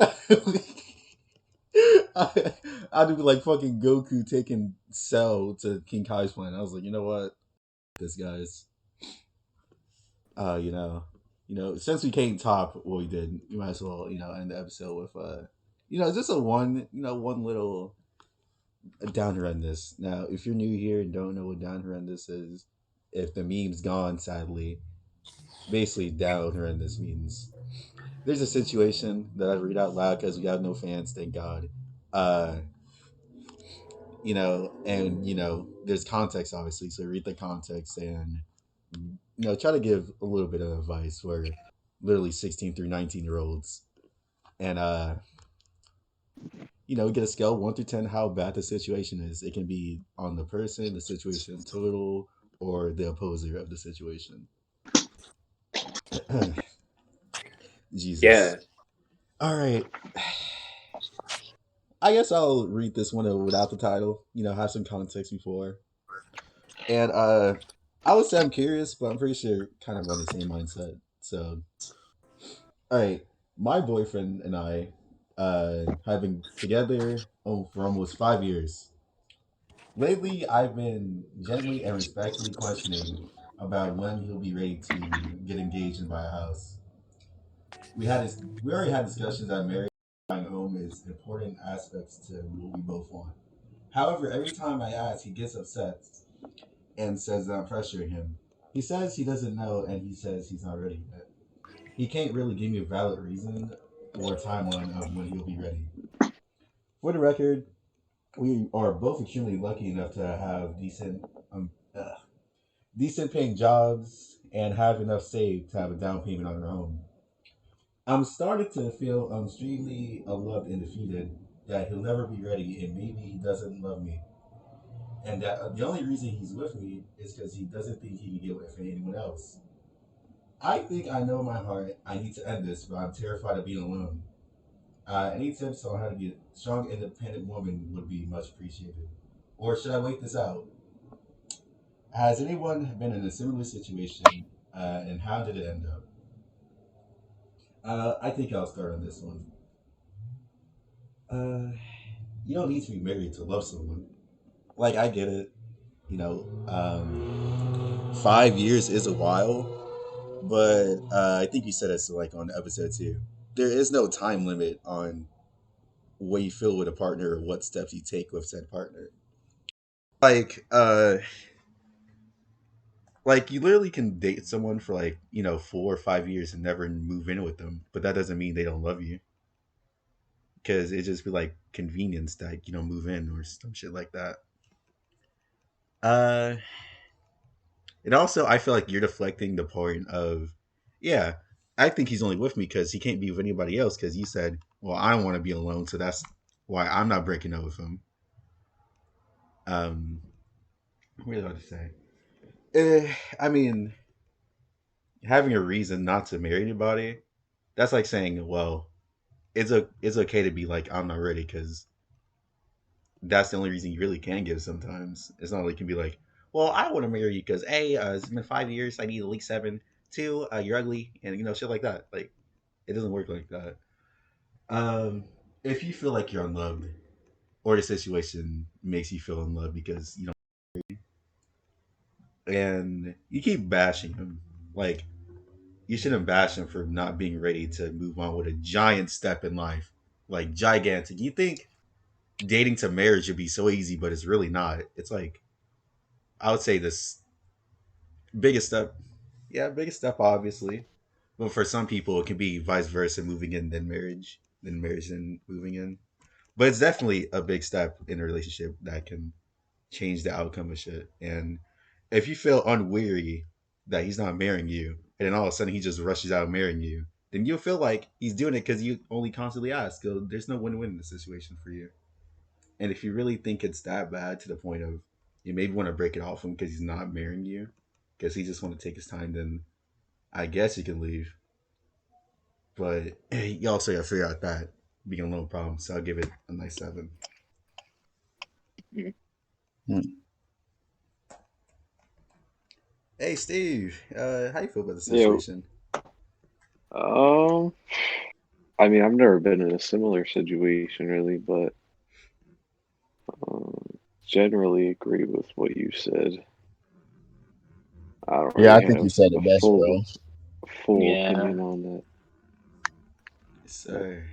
I'd be like fucking Goku taking Cell to King Kai's planet. I was like, you know what? This guy's since we came top what we did, you might as well, end the episode with just one little down horrendous. Now, if you're new here and don't know what down horrendous is, if the meme's gone, sadly, basically down horrendous means there's a situation that I read out loud because we have no fans, thank God. There's context obviously, so read the context and try to give a little bit of advice for literally 16 through 19-year-olds, and get a scale 1 through 10 how bad the situation is. It can be on the person, the situation total, or the opposer of the situation. Jesus. yeah. All right. I guess I'll read this one without the title. Have some context before. And I would say I'm curious, but I'm pretty sure kind of on the same mindset. So, all right. My boyfriend and I have been together for almost 5 years. Lately, I've been gently and respectfully questioning about when he'll be ready to get engaged and buy a house. We already had discussions that marriage and buying a home is important aspects to what we both want. However, every time I ask, he gets upset and says that I'm pressuring him. He says he doesn't know, and he says he's not ready yet. He can't really give me a valid reason or timeline of when he'll be ready. For the record, we are both extremely lucky enough to have decent paying jobs and have enough saved to have a down payment on her home. I'm starting to feel extremely unloved and defeated that he'll never be ready and maybe he doesn't love me. And that the only reason he's with me is because he doesn't think he can get with anyone else. I think I know in my heart I need to end this, but I'm terrified of being alone. Any tips on how to be a strong, independent woman would be much appreciated. Or should I wait this out? Has anyone been in a similar situation, and how did it end up? I think I'll start on this one. You don't need to be married to love someone. Like, I get it. 5 years is a while, but I think you said this like on episode 2. There is no time limit on what you feel with a partner or what steps you take with said partner. Like, you literally can date someone for 4 or 5 years and never move in with them, but that doesn't mean they don't love you. Because it just be like convenience that you don't move in or some shit like that. And also, I feel like you're deflecting the point of, yeah, I think he's only with me because he can't be with anybody else. Because you said, well, I don't want to be alone, so that's why I'm not breaking up with him. What really hard to say. I mean, having a reason not to marry anybody, that's like saying, well, it's okay to be like, I'm not ready, because that's the only reason you really can give sometimes. It's not like you can be like, well, I want to marry you because A, it's been 5 years, I need at least 7. 2, you're ugly, and shit like that. Like, it doesn't work like that. If you feel like you're unloved, or the situation makes you feel unloved because you don't, and you keep bashing him, like, you shouldn't bash him for not being ready to move on with a giant step in life, like gigantic. You think dating to marriage would be so easy, but it's really not. It's like, I would say this biggest step. Yeah, biggest step, obviously. But for some people, it can be vice versa, moving in, then marriage, then moving in. But it's definitely a big step in a relationship that can change the outcome of shit. And if you feel unweary that he's not marrying you, and then all of a sudden he just rushes out marrying you, then you'll feel like he's doing it because you only constantly ask. So there's no win-win in the situation for you. And if you really think it's that bad to the point of you maybe want to break it off him because he's not marrying you, because he just want to take his time, then I guess you can leave. But you also got to figure out that being a little problem. So I'll give it a nice 7. Hey, Steve, how you feel about the situation? I mean, I've never been in a similar situation really, but generally agree with what you said. I don't Yeah, I really think have you said it a best, bro. full Yeah. opinion on that. Yes, sir.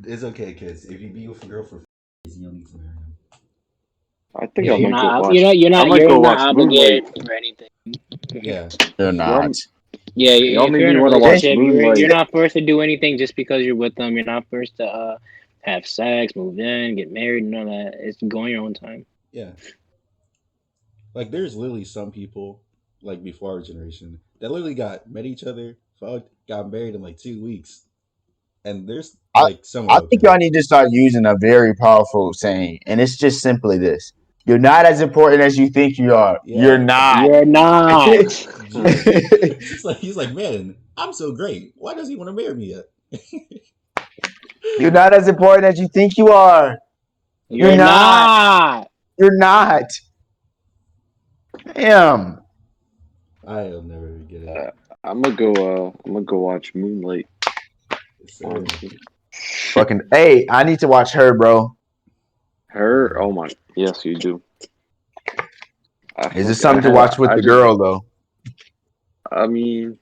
It's okay, kids. If you be with a girl for 4 years, you don't need to marry him. I think You're I might go Not, watch. you're I not, might you're go not watch obligated Moonlight. for anything. Yeah. You're not. Yeah, Y'all if made you're in me a want to watch relationship, Moonlight. you're not forced to do anything just because you're with them. You're not forced to have sex, move in, get married, and all that. It's going your own time. Yeah. Like, there's literally some people, like before our generation, that literally met each other, fucked, got married in like 2 weeks. And there's like some I are think okay. y'all need to start using a very powerful saying, and it's just simply this: you're not as important as you think you are. Yeah. You're not. You're not. He's like, man, I'm so great. Why does he want to marry me yet? You're not as important as you think you are. You're not. You're not. Damn. I'll never get it. I'm gonna go watch Moonlight. Yes, sir. Honestly. Fucking. Hey, I need to watch her, bro. Her? Oh my! Yes, you do. Is this something to watch with the girl though? I mean,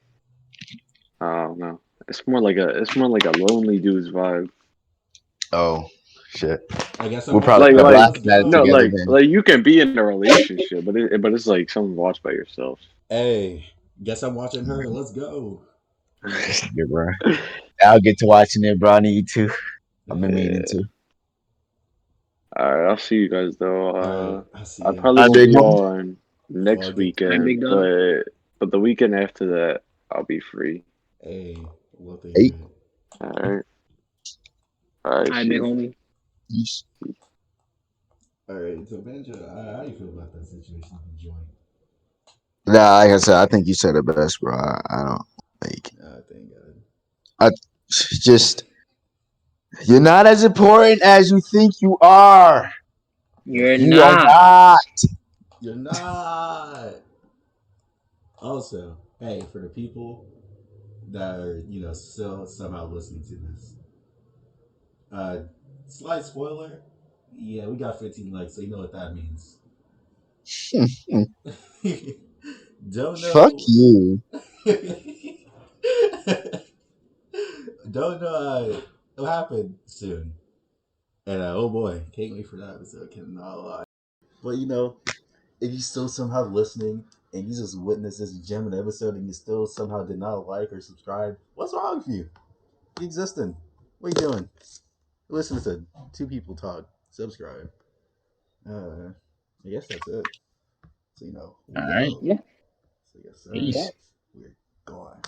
I don't know. It's more like a lonely dude's vibe. Oh shit. I guess we'll probably like together. Like you can be in a relationship, but it's like something to watch by yourself. Hey, guess I'm watching her. Let's go. Yeah, bro. I'll get to watching it, bro. I need to. I've been meaning to. All right, I'll see you guys though. I'll see I you. probably won't be on. next Fuck it. weekend, big dog. but the weekend after that, I'll be free. Hey, we'll think Hey. of it. All right. All All right, right, big chief. homie. All right, so Benja, how do you feel about that situation of enjoying? Nah, like I said, I think you said it best, bro. I don't like. Thank God. Just you're not as important as you think you are. You're You are not. not. You're not. Also, hey, for the people that are, still somehow listening to this, slight spoiler. Yeah, we got 15 likes, so you know what that means. Don't Fuck know. you. Don't know. It'll happen soon. And oh boy, can't wait for that episode. Cannot lie. But if you still somehow listening and you just witnessed this gem in the episode and you still somehow did not like or subscribe, what's wrong with you? You existing? What are you doing? Listen to two people talk. Subscribe. I guess that's it. So we All right. out. Yeah. So yes, sir. Peace. We're gone.